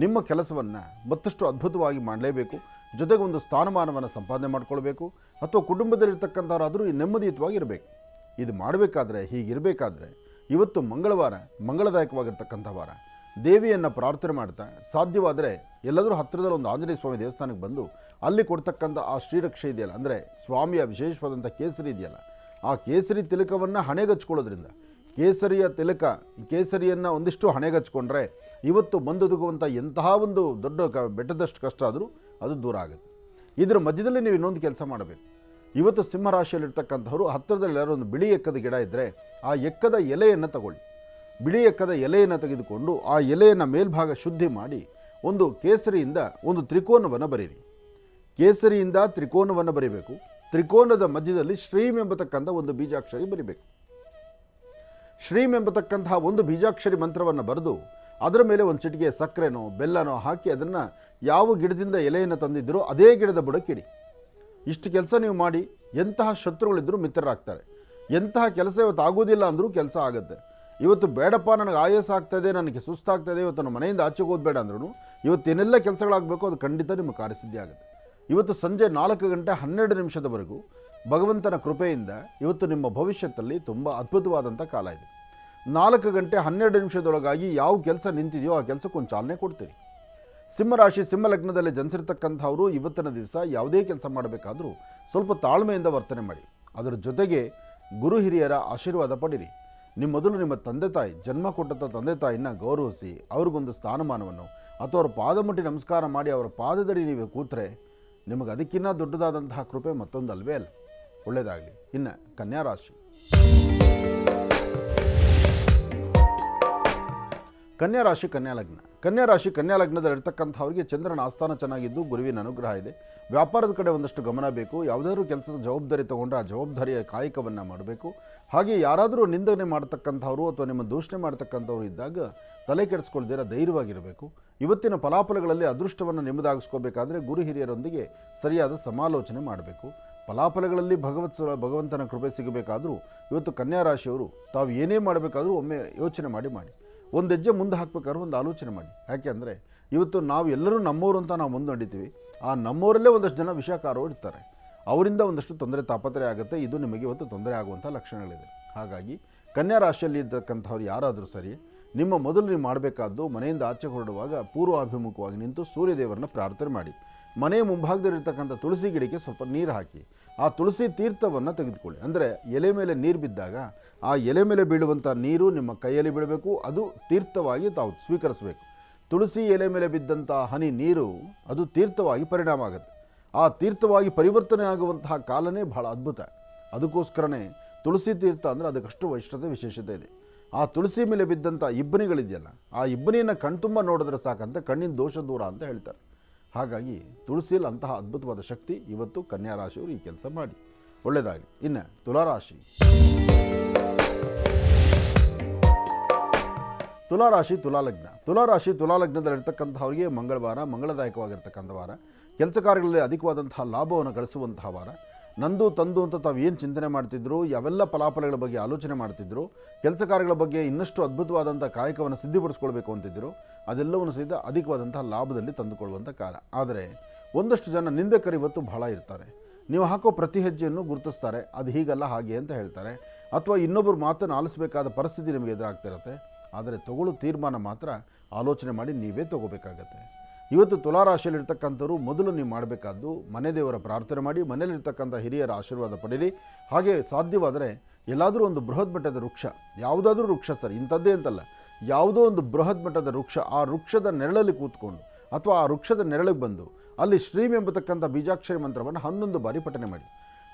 ನಿಮ್ಮ ಕೆಲಸವನ್ನು ಮತ್ತಷ್ಟು ಅದ್ಭುತವಾಗಿ ಮಾಡಲೇಬೇಕು. ಜೊತೆಗೆ ಒಂದು ಸ್ಥಾನಮಾನವನ್ನು ಸಂಪಾದನೆ ಮಾಡ್ಕೊಳ್ಬೇಕು. ಅಥವಾ ಕುಟುಂಬದಲ್ಲಿರ್ತಕ್ಕಂಥವ್ರಾದರೂ ನೆಮ್ಮದಿಯುತವಾಗಿ ಇರಬೇಕು. ಇದು ಮಾಡಬೇಕಾದ್ರೆ, ಹೀಗಿರಬೇಕಾದ್ರೆ ಇವತ್ತು ಮಂಗಳವಾರ, ಮಂಗಳದಾಯಕವಾಗಿರ್ತಕ್ಕಂಥ ವಾರ. ದೇವಿಯನ್ನು ಪ್ರಾರ್ಥನೆ ಮಾಡ್ತಾ ಸಾಧ್ಯವಾದರೆ ಎಲ್ಲದರೂ ಹತ್ತಿರದಲ್ಲಿ ಒಂದು ಆಂಜನೇಯ ಸ್ವಾಮಿ ದೇವಸ್ಥಾನಕ್ಕೆ ಬಂದು ಅಲ್ಲಿ ಕೊಡ್ತಕ್ಕಂಥ ಆ ಶ್ರೀರಕ್ಷೆ ಇದೆಯಲ್ಲ, ಅಂದರೆ ಸ್ವಾಮಿಯ ವಿಶೇಷವಾದಂಥ ಕೇಸರಿ ಇದೆಯಲ್ಲ, ಆ ಕೇಸರಿ ತಿಲಕವನ್ನು ಹಣೆಗಚ್ಕೊಳ್ಳೋದ್ರಿಂದ, ಕೇಸರಿಯ ತಿಲಕ, ಕೇಸರಿಯನ್ನು ಒಂದಿಷ್ಟು ಹಣೆಗಚ್ಕೊಂಡ್ರೆ ಇವತ್ತು ಬಂದೊದಗುವಂಥ ಎಂತಹ ಒಂದು ದೊಡ್ಡ ಬೆಟ್ಟದಷ್ಟು ಕಷ್ಟ ಆದರೂ ಅದು ದೂರ ಆಗುತ್ತೆ. ಇದರ ಮಧ್ಯದಲ್ಲಿ ನೀವು ಇನ್ನೊಂದು ಕೆಲಸ ಮಾಡಬೇಕು. ಇವತ್ತು ಸಿಂಹರಾಶಿಯಲ್ಲಿರ್ತಕ್ಕಂಥವ್ರು ಹತ್ತಿರದಲ್ಲಿ ಯಾರೋ ಒಂದು ಬಿಳಿ ಎಕ್ಕದ ಗಿಡ ಇದ್ದರೆ ಆ ಎಕ್ಕದ ಎಲೆಯನ್ನು ತಗೊಳ್ಳಿ. ಬಿಳಿ ಎಕ್ಕದ ಎಲೆಯನ್ನು ತೆಗೆದುಕೊಂಡು ಆ ಎಲೆಯನ್ನು ಮೇಲ್ಭಾಗ ಶುದ್ಧಿ ಮಾಡಿ ಒಂದು ಕೇಸರಿಯಿಂದ ಒಂದು ತ್ರಿಕೋನವನ್ನು ಬರೀರಿ. ಕೇಸರಿಯಿಂದ ತ್ರಿಕೋನವನ್ನು ಬರೀಬೇಕು. ತ್ರಿಕೋನದ ಮಧ್ಯದಲ್ಲಿ ಶ್ರೀಂ ಎಂಬತಕ್ಕಂಥ ಒಂದು ಬೀಜಾಕ್ಷರಿ ಬರೀಬೇಕು. ಶ್ರೀಂ ಎಂಬತಕ್ಕಂತಹ ಒಂದು ಬೀಜಾಕ್ಷರಿ ಮಂತ್ರವನ್ನು ಬರೆದು ಅದರ ಮೇಲೆ ಒಂದು ಚಿಟಿಕೆ ಸಕ್ಕರೆನೋ ಬೆಲ್ಲನೋ ಹಾಕಿ ಅದನ್ನು ಯಾವ ಗಿಡದಿಂದ ಎಲೆಯನ್ನು ತಂದಿದ್ದರೋ ಅದೇ ಗಿಡದ ಬುಡಕ್ಕಿಡಿ. ಇಷ್ಟು ಕೆಲಸ ನೀವು ಮಾಡಿ ಎಂತಹ ಶತ್ರುಗಳಿದ್ದರೂ ಮಿತ್ರರಾಗ್ತಾರೆ. ಎಂತಹ ಕೆಲಸ ಇವತ್ತು ಆಗೋದಿಲ್ಲ ಅಂದರೂ ಕೆಲಸ ಆಗುತ್ತೆ. ಇವತ್ತು ಬೇಡಪ್ಪ ನನಗೆ ಆಯಾಸ ಆಗ್ತಾಯಿದೆ, ನನಗೆ ಸುಸ್ತಾಗ್ತಾಯಿದೆ, ಇವತ್ತು ನಮ್ಮ ಮನೆಯಿಂದ ಆಚೆಗೆ ಹೋಗಬೇಡ ಅಂದ್ರೂ ಇವತ್ತೇನೆಲ್ಲ ಕೆಲಸಗಳಾಗಬೇಕು ಅದು ಖಂಡಿತ ನಿಮ್ಮ ಕಾರ್ಯಸಿದ್ಧಿ ಆಗುತ್ತೆ. ಇವತ್ತು ಸಂಜೆ 4 ಗಂಟೆ 12 ನಿಮಿಷದವರೆಗೂ ಭಗವಂತನ ಕೃಪೆಯಿಂದ ಇವತ್ತು ನಿಮ್ಮ ಭವಿಷ್ಯದಲ್ಲಿ ತುಂಬ ಅದ್ಭುತವಾದಂಥ ಕಾಲ ಇದೆ. 4 ಗಂಟೆ 12 ನಿಮಿಷದೊಳಗಾಗಿ ಯಾವ ಕೆಲಸ ನಿಂತಿದೆಯೋ ಆ ಕೆಲಸಕ್ಕೆ ಒಂದು ಚಾಲನೆ ಕೊಡ್ತೀರಿ. ಸಿಂಹರಾಶಿ ಸಿಂಹಲಗ್ನದಲ್ಲಿ ಜನಿಸಿರ್ತಕ್ಕಂಥವರು ಇವತ್ತಿನ ದಿವಸ ಯಾವುದೇ ಕೆಲಸ ಮಾಡಬೇಕಾದ್ರೂ ಸ್ವಲ್ಪ ತಾಳ್ಮೆಯಿಂದ ವರ್ತನೆ ಮಾಡಿ. ಅದರ ಜೊತೆಗೆ ಗುರು ಹಿರಿಯರ ಆಶೀರ್ವಾದ ಪಡಿರಿ. ಮೊದಲು ನಿಮ್ಮ ತಂದೆ ತಾಯಿ ಜನ್ಮ ಕೊಟ್ಟಂಥ ತಂದೆ ತಾಯಿನ ಗೌರವಿಸಿ ಅವ್ರಿಗೊಂದು ಸ್ಥಾನಮಾನವನ್ನು ಅಥವಾ ಅವರ ಪಾದ ಮುಟ್ಟಿ ನಮಸ್ಕಾರ ಮಾಡಿ ಅವರ ಪಾದದಲ್ಲಿ ನೀವು ಕೂತ್ರೆ ನಿಮಗೆ ಅದಕ್ಕಿಂತ ದೊಡ್ಡದಾದಂತಹ ಕೃಪೆ ಮತ್ತೊಂದು ಅಲ್ವೇ ಅಲ್ಲ. ಒಳ್ಳೆಯದಾಗಲಿ. ಇನ್ನು ಕನ್ಯಾ ರಾಶಿ. ಕನ್ಯಾ ರಾಶಿ ಕನ್ಯಾ ಲಗ್ನ. ಕನ್ಯಾ ರಾಶಿ ಕನ್ಯಾ ಲಗ್ನದಲ್ಲಿರ್ತಕ್ಕಂಥವ್ರಿಗೆ ಚಂದ್ರನ ಆಸ್ಥಾನ ಚೆನ್ನಾಗಿದ್ದು ಗುರುವಿನ ಅನುಗ್ರಹ ಇದೆ. ವ್ಯಾಪಾರದ ಕಡೆ ಒಂದಷ್ಟು ಗಮನ ಬೇಕು. ಯಾವುದಾದ್ರೂ ಕೆಲಸದ ಜವಾಬ್ದಾರಿ ತೊಗೊಂಡ್ರೆ ಆ ಜವಾಬ್ದಾರಿಯ ಕಾಯಕವನ್ನು ಮಾಡಬೇಕು. ಹಾಗೆ ಯಾರಾದರೂ ನಿಂದನೆ ಮಾಡ್ತಕ್ಕಂಥವ್ರು ಅಥವಾ ನಿಮ್ಮ ದೂಷಣೆ ಮಾಡ್ತಕ್ಕಂಥವ್ರು ಇದ್ದಾಗ ತಲೆ ಕೆಡಿಸ್ಕೊಳ್ದಿರ ಧೈರ್ಯವಾಗಿರಬೇಕು. ಇವತ್ತಿನ ಫಲಾಫಲಗಳಲ್ಲಿ ಅದೃಷ್ಟವನ್ನು ನಿಮ್ಮದಾಗಿಸ್ಕೋಬೇಕಾದ್ರೆ ಗುರು ಹಿರಿಯರೊಂದಿಗೆ ಸರಿಯಾದ ಸಮಾಲೋಚನೆ ಮಾಡಬೇಕು. ಫಲಾಫಲಗಳಲ್ಲಿ ಭಗವಂತನ ಕೃಪೆ ಸಿಗಬೇಕಾದರೂ ಇವತ್ತು ಕನ್ಯಾ ರಾಶಿಯವರು ತಾವು ಏನೇ ಮಾಡಬೇಕಾದ್ರೂ ಒಮ್ಮೆ ಯೋಚನೆ ಮಾಡಿ ಒಂದು ಹೆಜ್ಜೆ ಮುಂದೆ ಹಾಕಬೇಕಾದ್ರೂ ಒಂದು ಆಲೋಚನೆ ಮಾಡಿ. ಯಾಕೆ ಅಂದರೆ ಇವತ್ತು ನಾವು ಎಲ್ಲರೂ ನಮ್ಮವರು ಅಂತ ನಾವು ಮುಂದೆ ನಡೀತೀವಿ. ಆ ನಮ್ಮವರಲ್ಲೇ ಒಂದಷ್ಟು ಜನ ವಿಷಕಾರರು ಇರ್ತಾರೆ. ಅವರಿಂದ ಒಂದಷ್ಟು ತೊಂದರೆ ತಾಪತ್ರೆ ಆಗುತ್ತೆ. ಇದು ನಿಮಗೆ ಇವತ್ತು ತೊಂದರೆ ಆಗುವಂಥ ಲಕ್ಷಣಗಳಿದೆ. ಹಾಗಾಗಿ ಕನ್ಯಾ ರಾಶಿಯಲ್ಲಿ ಇರ್ತಕ್ಕಂಥವ್ರು ಯಾರಾದರೂ ಸರಿ ನಿಮ್ಮ ಮೊದಲು ನೀವು ಮಾಡಬೇಕಾದ್ದು ಮನೆಯಿಂದ ಆಚೆ ಹೊರಡುವಾಗ ಪೂರ್ವಾಭಿಮುಖವಾಗಿ ನಿಂತು ಸೂರ್ಯದೇವರನ್ನ ಪ್ರಾರ್ಥನೆ ಮಾಡಿ. ಮನೆಯ ಮುಂಭಾಗದಲ್ಲಿರ್ತಕ್ಕಂಥ ತುಳಸಿ ಗಿಡಕ್ಕೆ ಸ್ವಲ್ಪ ನೀರು ಹಾಕಿ ಆ ತುಳಸಿ ತೀರ್ಥವನ್ನು ತೆಗೆದುಕೊಳ್ಳಿ. ಅಂದರೆ ಎಲೆ ಮೇಲೆ ನೀರು ಬಿದ್ದಾಗ ಆ ಎಲೆ ಮೇಲೆ ಬೀಳುವಂಥ ನೀರು ನಿಮ್ಮ ಕೈಯಲ್ಲಿ ಬೀಳಬೇಕು. ಅದು ತೀರ್ಥವಾಗಿ ತಾವು ಸ್ವೀಕರಿಸಬೇಕು. ತುಳಸಿ ಎಲೆ ಮೇಲೆ ಬಿದ್ದಂಥ ಹನಿ ನೀರು ಅದು ತೀರ್ಥವಾಗಿ ಪರಿಣಾಮ ಆಗುತ್ತೆ. ಆ ತೀರ್ಥವಾಗಿ ಪರಿವರ್ತನೆ ಆಗುವಂತಹ ಕಾಲನೇ ಬಹಳ ಅದ್ಭುತ. ಅದಕ್ಕೋಸ್ಕರನೇ ತುಳಸಿ ತೀರ್ಥ ಅಂದರೆ ಅದಕ್ಕಷ್ಟು ವೈಶಿಷ್ಟ್ಯತೆ ವಿಶೇಷತೆ ಇದೆ. ಆ ತುಳಸಿ ಮೇಲೆ ಬಿದ್ದಂಥ ಇಬ್ಬನಿಗಳಿದೆಯಲ್ಲ, ಆ ಇಬ್ಬನಿಯನ್ನು ಕಣ್ತುಂಬ ನೋಡಿದ್ರೆ ಸಾಕಂತ ಕಣ್ಣಿನ ದೋಷ ದೂರ ಅಂತ ಹೇಳ್ತಾರೆ. ಹಾಗಾಗಿ ತುಳಸಿಯಲ್ಲಿ ಅಂತಹ ಅದ್ಭುತವಾದ ಶಕ್ತಿ. ಇವತ್ತು ಕನ್ಯಾ ರಾಶಿಯವರು ಈ ಕೆಲಸ ಮಾಡಿ. ಒಳ್ಳೆಯದಾಗಲಿ. ಇನ್ನು ತುಲಾರಾಶಿ. ತುಲಾರಾಶಿ ತುಲಾಲಗ್ನ. ತುಲಾರಾಶಿ ತುಲಾಲಗ್ನದಲ್ಲಿರ್ತಕ್ಕಂಥವ್ರಿಗೆ ಮಂಗಳವಾರ ಮಂಗಳದಾಯಕವಾಗಿರ್ತಕ್ಕಂಥ ವಾರ. ಕೆಲಸ ಕಾರ್ಯಗಳಲ್ಲಿ ಅಧಿಕವಾದಂತಹ ಲಾಭವನ್ನು ಗಳಿಸುವಂತಹ ವಾರ. ನಂದು ತಂದು ಅಂತ ತಾವು ಏನು ಚಿಂತನೆ ಮಾಡ್ತಿದ್ರು, ಯಾವೆಲ್ಲ ಫಲಾಫಲಗಳ ಬಗ್ಗೆ ಆಲೋಚನೆ ಮಾಡ್ತಿದ್ರು, ಕೆಲಸ ಕಾರ್ಯಗಳ ಬಗ್ಗೆ ಇನ್ನಷ್ಟು ಅದ್ಭುತವಾದಂಥ ಕಾಯಕವನ್ನು ಸಿದ್ಧಪಡಿಸ್ಕೊಳ್ಬೇಕು ಅಂತಿದ್ರು, ಅದೆಲ್ಲವನ್ನು ಸಹಿತ ಅಧಿಕವಾದಂತಹ ಲಾಭದಲ್ಲಿ ತಂದುಕೊಳ್ಳುವಂಥ ಕಾಲ. ಆದರೆ ಒಂದಷ್ಟು ಜನ ನಿಂದಕರು ಇವತ್ತು ಬಹಳ ಇರ್ತಾರೆ. ನೀವು ಹಾಕೋ ಪ್ರತಿ ಹೆಜ್ಜೆಯನ್ನು ಗುರುತಿಸ್ತಾರೆ. ಅದು ಹೀಗಲ್ಲ ಹಾಗೆ ಅಂತ ಹೇಳ್ತಾರೆ. ಅಥವಾ ಇನ್ನೊಬ್ಬರು ಮಾತನ್ನು ಆಲಿಸಬೇಕಾದ ಪರಿಸ್ಥಿತಿ ನಿಮಗೆ ಎದುರಾಗ್ತಿರುತ್ತೆ. ಆದರೆ ತಗೊಳ್ಳೋ ತೀರ್ಮಾನ ಮಾತ್ರ ಆಲೋಚನೆ ಮಾಡಿ ನೀವೇ ತಗೋಬೇಕಾಗತ್ತೆ. ಇವತ್ತು ತುಲಾರಾಶಿಯಲ್ಲಿರ್ತಕ್ಕಂಥವ್ರು ಮೊದಲು ನೀವು ಮಾಡಬೇಕಾದ್ದು ಮನೆ ದೇವರ ಪ್ರಾರ್ಥನೆ ಮಾಡಿ, ಮನೆಯಲ್ಲಿರ್ತಕ್ಕಂಥ ಹಿರಿಯರ ಆಶೀರ್ವಾದ ಪಡೀರಿ. ಹಾಗೆ ಸಾಧ್ಯವಾದರೆ ಎಲ್ಲಾದರೂ ಒಂದು ಬೃಹತ್ ಮಟ್ಟದ ವೃಕ್ಷ, ಯಾವುದಾದ್ರೂ ವೃಕ್ಷ ಸರಿ, ಇಂಥದ್ದೇ ಅಂತಲ್ಲ, ಯಾವುದೋ ಒಂದು ಬೃಹತ್ ಮಟ್ಟದ ವೃಕ್ಷ, ಆ ವೃಕ್ಷದ ನೆರಳಲ್ಲಿ ಕೂತ್ಕೊಂಡು ಅಥವಾ ಆ ವೃಕ್ಷದ ನೆರಳಿಗೆ ಬಂದು ಅಲ್ಲಿ ಶ್ರೀಂ ಎಂಬತಕ್ಕಂಥ ಬೀಜಾಕ್ಷರಿ ಮಂತ್ರವನ್ನು 11 ಬಾರಿ ಪಠನೆ ಮಾಡಿ.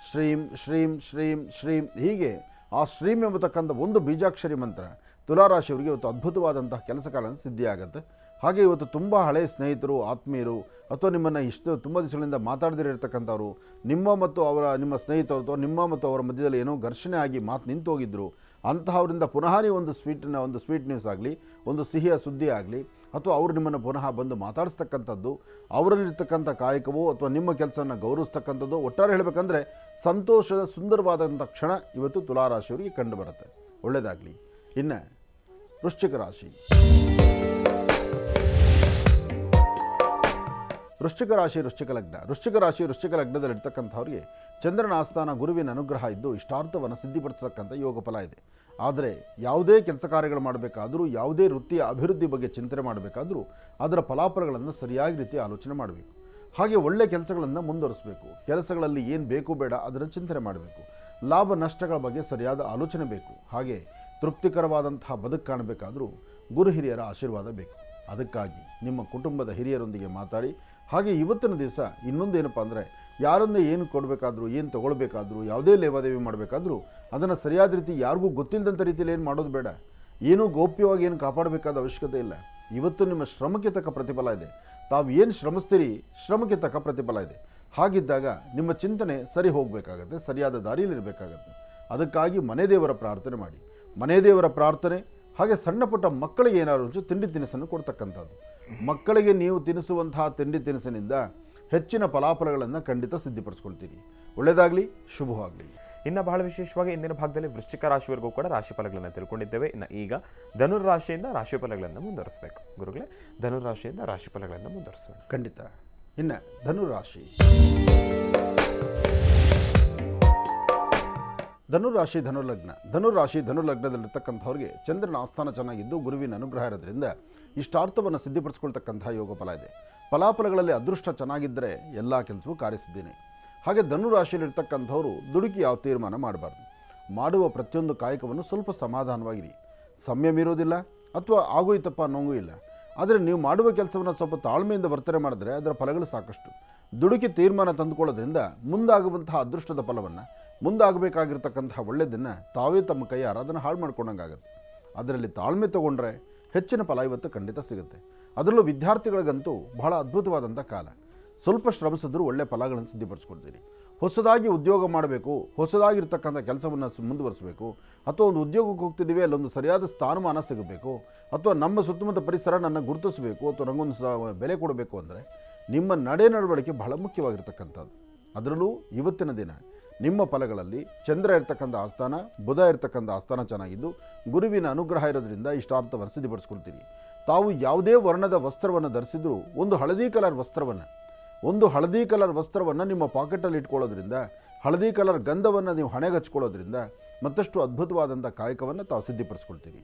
ಶ್ರೀಂ ಶ್ರೀಂ ಶ್ರೀಂ ಶ್ರೀಂ ಹೀಗೆ ಆ ಶ್ರೀಂ ಎಂಬತಕ್ಕಂಥ ಒಂದು ಬೀಜಾಕ್ಷರಿ ಮಂತ್ರ ತುಲಾರಾಶಿಯವರಿಗೆ ಇವತ್ತು ಅದ್ಭುತವಾದಂತಹ ಕೆಲಸ ಕಾಲ ಸಿದ್ಧಿಯಾಗುತ್ತೆ. ಹಾಗೆ ಇವತ್ತು ತುಂಬ ಹಳೆಯ ಸ್ನೇಹಿತರು, ಆತ್ಮೀಯರು ಅಥವಾ ನಿಮ್ಮನ್ನು ತುಂಬ ದಿವಸಗಳಿಂದ ಮಾತಾಡದಿರತಕ್ಕಂಥವ್ರು ನಿಮ್ಮ ಸ್ನೇಹಿತರು ಅಥವಾ ನಿಮ್ಮ ಮತ್ತು ಅವರ ಮಧ್ಯದಲ್ಲಿ ಏನೋ ಘರ್ಷಣೆ ಆಗಿ ಮಾತು ನಿಂತು ಹೋಗಿದ್ದರು, ಅಂತಹವರಿಂದ ಪುನಃ ನೀವು ಒಂದು ಸ್ವೀಟ್ ನ್ಯೂಸ್ ಆಗಲಿ, ಒಂದು ಸಿಹಿಯ ಸುದ್ದಿ ಆಗಲಿ, ಅಥವಾ ಅವರು ನಿಮ್ಮನ್ನು ಪುನಃ ಬಂದು ಮಾತಾಡಿಸ್ತಕ್ಕಂಥದ್ದು, ಅವರಲ್ಲಿರ್ತಕ್ಕಂಥ ಕಾಯಕವೋ ಅಥವಾ ನಿಮ್ಮ ಕೆಲಸವನ್ನು ಗೌರವಿಸ್ತಕ್ಕಂಥದ್ದು, ಒಟ್ಟಾರೆ ಹೇಳಬೇಕಂದ್ರೆ ಸಂತೋಷದ ಸುಂದರವಾದಂಥ ಕ್ಷಣ ಇವತ್ತು ತುಲಾರಾಶಿಯವರಿಗೆ ಕಂಡು ಬರುತ್ತೆ. ಒಳ್ಳೆಯದಾಗಲಿ. ಇನ್ನು ವೃಶ್ಚಿಕ ರಾಶಿ. ವೃಶ್ಚಿಕ ರಾಶಿ ವೃಶ್ಚಿಕ ಲಗ್ನದಲ್ಲಿರ್ತಕ್ಕಂಥವ್ರಿಗೆ ಚಂದ್ರನ ಆಸ್ಥಾನ ಗುರುವಿನ ಅನುಗ್ರಹ ಇದ್ದು ಇಷ್ಟಾರ್ಥವನ್ನು ಸಿದ್ಧಿಪಡಿಸತಕ್ಕಂಥ ಯೋಗ ಫಲ ಇದೆ. ಆದರೆ ಯಾವುದೇ ಕೆಲಸ ಕಾರ್ಯಗಳು ಮಾಡಬೇಕಾದರೂ, ಯಾವುದೇ ವೃತ್ತಿಯ ಅಭಿವೃದ್ಧಿ ಬಗ್ಗೆ ಚಿಂತನೆ ಮಾಡಬೇಕಾದರೂ ಅದರ ಫಲಾಫಲಗಳನ್ನು ಸರಿಯಾಗಿ ರೀತಿ ಆಲೋಚನೆ ಮಾಡಬೇಕು. ಹಾಗೆ ಒಳ್ಳೆಯ ಕೆಲಸಗಳನ್ನು ಮುಂದುವರಿಸಬೇಕು. ಕೆಲಸಗಳಲ್ಲಿ ಏನು ಬೇಕು ಬೇಡ ಅದನ್ನು ಚಿಂತನೆ ಮಾಡಬೇಕು. ಲಾಭ ನಷ್ಟಗಳ ಬಗ್ಗೆ ಸರಿಯಾದ ಆಲೋಚನೆ ಬೇಕು. ಹಾಗೆ ತೃಪ್ತಿಕರವಾದಂತಹ ಬದುಕು ಕಾಣಬೇಕಾದರೂ ಗುರು ಹಿರಿಯರ ಆಶೀರ್ವಾದ ಬೇಕು. ಅದಕ್ಕಾಗಿ ನಿಮ್ಮ ಕುಟುಂಬದ ಹಿರಿಯರೊಂದಿಗೆ ಮಾತಾಡಿ. ಹಾಗೆ ಇವತ್ತಿನ ದಿವಸ ಇನ್ನೊಂದು ಏನಪ್ಪ ಅಂದರೆ, ಯಾರನ್ನೇ ಏನು ಕೊಡಬೇಕಾದ್ರೂ, ಏನು ತೊಗೊಳ್ಬೇಕಾದ್ರೂ, ಯಾವುದೇ ಲೇವಾದೇವಿ ಮಾಡಬೇಕಾದ್ರೂ ಅದನ್ನು ಸರಿಯಾದ ರೀತಿ ಯಾರಿಗೂ ಗೊತ್ತಿಲ್ಲದಂಥ ರೀತಿಯಲ್ಲಿ ಏನು ಮಾಡೋದು ಬೇಡ. ಏನೂ ಗೌಪ್ಯವಾಗಿ ಏನು ಕಾಪಾಡಬೇಕಾದ ಅವಶ್ಯಕತೆ ಇಲ್ಲ. ಇವತ್ತು ನಿಮ್ಮ ಶ್ರಮಕ್ಕೆ ತಕ್ಕ ಪ್ರತಿಫಲ ಇದೆ. ತಾವು ಏನು ಶ್ರಮಿಸ್ತೀರಿ, ಶ್ರಮಕ್ಕೆ ತಕ್ಕ ಪ್ರತಿಫಲ ಇದೆ. ಹಾಗಿದ್ದಾಗ ನಿಮ್ಮ ಚಿಂತನೆ ಸರಿ ಹೋಗಬೇಕಾಗತ್ತೆ, ಸರಿಯಾದ ದಾರಿಯಲ್ಲಿರಬೇಕಾಗತ್ತೆ. ಅದಕ್ಕಾಗಿ ಮನೆ ದೇವರ ಪ್ರಾರ್ಥನೆ ಮಾಡಿ. ಮನೆ ದೇವರ ಪ್ರಾರ್ಥನೆ ಹಾಗೆ ಸಣ್ಣ ಪುಟ್ಟ ಮಕ್ಕಳಿಗೆ ಏನಾದ್ರು ಒಂಚೂರು ತಿಂಡಿ ತಿನಿಸನ್ನು ಕೊಡ್ತಕ್ಕಂಥದ್ದು. ಮಕ್ಕಳಿಗೆ ನೀವು ತಿನ್ನಿಸುವಂತಹ ತಿಂಡಿ ತಿನಿಸಿನಿಂದ ಹೆಚ್ಚಿನ ಫಲಾಫಲಗಳನ್ನು ಖಂಡಿತ ಸಿದ್ಧಿಪಡಿಸ್ಕೊಳ್ತೀರಿ. ಒಳ್ಳೆಯದಾಗಲಿ, ಶುಭವಾಗಲಿ. ಇನ್ನು ಬಹಳ ವಿಶೇಷವಾಗಿ ಇಂದಿನ ಭಾಗದಲ್ಲಿ ವೃಶ್ಚಿಕ ರಾಶಿವರೆಗೂ ಕೂಡ ರಾಶಿ ಫಲಗಳನ್ನು ತಿಳ್ಕೊಂಡಿದ್ದೇವೆ. ಇನ್ನು ಈಗ ಧನುರ್ ರಾಶಿಯಿಂದ ರಾಶಿ ಫಲಗಳನ್ನು ಮುಂದುವರಿಸಬೇಕು. ಗುರುಗಳೇ, ಧನುರ್ ರಾಶಿಯಿಂದ ರಾಶಿ ಫಲಗಳನ್ನು ಮುಂದುವರಿಸೋಣ. ಖಂಡಿತ. ಇನ್ನು ಧನುರಾಶಿ. ಧನುರಾಶಿ ಧನುರ್ಲಗ್ನ. ಧನುರಾಶಿ ಧನುರ್ಲಗ್ನದಲ್ಲಿರ್ತಕ್ಕಂಥವ್ರಿಗೆ ಚಂದ್ರನ ಆಸ್ಥಾನ ಚೆನ್ನಾಗಿದ್ದು ಗುರುವಿನ ಅನುಗ್ರಹ ಇರೋದ್ರಿಂದ ಇಷ್ಟಾರ್ಥವನ್ನು ಸಿದ್ಧಿಪಡಿಸ್ಕೊಳ್ತಕ್ಕಂಥ ಯೋಗ ಫಲ ಇದೆ. ಫಲಾಫಲಗಳಲ್ಲಿ ಅದೃಷ್ಟ ಚೆನ್ನಾಗಿದ್ದರೆ ಎಲ್ಲ ಕೆಲಸವೂ ಕಾರ್ಯಸಿದ್ದೇನೆ. ಹಾಗೆ ಧನುರಾಶಿಯಲ್ಲಿರ್ತಕ್ಕಂಥವರು ದುಡುಕಿ ಯಾವ ತೀರ್ಮಾನ ಮಾಡಬಾರ್ದು. ಮಾಡುವ ಪ್ರತಿಯೊಂದು ಕಾಯಕವನ್ನು ಸ್ವಲ್ಪ ಸಮಾಧಾನವಾಗಿರಿ. ಸಂಯಮ ಇರೋದಿಲ್ಲ ಅಥವಾ ಆಗೋಯ್ತಪ್ಪ ಅನ್ನೋಂಗೂ ಇಲ್ಲ. ಆದರೆ ನೀವು ಮಾಡುವ ಕೆಲಸವನ್ನು ಸ್ವಲ್ಪ ತಾಳ್ಮೆಯಿಂದ ವರ್ತನೆ ಮಾಡಿದ್ರೆ ಅದರ ಫಲಗಳು ಸಾಕಷ್ಟು. ದುಡುಕಿ ತೀರ್ಮಾನ ತಂದುಕೊಳ್ಳೋದ್ರಿಂದ ಮುಂದಾಗುವಂತಹ ಅದೃಷ್ಟದ ಫಲವನ್ನು, ಮುಂದಾಗಬೇಕಾಗಿರ್ತಕ್ಕಂತಹ ಒಳ್ಳೆಯದನ್ನು ತಾವೇ ತಮ್ಮ ಕೈಯಾರ ಅದನ್ನು ಹಾಳು ಮಾಡ್ಕೊಂಡಂಗಾಗತ್ತೆ. ಅದರಲ್ಲಿ ತಾಳ್ಮೆ ತೊಗೊಂಡ್ರೆ ಹೆಚ್ಚಿನ ಫಲ ಇವತ್ತು ಖಂಡಿತ ಸಿಗುತ್ತೆ. ಅದರಲ್ಲೂ ವಿದ್ಯಾರ್ಥಿಗಳಿಗಂತೂ ಬಹಳ ಅದ್ಭುತವಾದಂಥ ಕಾಲ. ಸ್ವಲ್ಪ ಶ್ರಮಿಸಿದ್ರೂ ಒಳ್ಳೆಯ ಫಲಗಳನ್ನು ಸಿದ್ಧಿಪಡಿಸ್ಕೊಳ್ತೀರಿ. ಹೊಸದಾಗಿ ಉದ್ಯೋಗ ಮಾಡಬೇಕು, ಹೊಸದಾಗಿರ್ತಕ್ಕಂಥ ಕೆಲಸವನ್ನು ಮುಂದುವರಿಸಬೇಕು, ಅಥವಾ ಒಂದು ಉದ್ಯೋಗಕ್ಕೆ ಹೋಗ್ತಿದ್ದೀವಿ, ಅಲ್ಲೊಂದು ಸರಿಯಾದ ಸ್ಥಾನಮಾನ ಸಿಗಬೇಕು, ಅಥವಾ ನಮ್ಮ ಸುತ್ತಮುತ್ತ ಪರಿಸರ ನನ್ನ ಗುರುತಿಸಬೇಕು, ಅಥವಾ ನನಗೊಂದು ಬೆಲೆ ಕೊಡಬೇಕು ಅಂದರೆ ನಿಮ್ಮ ನಡವಳಿಕೆ ಬಹಳ ಮುಖ್ಯವಾಗಿರ್ತಕ್ಕಂಥದ್ದು. ಅದರಲ್ಲೂ ಇವತ್ತಿನ ದಿನ ನಿಮ್ಮ ಫಲಗಳಲ್ಲಿ ಚಂದ್ರ ಇರ್ತಕ್ಕಂಥ ಆಸ್ಥಾನ, ಬುಧ ಇರ್ತಕ್ಕಂಥ ಆಸ್ಥಾನ ಚೆನ್ನಾಗಿದ್ದು ಗುರುವಿನ ಅನುಗ್ರಹ ಇರೋದ್ರಿಂದ ಇಷ್ಟಾರ್ಥವನ್ನು ಸಿದ್ಧಿಪಡಿಸ್ಕೊಳ್ತೀರಿ. ತಾವು ಯಾವುದೇ ವರ್ಣದ ವಸ್ತ್ರವನ್ನು ಧರಿಸಿದ್ರೂ ಒಂದು ಹಳದಿ ಕಲರ್ ವಸ್ತ್ರವನ್ನು ನಿಮ್ಮ ಪಾಕೆಟಲ್ಲಿ ಇಟ್ಕೊಳ್ಳೋದ್ರಿಂದ, ಹಳದಿ ಕಲರ್ ಗಂಧವನ್ನು ನೀವು ಹಣೆಗೆ ಹಚ್ಕೊಳ್ಳೋದ್ರಿಂದ ಮತ್ತಷ್ಟು ಅದ್ಭುತವಾದಂಥ ಕಾಯಕವನ್ನು ತಾವು ಸಿದ್ಧಿಪಡಿಸ್ಕೊಳ್ತೀರಿ.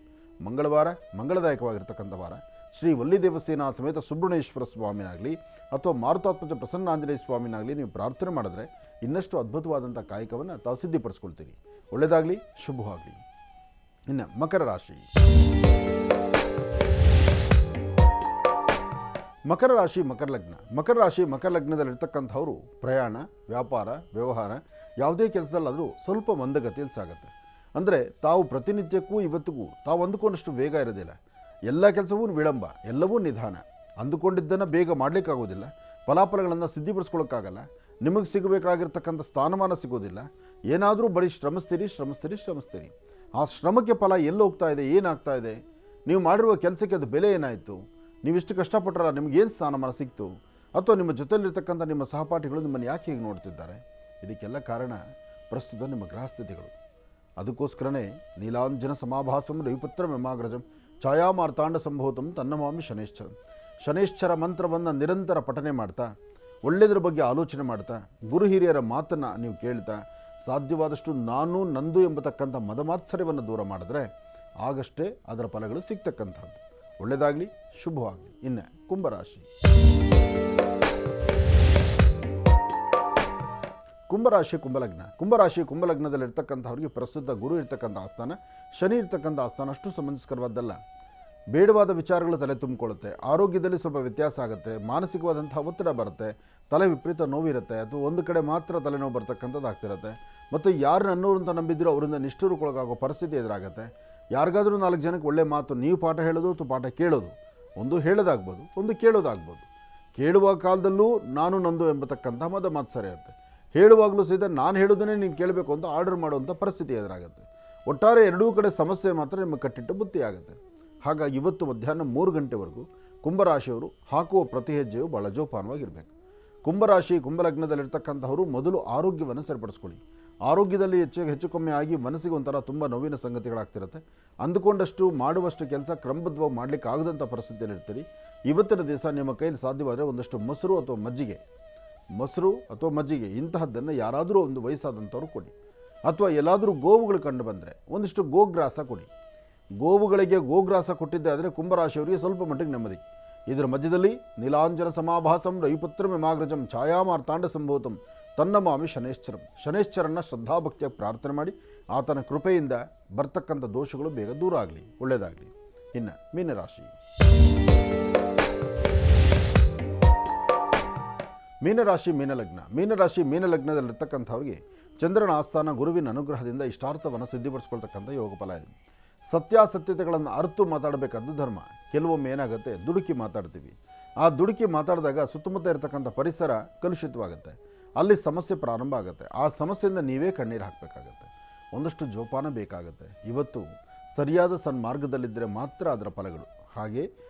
ಮಂಗಳವಾರ ಮಂಗಳದಾಯಕವಾಗಿರ್ತಕ್ಕಂಥ ವಾರ. ಶ್ರೀ ವಲ್ಲಿ ದೇವಸೇನಾ ಸಮೇತ ಸುಬ್ರಹ್ಮಣ್ಯೇಶ್ವರ ಸ್ವಾಮಿನಾಗಲಿ ಅಥವಾ ಮಾರುತಾತ್ಮಜ ಪ್ರಸನ್ನಾಂಜನೇಯ ಸ್ವಾಮಿನಾಗಲಿ ನೀವು ಪ್ರಾರ್ಥನೆ ಮಾಡಿದ್ರೆ ಇನ್ನಷ್ಟು ಅದ್ಭುತವಾದಂಥ ಕಾಯಕವನ್ನು ತಾವು ಸಿದ್ಧಿಪಡಿಸ್ಕೊಳ್ತೀರಿ. ಒಳ್ಳೆಯದಾಗಲಿ, ಶುಭವಾಗಲಿ. ಇನ್ನು ಮಕರ ರಾಶಿ. ಮಕರ ರಾಶಿ ಮಕರ ಲಗ್ನದಲ್ಲಿರ್ತಕ್ಕಂಥವರು ಪ್ರಯಾಣ, ವ್ಯಾಪಾರ, ವ್ಯವಹಾರ ಯಾವುದೇ ಕೆಲಸದಲ್ಲಾದರೂ ಸ್ವಲ್ಪ ಮಂದಗತಿಯಲ್ಲಿ ಸಾಗುತ್ತೆ. ಅಂದರೆ ತಾವು ಪ್ರತಿನಿತ್ಯಕ್ಕೂ ಇವತ್ತಿಗೂ ತಾವು ಅಂದುಕೊಂಡಷ್ಟು ವೇಗ ಇರೋದಿಲ್ಲ. ಎಲ್ಲ ಕೆಲಸವೂ ವಿಳಂಬ, ಎಲ್ಲವೂ ನಿಧಾನ. ಅಂದುಕೊಂಡಿದ್ದನ್ನು ಬೇಗ ಮಾಡಲಿಕ್ಕಾಗೋದಿಲ್ಲ. ಫಲಾಫಲಗಳನ್ನು ಸಿದ್ಧಿಪಡಿಸ್ಕೊಳ್ಳೋಕ್ಕಾಗಲ್ಲ. ನಿಮಗೆ ಸಿಗಬೇಕಾಗಿರ್ತಕ್ಕಂಥ ಸ್ಥಾನಮಾನ ಸಿಗೋದಿಲ್ಲ. ಏನಾದರೂ ಬರೀ ಶ್ರಮಿಸ್ತೀರಿ. ಆ ಶ್ರಮಕ್ಕೆ ಫಲ ಎಲ್ಲಿ ಹೋಗ್ತಾ ಇದೆ, ಏನಾಗ್ತಾ ಇದೆ, ನೀವು ಮಾಡಿರುವ ಕೆಲಸಕ್ಕೆ ಅದು ಬೆಲೆ ಏನಾಯಿತು, ನೀವಿಷ್ಟು ಕಷ್ಟಪಟ್ಟರಲ್ಲ, ನಿಮಗೇನು ಸ್ಥಾನಮಾನ ಸಿಕ್ತು, ಅಥವಾ ನಿಮ್ಮ ಜೊತೆಯಲ್ಲಿರ್ತಕ್ಕಂಥ ನಿಮ್ಮ ಸಹಪಾಠಿಗಳು ನಿಮ್ಮನ್ನು ಯಾಕೆ ಹೀಗೆ ನೋಡ್ತಿದ್ದಾರೆ? ಇದಕ್ಕೆಲ್ಲ ಕಾರಣ ಪ್ರಸ್ತುತ ನಿಮ್ಮ ಗ್ರಹಸ್ಥಿತಿಗಳು. ಅದಕ್ಕೋಸ್ಕರನೇ ನೀಲಾಂಜನ ಸಮಾಭಾಸಂ ರವಿಪುತ್ರ ಮೆಮಾಗ್ರಜಂ ಛಾಯಾಮಾರ್ತಾಂಡ ಸಂಭೂತಂ ತನ್ನಮಾಮಿ ಶನೇಶ್ಚರ ಮಂತ್ರವನ್ನು ನಿರಂತರ ಪಠನೆ ಮಾಡ್ತಾ, ಒಳ್ಳೆಯದ್ರ ಬಗ್ಗೆ ಆಲೋಚನೆ ಮಾಡ್ತಾ, ಗುರು ಹಿರಿಯರ ಮಾತನ್ನು ನೀವು ಕೇಳ್ತಾ, ಸಾಧ್ಯವಾದಷ್ಟು ನಾನು ನಂದು ಎಂಬತಕ್ಕಂಥ ಮದಮಾತ್ಸರ್ಯವನ್ನು ದೂರ ಮಾಡಿದ್ರೆ ಆಗಷ್ಟೇ ಅದರ ಫಲಗಳು ಸಿಗ್ತಕ್ಕಂಥದ್ದು. ಒಳ್ಳೆಯದಾಗಲಿ, ಶುಭವಾಗಲಿ. ಇನ್ನು ಕುಂಭರಾಶಿ. ಕುಂಭಲಗ್ನದಲ್ಲಿರ್ತಕ್ಕಂಥವ್ರಿಗೆ ಪ್ರಸ್ತುತ ಗುರು ಇರ್ತಕ್ಕಂಥ ಆಸ್ಥಾನ, ಶನಿ ಇರ್ತಕ್ಕಂಥ ಆಸ್ಥಾನ ಅಷ್ಟು ಸಮಂಜಸಕರವಾದ್ದಲ್ಲ. ಬೇಡವಾದ ವಿಚಾರಗಳು ತಲೆ ತುಂಬಿಕೊಳ್ಳುತ್ತೆ. ಆರೋಗ್ಯದಲ್ಲಿ ಸ್ವಲ್ಪ ವ್ಯತ್ಯಾಸ ಆಗುತ್ತೆ. ಮಾನಸಿಕವಾದಂಥ ಒತ್ತಡ ಬರುತ್ತೆ. ತಲೆ ವಿಪರೀತ ನೋವಿರುತ್ತೆ, ಅಥವಾ ಒಂದು ಕಡೆ ಮಾತ್ರ ತಲೆನೋವು ಬರ್ತಕ್ಕಂಥದ್ದು ಆಗ್ತಿರುತ್ತೆ. ಮತ್ತು ಯಾರು ಅನ್ನೋರು ಅಂತ ನಂಬಿದ್ರು ಅವರಿಂದ ನಿಷ್ಠುರಕ್ಕೊಳಗಾಗೋ ಪರಿಸ್ಥಿತಿ ಎದುರಾಗುತ್ತೆ. ಯಾರಿಗಾದರೂ 4 ಜನಕ್ಕೆ ಒಳ್ಳೆ ಮಾತು, ನೀವು ಪಾಠ ಹೇಳೋದು ಅಥವಾ ಪಾಠ ಕೇಳೋದು, ಒಂದು ಹೇಳೋದಾಗ್ಬೋದು, ಒಂದು ಕೇಳೋದಾಗ್ಬೋದು. ಕೇಳುವ ಕಾಲದಲ್ಲೂ ನಾನು ನಂದು ಎಂಬತಕ್ಕಂಥ ಮಾತ್ಸರ್ಯ ಇರುತ್ತೆ. ಹೇಳುವಾಗಲೂ ಸಹಿತ ನಾನು ಹೇಳೋದನ್ನೇ ನೀನು ಕೇಳಬೇಕು ಅಂತ ಆರ್ಡರ್ ಮಾಡುವಂಥ ಪರಿಸ್ಥಿತಿ ಎದುರಾಗುತ್ತೆ. ಒಟ್ಟಾರೆ ಎರಡೂ ಕಡೆ ಸಮಸ್ಯೆ ಮಾತ್ರ ನಿಮಗೆ ಕಟ್ಟಿಟ್ಟು ಬುತ್ತಿ ಆಗುತ್ತೆ. ಹಾಗಾಗಿ ಇವತ್ತು ಮಧ್ಯಾಹ್ನ 3 ಗಂಟೆವರೆಗೂ ಕುಂಭರಾಶಿಯವರು ಹಾಕುವ ಪ್ರತಿ ಹೆಜ್ಜೆಯು ಭಾಳ ಜೋಪಾನವಾಗಿರಬೇಕು. ಕುಂಭಲಗ್ನದಲ್ಲಿರ್ತಕ್ಕಂಥವರು ಮೊದಲು ಆರೋಗ್ಯವನ್ನು ಸರಿಪಡಿಸ್ಕೊಳ್ಳಿ. ಆರೋಗ್ಯದಲ್ಲಿ ಹೆಚ್ಚು ಕಮ್ಮಿ ಆಗಿ ಮನಸ್ಸಿಗೆ ಒಂಥರ ತುಂಬ ನೋವಿನ ಸಂಗತಿಗಳಾಗ್ತಿರುತ್ತೆ. ಅಂದುಕೊಂಡಷ್ಟು ಮಾಡುವಷ್ಟು ಕೆಲಸ ಕ್ರಮಬದ್ಧವಾಗಿ ಮಾಡಲಿಕ್ಕೆ ಆಗದಂಥ ಪರಿಸ್ಥಿತಿಯಲ್ಲಿ ಇರ್ತೀರಿ. ಇವತ್ತಿನ ದಿವಸ ನಿಮ್ಮ ಕೈಯಲ್ಲಿ ಸಾಧ್ಯವಾದರೆ ಒಂದಷ್ಟು ಮೊಸರು ಅಥವಾ ಮಜ್ಜಿಗೆ ಇಂತಹದ್ದನ್ನು ಯಾರಾದರೂ ಒಂದು ವಯಸ್ಸಾದಂಥವ್ರು ಕೊಡಿ. ಅಥವಾ ಎಲ್ಲಾದರೂ ಗೋವುಗಳು ಕಂಡು ಬಂದರೆ ಒಂದಿಷ್ಟು ಗೋಗ್ರಾಸ ಕೊಡಿ. ಗೋವುಗಳಿಗೆ ಗೋಗ್ರಾಸ ಕೊಟ್ಟಿದ್ದೆ ಆದರೆ ಕುಂಭರಾಶಿಯವರಿಗೆ ಸ್ವಲ್ಪ ಮಟ್ಟಿಗೆ ನೆಮ್ಮದಿ. ಇದರ ಮಧ್ಯದಲ್ಲಿ ನೀಲಾಂಜನ ಸಮಾಭಾಸಂ ರವಿಪುತ್ರ ಮೆಮಾಗ್ರಜಂ ಛಾಯಾಮಾರ್ತಾಂಡ ಸಂಭೂತಂ ತನ್ನಮಾಮಿ ಶನೇಶ್ಚರನ್ನ ಶ್ರದ್ಧಾಭಕ್ತಿಯಾಗಿ ಪ್ರಾರ್ಥನೆ ಮಾಡಿ ಆತನ ಕೃಪೆಯಿಂದ ಬರ್ತಕ್ಕಂಥ ದೋಷಗಳು ಬೇಗ ದೂರ ಆಗಲಿ. ಒಳ್ಳೆಯದಾಗಲಿ. ಇನ್ನು ಮೀನರಾಶಿ. ಮೀನರಾಶಿ ಮೀನಲಗ್ನದಲ್ಲಿರ್ತಕ್ಕಂಥವ್ರಿಗೆ ಚಂದ್ರನ ಆಸ್ಥಾನ ಗುರುವಿನ ಅನುಗ್ರಹದಿಂದ ಇಷ್ಟಾರ್ಥವನ್ನು ಸಿದ್ಧಿಪಡಿಸ್ಕೊಳ್ತಕ್ಕಂಥ ಯೋಗ ಫಲ ಇದೆ. ಸತ್ಯಾಸತ್ಯತೆಗಳನ್ನು ಅರ್ತು ಮಾತಾಡಬೇಕಾದ್ದು ಧರ್ಮ. ಕೆಲವೊಮ್ಮೆ ಏನಾಗುತ್ತೆ, ದುಡುಕಿ ಮಾತಾಡ್ತೀವಿ. ಆ ದುಡುಕಿ ಮಾತಾಡಿದಾಗ ಸುತ್ತಮುತ್ತ ಇರತಕ್ಕಂಥ ಪರಿಸರ ಕಲುಷಿತವಾಗುತ್ತೆ, ಅಲ್ಲಿ ಸಮಸ್ಯೆ ಪ್ರಾರಂಭ ಆಗುತ್ತೆ. ಆ ಸಮಸ್ಯೆಯಿಂದ ನೀವೇ ಕಣ್ಣೀರು ಹಾಕಬೇಕಾಗತ್ತೆ, ಒಂದಷ್ಟು ಜೋಪಾನ ಬೇಕಾಗುತ್ತೆ. ಇವತ್ತು ಸರಿಯಾದ ಸನ್ಮಾರ್ಗದಲ್ಲಿದ್ದರೆ ಮಾತ್ರ ಅದರ ಫಲಗಳು. ಹಾಗೆ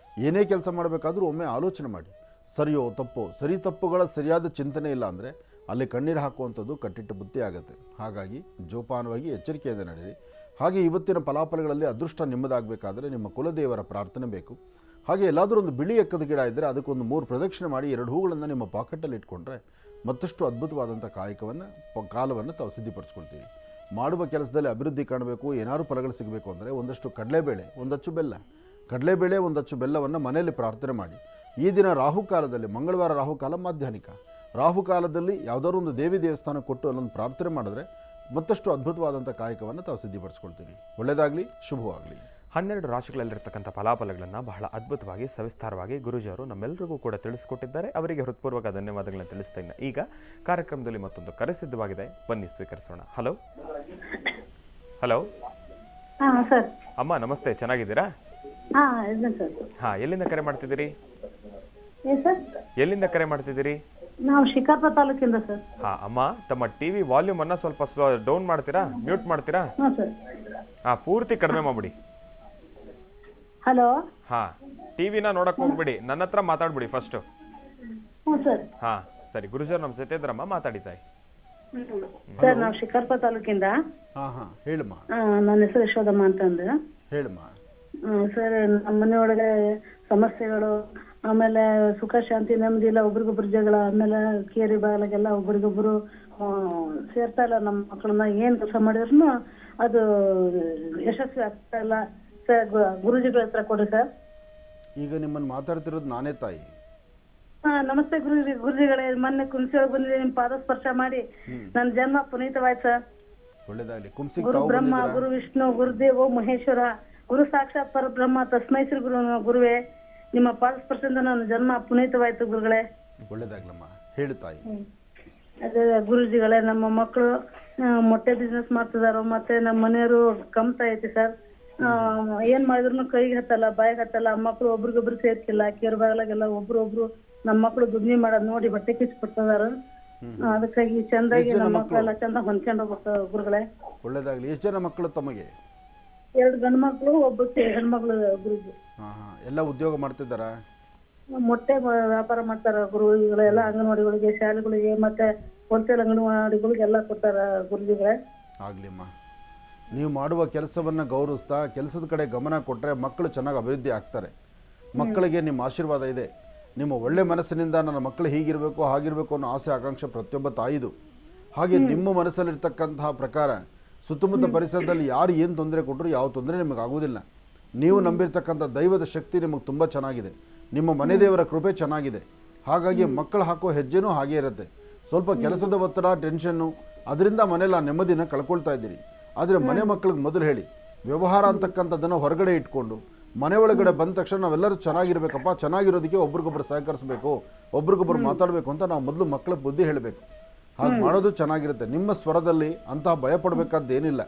ಏನೇ ಕೆಲಸ ಮಾಡಬೇಕಾದ್ರೂ ಒಮ್ಮೆ ಆಲೋಚನೆ ಮಾಡಿ, ಸರಿಯೋ ತಪ್ಪೋ, ಸರಿ ತಪ್ಪುಗಳ ಸರಿಯಾದ ಚಿಂತನೆ ಇಲ್ಲ ಅಂದರೆ ಅಲ್ಲಿ ಕಣ್ಣೀರು ಹಾಕುವಂಥದ್ದು ಕಟ್ಟಿಟ್ಟು ಬುತ್ತಿ ಆಗುತ್ತೆ. ಹಾಗಾಗಿ ಜೋಪಾನವಾಗಿ ಎಚ್ಚರಿಕೆಯಿಂದ ನಡೆಯಿರಿ. ಹಾಗೆ ಇವತ್ತಿನ ಫಲಾಫಲಗಳಲ್ಲಿ ಅದೃಷ್ಟ ನಿಮ್ಮದಾಗಬೇಕಾದ್ರೆ ನಿಮ್ಮ ಕುಲದೇವರ ಪ್ರಾರ್ಥನೆ ಬೇಕು. ಹಾಗೆ ಎಲ್ಲಾದರೂ ಒಂದು ಬಿಳಿ ಎಕ್ಕದ ಗಿಡ ಇದ್ದರೆ ಅದಕ್ಕೊಂದು 3 ಪ್ರದಕ್ಷಿಣೆ ಮಾಡಿ 2 ಹೂಗಳನ್ನು ನಿಮ್ಮ ಪಾಕೆಟಲ್ಲಿ ಇಟ್ಕೊಂಡ್ರೆ ಮತ್ತಷ್ಟು ಅದ್ಭುತವಾದಂಥ ಕಾಲವನ್ನು ತಾವು ಸಿದ್ಧಿಪಡಿಸ್ಕೊಳ್ತೀರಿ. ಮಾಡುವ ಕೆಲಸದಲ್ಲಿ ಅಭಿವೃದ್ಧಿ ಕಾಣಬೇಕು, ಏನಾದರೂ ಫಲಗಳು ಸಿಗಬೇಕು ಅಂದರೆ ಒಂದಷ್ಟು ಕಡಲೆಬೇಳೆ, ಒಂದಚ್ಚು ಬೆಲ್ಲ, ಕಡಲೆಬೇಳೆ ಒಂದಚ್ಚು ಬೆಲ್ಲವನ್ನು ಮನೆಯಲ್ಲಿ ಪ್ರಾರ್ಥನೆ ಮಾಡಿ. ಈ ದಿನ ರಾಹುಕಾಲದಲ್ಲಿ, ಮಂಗಳವಾರ ರಾಹುಕಾಲ ಮಾಧ್ಯಾಹ್ನಿಕ ರಾಹುಕಾಲದಲ್ಲಿ ಯಾವುದಾದ್ರು ಒಂದು ದೇವಿ ದೇವಸ್ಥಾನ ಕೊಟ್ಟು ಅಲ್ಲೊಂದು ಪ್ರಾರ್ಥನೆ ಮಾಡಿದ್ರೆ ಮತ್ತಷ್ಟು ಅದ್ಭುತವಾದಂಥ ಕಾಯಕವನ್ನು ತಾವು ಸಿದ್ಧಿಪಡಿಸ್ಕೊಳ್ತೀರಿ. ಒಳ್ಳೆಯದಾಗಲಿ, ಶುಭವಾಗಲಿ. 12 ರಾಶಿಗಳಲ್ಲಿರ್ತಕ್ಕಂಥ ಫಲಾಫಲಗಳನ್ನು ಬಹಳ ಅದ್ಭುತವಾಗಿ ಸವಿಸ್ತಾರವಾಗಿ ಗುರೂಜಿಯವರು ನಮ್ಮೆಲ್ಲರಿಗೂ ಕೂಡ ತಿಳಿಸ್ಕೊಟ್ಟಿದ್ದಾರೆ. ಅವರಿಗೆ ಹೃತ್ಪೂರ್ವಕ ಧನ್ಯವಾದಗಳನ್ನು ತಿಳಿಸ್ತಾ ಇದ್ದೀನಿ. ಈಗ ಕಾರ್ಯಕ್ರಮದಲ್ಲಿ ಮತ್ತೊಂದು ಕರೆ ಸಿದ್ಧವಾಗಿದೆ, ಬನ್ನಿ ಸ್ವೀಕರಿಸೋಣ. Hello hello sir. ಅಮ್ಮ ನಮಸ್ತೆ, ಚೆನ್ನಾಗಿದ್ದೀರಾ? ಹಾಂ, ಎಲ್ಲಿಂದ ಕರೆ ಮಾಡ್ತಿದ್ದೀರಿ? ಎಲ್ಲಿಂದ ಕರೆ ಮಾಡ್ತಿದ್ದೀರಿ? ನಾವು ಶಿಕಾರ್ಪುರ ತಾಲೂಕಿಂದ ಸರ್. ಹಾಂ ಅಮ್ಮ, ತಮ್ಮ ಟಿವಿ ವಾಲ್ಯೂಮ್ ಅನ್ನ ಸ್ವಲ್ಪ ಡೌನ್ ಮಾಡ್ತೀರಾ, ಮ್ಯೂಟ್ ಮಾಡ್ತೀರಾ? ಹಾಂ, ಪೂರ್ತಿ ಕಡಿಮೆ ಮಾಡ್ಬಿಡಿ. ಹಲೋ. ಹಾಂ, ಟಿವಿನ ನೋಡಕ್ ಹೋಗ್ಬಿಡಿ, ನನ್ನ ಹತ್ರ ಮಾತಾಡ್ಬಿಡಿ ಫಸ್ಟು. ಹಾಂ ಸರಿ, ಗುರುಜರ್ ನಮ್ಮ ಜೊತೆ ಇದ್ರಮ್ಮ, ಮಾತಾಡಿತಾಯಿ. ಸರ್, ನಾವು ಶಿಕಾರ್ಪುರ ತಾಲೂಕಿಂದ. ಹೇಳಮ್ಮ. ನನ್ನ ಹೆಸರು ಯಶೋದಮ್ಮ ಅಂತಂದು. ಹೇಳಮ್ಮ. ಸರ್, ನಮ್ಮ ಮನೆಯೊಳಗೆ ಸಮಸ್ಯೆಗಳು, ಆಮೇಲೆ ಸುಖ ಶಾಂತಿ ನೆಮ್ಮದಿ ಇಲ್ಲ, ಒಬ್ರಿಗೊಬ್ರು ಜಗಳ, ಆಮೇಲೆ ಕೇರಿ ಬಾಗಿಲಾಗೆಲ್ಲ ಒಬ್ರಿಗೊಬ್ರು ಸೇರ್ತಾ ಇಲ್ಲ. ನಮ್ಮ ಮಕ್ಕಳನ್ನ ಏನ್ ಕೆಲಸ ಮಾಡಿದ್ರು ಅದು ಯಶಸ್ವಿ ಆಗ್ತಾ ಇಲ್ಲ ಸರ್. ಗುರುಜಿಗಳ ಹತ್ರ ಕೊಡಿ ಸರ್. ಈಗ ನಿಮ್ಮನ್ನು ಮಾತಾಡ್ತಿರೋದು ನಾನೇ ತಾಯಿ. ನಮಸ್ತೆ ಗುರುಜಿಗಳೇ. ಮೊನ್ನೆ ಕುಂಸಿಯೊಳಗೆ ಬಂದಿದೆ, ನಿಮ್ ಪಾದ ಸ್ಪರ್ಶ ಮಾಡಿ ನನ್ನ ಜನ್ಮ ಪುನೀತವಾಯ್ತು ಸರ್. ಒಳ್ಳೆದಾಗಲಿ. ಗುರು ಬ್ರಹ್ಮ, ಗುರು ವಿಷ್ಣು, ಗುರುದೇವೋ ಮಹೇಶ್ವರ, ಗುರು ಸಾಕ್ಷಾತ್ ಪರಬ್ರಹ್ಮ, ತಸ್ಮೈ ಶ್ರೀ ಗುರುವೇ. ನಿಮ್ಮ ಪಾದ ಸ್ಪರ್ಶದಿಂದ ನನ್ನ ಜನ್ಮ ಪುನೀತವಾಯ್ತು ಗುರುಗಳೇ. ಒಳ್ಳೆದಾಗ್ಲಮ್ಮ, ಹೇಳು ತಾಯಿ. ಅದೇ ಗುರುಜಿಗಳೇ, ನಮ್ಮ ಮಕ್ಕಳು ಮೊಟ್ಟೆ ಬಿಸ್ನೆಸ್ ಮಾಡ್ತಿದಾರ, ಮತ್ತೆ ನಮ್ಮ ಮನೆಯವರು ಕಮ್ತಾ ಐತಿ ಸರ್. ಏನ್ ಮಾಡಿದ್ರು ಕೈಗೆ ಹತ್ತಲ್ಲ, ಬಾಯಿಗೆ ಹತ್ತಲ್ಲ. ಮಕ್ಕಳು ಒಬ್ರಿಗೊಬ್ರು ಸೇರ್ತಿಲ್ಲ, ಕೇರ್ ಬಾಗ್ಲಾಗೆಲ್ಲ ಒಬ್ರು ನಮ್ಮ ಮಕ್ಕಳು ದುಡ್ಮಿ ಮಾಡೋದ್ ನೋಡಿ ಬಟ್ಟೆ ಕಿಚ್ಬಿಡ್ತಿದಾರ. ಅದಕ್ಕಾಗಿ ಚಂದಾಗಿ ನಮ್ಮ ಮಕ್ಕಳೆಲ್ಲ ಚಂದ ಹೊಂದ್ಕೊಂಡು ಹೋಗ್ತಾವ ಗುರುಗಳೇ. ಒಳ್ಳೆದಾಗ್ಲಿ. ಎಷ್ಟು ಜನ ಮಕ್ಕಳು ತಮಗೆ? 2 ಗಂಡು ಮಕ್ಕಳು, ಒಬ್ಬ ಹೆಣ್ಮಕ್ಳು ಗುರುಜಿ. ಎಲ್ಲ ಉದ್ಯೋಗ ಮಾಡ್ತಿದ್ದಾರ? ಮೊಟ್ಟೆ ವ್ಯಾಪಾರ ಮಾಡ್ತಾರ ಗುರುಜಿಗಳೆಲ್ಲ. ಅಂಗನವಾಡಿಗಳಿಗೆ, ಶಾಲೆಗಳಿಗೆ, ಮತ್ತೆ ಹೋಲ್ಸೇಲ್ ಅಂಗನವಾಡಿಗಳಿಗೆಲ್ಲ ಕೊಡ್ತಾರ ಗುರುಜಿಗಳೇ. ಆಗ್ಲಿಮ್ಮ. ನೀವು ಮಾಡುವ ಕೆಲಸವನ್ನು ಗೌರವಿಸ್ತಾ ಕೆಲಸದ ಕಡೆ ಗಮನ ಕೊಟ್ಟರೆ ಮಕ್ಕಳು ಚೆನ್ನಾಗಿ ಅಭಿವೃದ್ಧಿ ಆಗ್ತಾರೆ. ಮಕ್ಕಳಿಗೆ ನಿಮ್ಮ ಆಶೀರ್ವಾದ ಇದೆ. ನಿಮ್ಮ ಒಳ್ಳೆ ಮನಸ್ಸಿನಿಂದ ನನ್ನ ಮಕ್ಕಳು ಹೀಗಿರಬೇಕು ಹಾಗಿರಬೇಕು ಅನ್ನೋ ಆಸೆ ಆಕಾಂಕ್ಷೆ ಪ್ರತಿಯೊಬ್ಬ ತಾಯಿದು. ಹಾಗೆ ನಿಮ್ಮ ಮನಸ್ಸಲ್ಲಿರ್ತಕ್ಕಂತಹ ಪ್ರಕಾರ ಸುತ್ತಮುತ್ತ ಪರಿಸರದಲ್ಲಿ ಯಾರು ಏನು ತೊಂದರೆ ಕೊಟ್ಟರು ಯಾವ ತೊಂದರೆ ನಿಮಗೆ ಆಗೋದಿಲ್ಲ. ನೀವು ನಂಬಿರ್ತಕ್ಕಂಥ ದೈವದ ಶಕ್ತಿ ನಿಮಗೆ ತುಂಬ ಚೆನ್ನಾಗಿದೆ. ನಿಮ್ಮ ಮನೆ ದೇವರ ಕೃಪೆ ಚೆನ್ನಾಗಿದೆ. ಹಾಗಾಗಿ ಮಕ್ಕಳು ಹಾಕೋ ಹೆಜ್ಜೆನೂ ಹಾಗೇ ಇರುತ್ತೆ. ಸ್ವಲ್ಪ ಕೆಲಸದ ಒತ್ತಡ, ಟೆನ್ಷನ್ನು, ಅದರಿಂದ ಮನೇಲಿ ಆ ನೆಮ್ಮದಿನ ಕಳ್ಕೊಳ್ತಾ ಇದ್ದೀರಿ. ಆದರೆ ಮನೆ ಮಕ್ಕಳಿಗೆ ಮೊದಲು ಹೇಳಿ, ವ್ಯವಹಾರ ಅಂತಕ್ಕಂಥದ್ದನ್ನು ಹೊರಗಡೆ ಇಟ್ಕೊಂಡು ಮನೆ ಒಳಗಡೆ ಬಂದ ತಕ್ಷಣ ನಾವೆಲ್ಲರೂ ಚೆನ್ನಾಗಿರ್ಬೇಕಪ್ಪ, ಚೆನ್ನಾಗಿರೋದಕ್ಕೆ ಒಬ್ರಿಗೊಬ್ರು ಸಹಕರಿಸಬೇಕು, ಒಬ್ರಿಗೊಬ್ರು ಮಾತಾಡಬೇಕು ಅಂತ ನಾವು ಮೊದಲು ಮಕ್ಕಳಿಗೆ ಬುದ್ಧಿ ಹೇಳಬೇಕು. ಹಾಗೆ ಮಾಡೋದು ಚೆನ್ನಾಗಿರುತ್ತೆ. ನಿಮ್ಮ ಸ್ವರದಲ್ಲಿ ಅಂತಹ ಭಯ ಪಡಬೇಕಾದ್ದೇನಿಲ್ಲ.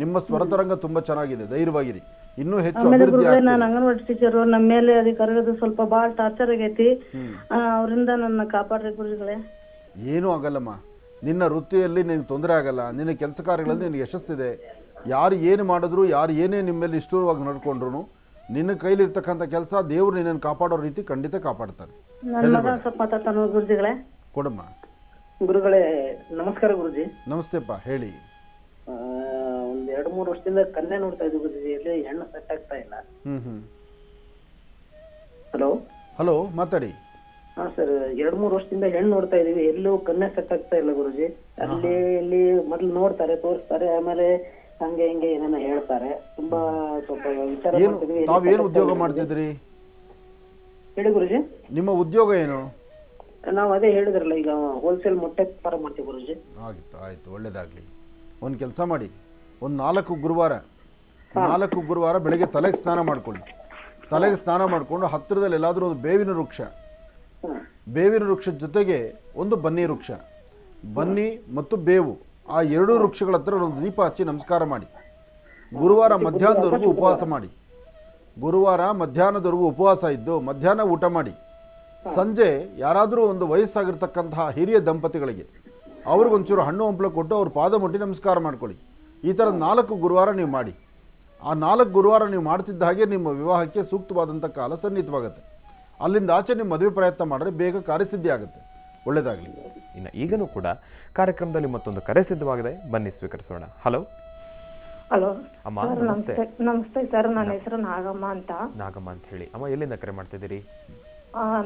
ನಿಮ್ಮ ಸ್ವರತರಂಗ ತುಂಬ ಚೆನ್ನಾಗಿದೆ, ಧೈರ್ಯವಾಗಿರಿ. ಇನ್ನೂ ಹೆಚ್ಚು ಅಭಿವೃದ್ಧಿ ಆಗ್ತದೆ. ನಾನು ಅಂಗನವಾಡಿ ಟೀಚರು, ನಮ್ಮ ಮೇಲೆ ಅಧಿಕಾರಿಗಳು ಸ್ವಲ್ಪ ಭಾಳ ಟಾರ್ಚರ್ ಆಗೈತಿ. ಅವರಿಂದ ನನ್ನ ಕಾಪಾಡ್ರಿ ಗುರುಗಳೇ. ಏನೂ ಆಗಲ್ಲಮ್ಮ. ನಿನ್ನ ವೃತ್ತಿಯಲ್ಲಿ ನಿನಗೆ ತೊಂದರೆ ಆಗಲ್ಲ. ನಿನ್ನ ಕೆಲಸ ಕಾರ್ಯಗಳಲ್ಲಿ ನಿನಗೆ ಯಶಸ್ಸಿದೆ. ಯಾರು ಏನು ಮಾಡಿದ್ರು, ಯಾರು ಏನೇ ನಿಮ್ಮ ಮೇಲೆ ಇಷ್ಟವಾಗಿ ನಡ್ಕೊಂಡ್ರು ನಿನ್ನ ಕೈಲಿರ್ತಕ್ಕಂಥ ಕೆಲಸ ದೇವ್ರು ನಿನ್ನನ್ನು ಕಾಪಾಡೋ ರೀತಿ ಖಂಡಿತ ಕಾಪಾಡ್ತಾರೆ. ಗುರುಜಿಗಳೇ ಕೊಡಮ್ಮ. ಗುರುಗಳೇ ನಮಸ್ಕಾರ ಗುರುಜಿ. ನಮಸ್ತೆಪ್ಪ, ಹೇಳಿ. ಒಂದ್ 2-3 ವರ್ಷದಿಂದ ಕನ್ಯೆ ನೋಡ್ತಾ ಇದ್ವಿ ಗುರುಜಿ, ಎಲ್ಲಿ ಹೆಣ್ಣು ಸೆಟ್ ಆಗ್ತಾ ಇಲ್ಲ. ಹಲೋ ಹಲೋ, ಮಾತಾಡಿ. ಹಾ ಸರ್, 2-3 ವರ್ಷದಿಂದ ಹೆಣ್ಣು ನೋಡ್ತಾ ಇದೀವಿ, ಎಲ್ಲೂ ಕನ್ಯೆ ಸೆಟ್ ಆಗ್ತಾ ಇಲ್ಲ ಗುರುಜಿ. ಅಲ್ಲಿ ಇಲ್ಲಿ ಮೊದ್ಲು ನೋಡ್ತಾರೆ, ತೋರಿಸ್ತಾರೆ, ಆಮೇಲೆ ಹಂಗೆ ಹಿಂಗೆ ಏನೇನೋ ಹೇಳ್ತಾರೆ. ತುಂಬಾ ಸ್ವಲ್ಪ ವಿಚಾರ ಮಾಡ್ತಿದ್ವಿ. ತಾವೇನು ಉದ್ಯೋಗ ಮಾಡ್ತಿದ್ರಿ? ಹೇಳಿ ಗುರುಜಿ. ನಿಮ್ಮ ಉದ್ಯೋಗ ಏನು? ನಾವು ಅದೇ ಹೇಳಿದ್ರಲ್ಲ, ಈಗ ಹೋಲ್ಸೇಲ್ ಮೊಟ್ಟೆ ವ್ಯಾಪಾರ ಮಾಡ್ತೀವಿ ಗುರುಜಿ. ಆಯ್ತು, ಒಳ್ಳೇದಾಗ್ಲಿ. ಒಂದು ಕೆಲಸ ಮಾಡಿ, ಒಂದು 4 ಗುರುವಾರ ಬೆಳಗ್ಗೆ ತಲೆಗೆ ಸ್ನಾನ ಮಾಡ್ಕೊಳ್ಳಿ. ತಲೆಗೆ ಸ್ನಾನ ಮಾಡಿಕೊಂಡು ಹತ್ತಿರದಲ್ಲಿ ಎಲ್ಲಾದರೂ ಒಂದು ಬೇವಿನ ವೃಕ್ಷ, ಹ್ಮ್ ಬೇವಿನ ವೃಕ್ಷದ ಜೊತೆಗೆ ಒಂದು ಬನ್ನಿ ವೃಕ್ಷ, ಬನ್ನಿ ಮತ್ತು ಬೇವು, ಆ ಎರಡೂ ವೃಕ್ಷಗಳ ಹತ್ರ ಒಂದು ದೀಪ ಹಚ್ಚಿ ನಮಸ್ಕಾರ ಮಾಡಿ. ಗುರುವಾರ ಮಧ್ಯಾಹ್ನದವರೆಗೂ ಉಪವಾಸ ಮಾಡಿ. ಗುರುವಾರ ಮಧ್ಯಾಹ್ನದವರೆಗೂ ಉಪವಾಸ ಇದ್ದು ಮಧ್ಯಾಹ್ನ ಊಟ ಮಾಡಿ. ಸಂಜೆ ಯಾರಾದರೂ ಒಂದು ವಯಸ್ಸಾಗಿರ್ತಕ್ಕಂತಹ ಹಿರಿಯ ದಂಪತಿಗಳಿಗೆ ಅವ್ರಿಗೊಂಚೂರು ಹಣ್ಣು ಹಂಪಲು ಕೊಟ್ಟು ಅವ್ರ ಪಾದ ಮುಟ್ಟಿ ನಮಸ್ಕಾರ ಮಾಡ್ಕೊಳ್ಳಿ. ಈ ಥರ 4 ಗುರುವಾರ ನೀವು ಮಾಡಿ. ಆ 4 ಗುರುವಾರ ನೀವು ಮಾಡ್ತಿದ್ದ ಹಾಗೆ ನಿಮ್ಮ ವಿವಾಹಕ್ಕೆ ಸೂಕ್ತವಾದಂಥ ಕಾಲ ಸನ್ನಿಹಿತವಾಗುತ್ತೆ. ಅಲ್ಲಿಂದ ಆಚೆ ನಿಮ್ಮ ಮದುವೆ ಪ್ರಯತ್ನ ಮಾಡಿದ್ರೆ ಬೇಗ ಕಾರ್ಯಸಿದ್ಧಿ ಆಗುತ್ತೆ. ಒಳ್ಳೆಯದಾಗಲಿ. ಇನ್ನು ಈಗಲೂ ಕೂಡ ಕಾರ್ಯಕ್ರಮದಲ್ಲಿ ಮತ್ತೊಂದು ಕರೆ ಸಿದ್ಧವಾಗಿದೆ, ಬನ್ನಿ ಸ್ವೀಕರಿಸೋಣ. ಹಲೋ ಹಲೋ ಅಮ್ಮ, ಸರ್, ನಮಸ್ತೆ. ನಮಸ್ತೆ ಸರ್. ನನ್ನ ಹೆಸರು ನಾಗಮ್ಮ ಅಂತ. ನಾಗಮ್ಮ ಅಂತ ಹೇಳಿ. ಅಮ್ಮ, ಎಲ್ಲಿಂದ ಕರೆ ಮಾಡ್ತಿದ್ದೀರಿ?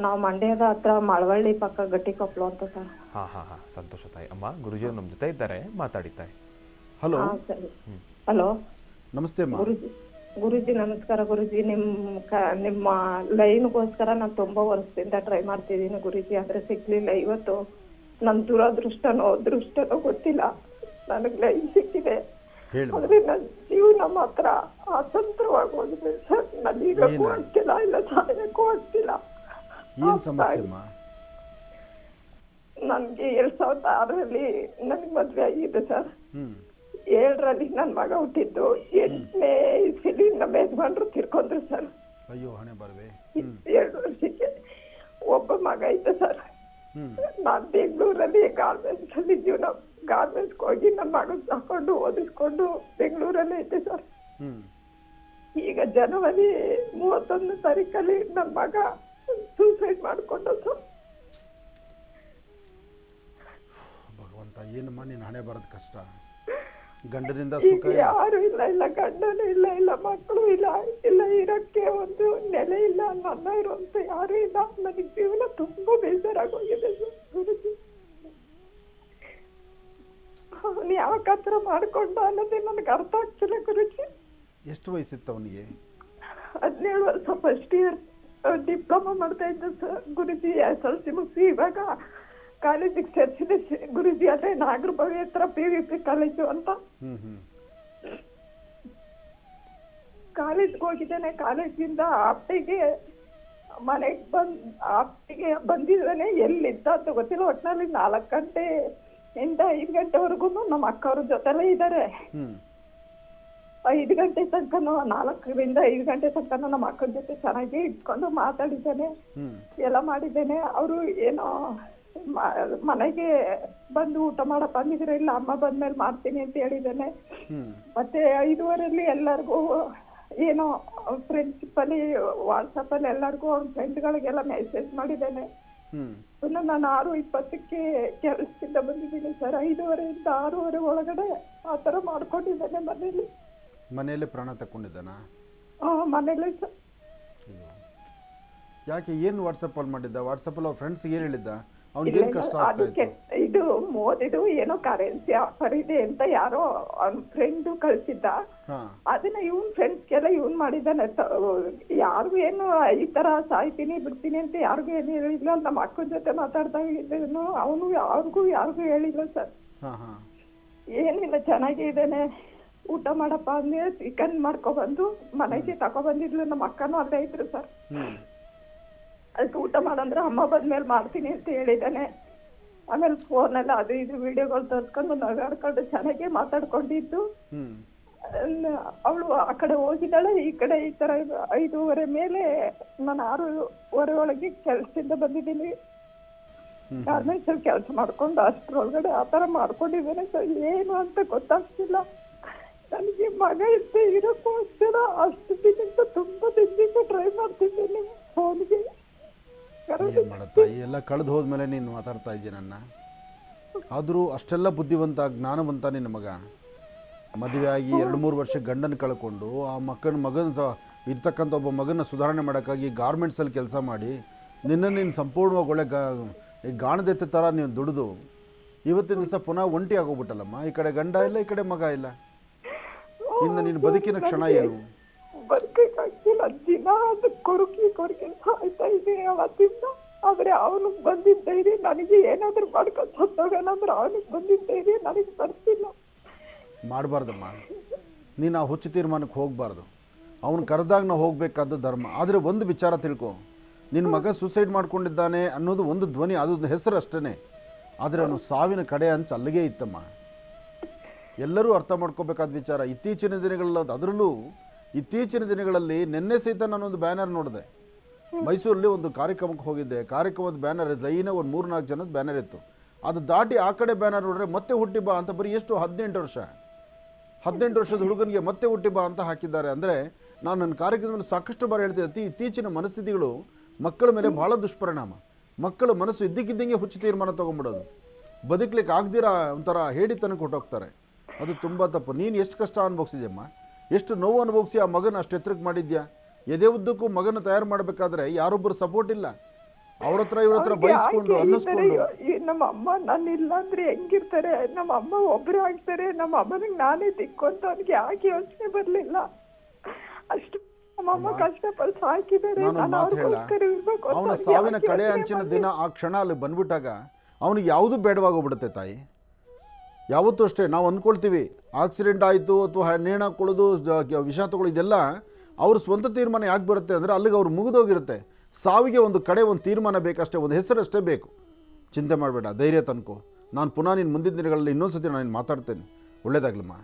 ನಾವು ಮಂಡ್ಯದ ಹತ್ರ ಮಳವಳ್ಳಿ ಪಕ್ಕ ಗಟ್ಟಿಕೊಪ್ಪಲು ಅಂತ ಸರ್. ಹಾಂ ಹಾಂ ಹಾಂ, ಸಂತೋಷ ತಾಯಿ. ಅಮ್ಮ, ಗುರುಜಿಯವರು ನಮ್ಮ ಜೊತೆ ಇದ್ದಾರೆ, ಮಾತಾಡಿ ತಾಯಿ. ಹಲೋ, ಸರಿ. ಹಲೋ ನಮಸ್ತೆ ಅಮ್ಮ. ಗುರುಜಿ ನಮಸ್ಕಾರ. ಗುರುಜಿ, ನಿಮ್ಮ ಲೈನ್ಗೋಸ್ಕರ ನಾನು ತುಂಬಾ ವರ್ಷದಿಂದ ಟ್ರೈ ಮಾಡ್ತಿದ್ದೀನಿ ಗುರುಜಿ, ಆದ್ರೆ ಸಿಗ್ಲಿಲ್ಲ. ಇವತ್ತು ನನ್ನ ದುರದೃಷ್ಟನೋ ಅದೃಷ್ಟನೋ ಗೊತ್ತಿಲ್ಲ, ನನಗೆ ಲೈನ್ ಸಿಕ್ಕಿದೆ. ಹೇಳಿ. ಆದ್ರೆ ನನ್ನ ಜೀವನ ಮಾತ್ರ ಅತಂತ್ರವಾಗಿ ಹೋಗಿದೆ ಸರ್. ನಾನು ಈಗಕ್ಕೂ ಆಗ್ತಿಲ್ಲ, ಇಲ್ಲ ಸಾಯಕ್ಕೂ ಆಗ್ತಿಲ್ಲ. ಏನು ಸಮಸ್ಯೆ ಅಮ್ಮ? ನನ್ಗೆ 2006ರಲ್ಲಿ ನನ್ಗೆ ಮದ್ವೆ ಆಗಿದೆ ಸರ್. 7ರಲ್ಲಿ ನನ್ನ ಮಗ ಹುಟ್ಟಿದ್ದು. 8ನೇ ಇಸ್ವಿಲಿ ನಮ್ಮ ಯಜಮಾನ್ರು ತೀರ್ಕೊಂಡ್ರು ಸರ್. ಅಯ್ಯೋ, ಹಣೆ ಬರವೆ. 2 ವರ್ಷಕ್ಕೆ ಒಬ್ಬ ಮಗ ಇದ್ದ ಸರ್. ನಾನ್ ಬೆಂಗಳೂರಲ್ಲಿ ಗಾರ್ಮೆಂಟ್ಸ್ ಅಲ್ಲಿ ಗಾರ್ಮೆಂಟ್ಸ್ಗೆ ಹೋಗಿ ನನ್ನ ಮಗನ್ ಸಾಕೊಂಡು ಓದಿಸ್ಕೊಂಡು ಬೆಂಗಳೂರಲ್ಲೇ ಇದ್ದೆ ಸರ್. ಈಗ ಜನವರಿ 31 ತಾರೀಕಲ್ಲಿ ನನ್ನ ಮಗ ಸೂಸೈಡ್ ಮಾಡ್ಕೊಂಡ ಸರ್. ಭಗವಂತ, ಏನಮ್ಮ ನಿನ್ನ ಹಣೆ ಬರೋದು ಕಷ್ಟ. ಗಂಡನಿಂದ ಸುಖ ಇಲ್ಲ, ಯಾರು ಇಲ್ಲ ಗಂಡನೂ ಇಲ್ಲ ಮಕ್ಕಳು ಇಲ್ಲ ಇರಕ್ಕೆ ಒಂದು ನೆಲೆ ಇಲ್ಲ, ನನ್ನ ಇರುವಂತ ಯಾರು ಇಲ್ಲ. ನನಗೆ ಜೀವನ ತುಂಬಾ ಬೇಜಾರಾಗೋಗಿದೆ ಸರ್. ಗುರುಜಿ, ಅವನು ಯಾವ ಕತ್ರ ಮಾಡ್ಕೊಂಡ ಅನ್ನೋದೇ ನನಗೆ ಅರ್ಥ ಆಗ್ತಿಲ್ಲ ಗುರುಜಿ. ಎಷ್ಟು ವಯಸ್ಸಿತ್ತು ಅವನಿಗೆ? 17 ವರ್ಷ, ಫಸ್ಟ್ ಇಯರ್ ಡಿಪ್ಲೊಮಾ ಮಾಡ್ತಾ ಇದ್ದ ಸರ್ ಗುರುಜಿ. SLC ಮುಗಿಸಿ ಇವಾಗ ಕಾಲೇಜಿಗೆ ಸೇರ್ಸಿದೆ ಗುರುಜಿ. ಅದೇ ನಾಗರಬಾವಿ ಹತ್ರ PVP ಕಾಲೇಜು ಅಂತ. ಕಾಲೇಜ್ಗೆ ಹೋಗಿದ್ದೇನೆ. ಕಾಲೇಜಿಂದ ಆಪ್ಟಿಗೆ ಮನೆಗೆ ಆಪ್ಟಿಗೆ ಬಂದಿದ್ದಾನೆ. ಎಲ್ಲಿದ್ದ ಅಂತ ಗೊತ್ತಿಲ್ಲ. ಒಟ್ಟಿನಲ್ಲಿ 4 ಗಂಟೆಯಿಂದ 5 ಗಂಟೆವರೆಗೂ ನಮ್ಮ ಅಕ್ಕವ್ರ ಜೊತೆಲೇ ಇದ್ದಾರೆ. 5 ಗಂಟೆ ತನಕ, 4ರಿಂದ 5 ಗಂಟೆ ತನಕ ನಮ್ಮ ಅಕ್ಕನ ಜೊತೆ ಚೆನ್ನಾಗಿ ಇಟ್ಕೊಂಡು ಮಾತಾಡಿದ್ದೇನೆ, ಎಲ್ಲ ಮಾಡಿದ್ದೇನೆ. ಅವರು ಏನೋ ಮನೆಗೆ ಬಂದು ಊಟ ಮಾಡಕ್ ಬಂದಿದ್ರೆ ಇಲ್ಲ, ಅಮ್ಮ ಬಂದ್ಮೇಲೆ ಮಾಡ್ತೀನಿ ಅಂತ ಹೇಳಿದ್ದೇನೆ. ಮತ್ತೆ 5:15 ಎಲ್ಲರಿಗೂ ಏನೋ ಫ್ರೆಂಡ್ಶಿಪ್ ಅಲ್ಲಿ ವಾಟ್ಸಪ್ ಅಲ್ಲಿ ಎಲ್ಲರಿಗೂ ಅವ್ರ ಫ್ರೆಂಡ್ಗಳಿಗೆಲ್ಲ ಮೆಸೇಜ್ ಮಾಡಿದ್ದೇನೆ. ಪುನಃ ನಾನು 6:20ಕ್ಕೆ ಕೆಲಸದಿಂದ ಬಂದಿದ್ದೀನಿ ಸರ್. 5:30ಯಿಂದ 6:30 ಒಳಗಡೆ ಆ ಥರ ಮಾಡ್ಕೊಂಡಿದ್ದೇನೆ ಮನೆಯಲ್ಲಿ ಪ್ರಾಣ ತಕೊಂಡಿದ್ದಾನ? ಮನೇಲಿ ಸರ್. ಯಾಕೆ, ಏನು ವಾಟ್ಸಪ್ಪಲ್ಲಿ ಮಾಡಿದ್ದ? ವಾಟ್ಸಪ್ಪಲ್ಲಿ ಅವ್ರ ಫ್ರೆಂಡ್ಸ್ ಏನು ಹೇಳಿದ್ದ? ಅವ್ನಿಗೆ ಏನು ಕಷ್ಟ ಆಗ್ತಾ ಇತ್ತು? ಇದು ಮೋದಿದು ಏನೋ ಕರೆನ್ಸಿ ಆಫರ್ ಇದೆ ಅಂತ ಯಾರೋ ಅವ್ನ ಫ್ರೆಂಡು ಕಳ್ಸಿದ್ದ. ಅದನ್ನ ಇವನ್ ಫ್ರೆಂಡ್ಸ್ಗೆಲ್ಲ ಇವನ್ ಮಾಡಿದ್ದಾನೆ. ಯಾರಿಗೂ ಏನು ಈ ತರ ಸಾಯ್ತೀನಿ ಬಿಡ್ತೀನಿ ಅಂತ ಯಾರಿಗೂ ಏನು ಹೇಳಿಲ್ಲ. ನಮ್ಮ ಅಕ್ಕನ ಜೊತೆ ಮಾತಾಡ್ತಾ ಇದ್ದೇನು, ಅವನು ಯಾರಿಗೂ ಹೇಳಿಲ್ಲ ಸರ್. ಏನಿಲ್ಲ, ಚೆನ್ನಾಗಿ ಇದ್ದೇನೆ, ಊಟ ಮಾಡಪ್ಪ ಅಂದ್ರೆ ಚಿಕನ್ ಮಾಡ್ಕೊಬಂದು ಮನೆಗೆ ತಗೊಬಂದಿದ್ಲು. ನಮ್ಮ ಅಕ್ಕನೂ ಅಲ್ಲೇ ಇದ್ರು ಸರ್. ಅದಕ್ಕೆ ಊಟ ಮಾಡಂದ್ರೆ ಅಮ್ಮ ಬಂದ್ಮೇಲೆ ಮಾಡ್ತೀನಿ ಅಂತ ಹೇಳಿದ್ದಾನೆ. ಆಮೇಲೆ ಫೋನೆಲ್ಲ ಅದು ಇದು ವಿಡಿಯೋಗಳು ತರ್ಸ್ಕೊಂಡು ನಗಾಡ್ಕೊಂಡು ಚೆನ್ನಾಗಿ ಮಾತಾಡ್ಕೊಂಡಿದ್ದು. ಅವಳು ಆ ಕಡೆ ಹೋಗಿದ್ದಾಳೆ, ಈ ಕಡೆ ಈ ತರ 5:30 ಮೇಲೆ ನಾನು 6:30 ಒಳಗೆ ಕೆಲ್ಸದಿಂದ ಬಂದಿದ್ದೀನಿ. ಗಾರ್ಮೆಂಟ್ಸ್ ಅಲ್ಲಿ ಕೆಲಸ ಮಾಡ್ಕೊಂಡು ಅಷ್ಟ್ರೊಳಗಡೆ ಆ ತರ ಮಾಡ್ಕೊಂಡಿದ್ದೇನೆ ಸರ್. ಏನು ಅಂತ ಗೊತ್ತಾಗ್ತಿಲ್ಲ ನನಗೆ. ಮಗ ಇದ್ದೆ ಇರೋಕ್ಕೋಸ್ಕರ ಅಷ್ಟು ದಿನದಿಂದ ತುಂಬಾ ದಿನದಿಂದ ಟ್ರೈ ಮಾಡ್ತಿದ್ದೀನಿ ಫೋನ್ಗೆ. ಏನು ಮಾಡತ್ತಾ, ಎಲ್ಲ ಕಳೆದು ಹೋದ್ಮೇಲೆ ನೀನು ಮಾತಾಡ್ತಾ ಇದ್ದೀನಿ ನನ್ನ. ಆದರೂ ಅಷ್ಟೆಲ್ಲ ಬುದ್ಧಿವಂತ ಜ್ಞಾನವಂತ ನಿನ್ನ ಮಗ. ಮದುವೆ ಆಗಿ 2-3 ವರ್ಷ ಗಂಡನ ಕಳ್ಕೊಂಡು ಆ ಮಗನ ಇರ್ತಕ್ಕಂಥ ಒಬ್ಬ ಮಗನ ಸುಧಾರಣೆ ಮಾಡೋಕ್ಕಾಗಿ ಗಾರ್ಮೆಂಟ್ಸಲ್ಲಿ ಕೆಲಸ ಮಾಡಿ ನೀನು ಸಂಪೂರ್ಣವಾಗಿ ಒಳ್ಳೆ ಗಾಣದೆತ್ತ ಥರ ನೀವು ದುಡಿದು ಇವತ್ತಿನ ದಿವಸ ಪುನಃ ಒಂಟಿ ಆಗೋಗ್ಬಿಟ್ಟಲ್ಲಮ್ಮ. ಈ ಕಡೆ ಗಂಡ ಇಲ್ಲ, ಈ ಕಡೆ ಮಗ ಇಲ್ಲ. ಇನ್ನು ನಿನ್ನ ಬದುಕಿನ ಕ್ಷಣ ಏನು? ಬದುಕಾಗ್ತಿಲ್ಲ. ದಿನ ಅದು ಕೊರಕಿ ಸಾಯ್ತಾ ಇದ್ದೀನಿ ಅವತ್ತಿಂದ. ಆದ್ರೆ ಅವನು ಬಂದಿದ್ದೇನೆ ನನಗೆ ಏನಾದ್ರು ಮಾಡ್ಕೊಂಡು ಸತ್ತೋಗೋಣಂದ್ರೆ ಅವನಿಗೆ ಬಂದಿದ್ದೇನೆ ನನಗೆ ಬರ್ತಿಲ್ಲ. ಮಾಡಬಾರ್ದಮ್ಮ, ನೀನು ಆ ಹುಚ್ಚು ತೀರ್ಮಾನಕ್ಕೆ ಹೋಗಬಾರ್ದು. ಅವನು ಕರೆದಾಗ ನಾವು ಹೋಗಬೇಕಾದ್ದು ಧರ್ಮ. ಆದರೆ ಒಂದು ವಿಚಾರ ತಿಳ್ಕೊ, ನಿನ್ನ ಮಗ ಸೂಸೈಡ್ ಮಾಡ್ಕೊಂಡಿದ್ದಾನೆ ಅನ್ನೋದು ಒಂದು ಧ್ವನಿ, ಅದು ಹೆಸರು ಅಷ್ಟೇ. ಆದರೆ ಅವನು ಸಾವಿನ ಕಡೆ ಅಂಚು ಅಲ್ಲಿಗೆ ಇತ್ತಮ್ಮ. ಎಲ್ಲರೂ ಅರ್ಥ ಮಾಡ್ಕೋಬೇಕಾದ ವಿಚಾರ. ಇತ್ತೀಚಿನ ದಿನಗಳಲ್ಲಿ, ಅದರಲ್ಲೂ ಇತ್ತೀಚಿನ ದಿನಗಳಲ್ಲಿ ನಿನ್ನೆ ಸಹಿತ ನಾನೊಂದು ಬ್ಯಾನರ್ ನೋಡಿದೆ. ಮೈಸೂರಲ್ಲಿ ಒಂದು ಕಾರ್ಯಕ್ರಮಕ್ಕೆ ಹೋಗಿದ್ದೆ. ಕಾರ್ಯಕ್ರಮದ ಬ್ಯಾನರ್ ಲೈನ ಒಂದು 3-4 ಜನದ ಬ್ಯಾನರ್ ಇತ್ತು. ಅದು ದಾಟಿ ಆ ಕಡೆ ಬ್ಯಾನರ್ ನೋಡ್ರೆ ಮತ್ತೆ ಹುಟ್ಟಿ ಬಾ ಅಂತ, ಬರೀ ಎಷ್ಟು 18 ವರ್ಷ, 18 ವರ್ಷದ ಹುಡುಗನಿಗೆ ಮತ್ತೆ ಹುಟ್ಟಿ ಬಾ ಅಂತ ಹಾಕಿದ್ದಾರೆ. ಅಂದರೆ ನಾನು ನನ್ನ ಕಾರ್ಯಕ್ರಮದಲ್ಲಿ ಸಾಕಷ್ಟು ಬಾರಿ ಹೇಳ್ತಿದ್ದೆ, ಇತ್ತೀಚಿನ ಮನಸ್ಥಿತಿಗಳು ಮಕ್ಕಳ ಮೇಲೆ ಭಾಳ ದುಷ್ಪರಿಣಾಮ. ಮಕ್ಕಳ ಮನಸ್ಸು ಇದ್ದಕ್ಕಿದ್ದಂಗೆ ಹುಚ್ಚು ತೀರ್ಮಾನ ತೊಗೊಂಡ್ಬಿಡೋದು, ಬದುಕಲಿಕ್ಕೆ ಆಗದಿರ ಒಂಥರ ಹೇಡಿತನಕ್ಕೆ ಹೊಟ್ಟೋಗ್ತಾರೆ. ಅದು ತುಂಬ ತಪ್ಪು. ನೀನು ಎಷ್ಟು ಕಷ್ಟ ಅನುಭವಿಸಿದ್ಯಮ್ಮ, ಎಷ್ಟು ನೋವು ಅನುಭವಿಸಿ ಆ ಮಗನ ಅಷ್ಟು ಎತ್ತರಕ್ಕೆ ಮಾಡಿದ್ಯಾ. ಎದೆ ಉದ್ದಕ್ಕೂ ಮಗನ ತಯಾರು ಮಾಡಬೇಕಾದ್ರೆ ಯಾರೊಬ್ಬರು ಸಪೋರ್ಟ್ ಇಲ್ಲ. ಅವ್ರ ಹತ್ರ ಇವ್ರ ಹತ್ರ ಬಯಸ್ಕೊಂಡು ಅನ್ನಿಸ್ಕೊಂಡು. ನಮ್ಮ ಅಮ್ಮ ನಾನು ಇಲ್ಲ ಅಂದ್ರೆ ಹೆಂಗಿರ್ತಾರೆ, ನಮ್ಮ ಅಮ್ಮ ಒಬ್ರು ಆಗ್ತಾರೆ, ನಮ್ಮ ಅಮ್ಮನಿಗೆ ನಾನೇ ದಿಕ್ಕು ಅಂತ ಅವ್ನಿಗೆ ಯಾಕೆ ಯೋಚನೆ ಬರ್ಲಿಲ್ಲ. ಅಷ್ಟು ನಮ್ಮ ಅಮ್ಮ ಕಷ್ಟಪಟ್ಟು ಸಾಕಿದ್ದಾರೆ. ನಾನು ಮಾತು ಹೇಳ, ಅವನ ಸಾವಿನ ಕಡೆ ಅಂಚಿನ ದಿನ ಆ ಕ್ಷಣ ಅಲ್ಲಿ ಬಂದ್ಬಿಟ್ಟಾಗ ಅವನಿಗೆ ಯಾವುದೂ ಬೇಡವಾಗೋಗ್ಬಿಡುತ್ತೆ ತಾಯಿ. ಯಾವತ್ತೂ ಅಷ್ಟೇ ನಾವು ಅಂದ್ಕೊಳ್ತೀವಿ ಆಕ್ಸಿಡೆಂಟ್ ಆಯಿತು ಅಥವಾ ನೇಣು ಹಾಕ್ಕೊಳ್ಳೋದು, ವಿಷ ತಗೊಳ್ಳೋದು, ಇದೆಲ್ಲ ಅವ್ರ ಸ್ವಂತ ತೀರ್ಮಾನ ಯಾಕೆ ಬರುತ್ತೆ ಅಂದರೆ ಅಲ್ಲಿಗೆ ಅವ್ರು ಮುಗಿದೋಗಿರುತ್ತೆ. ಸಾವಿಗೆ ಒಂದು ಕಡೆ ಒಂದು ತೀರ್ಮಾನ ಬೇಕಷ್ಟೇ, ಒಂದು ಹೆಸರಷ್ಟೇ ಬೇಕು. ಚಿಂತೆ ಮಾಡಬೇಡ, ಧೈರ್ಯ ತನ್ಕೋ. ನಾನು ಪುನಃ ನಿನ್ನ ಮುಂದಿನ ದಿನಗಳಲ್ಲಿ ಇನ್ನೊಂದು ಸತಿ ನಾನು ಮಾತಾಡ್ತೇನೆ. ಒಳ್ಳೇದಾಗ್ಲಮ್ಮ.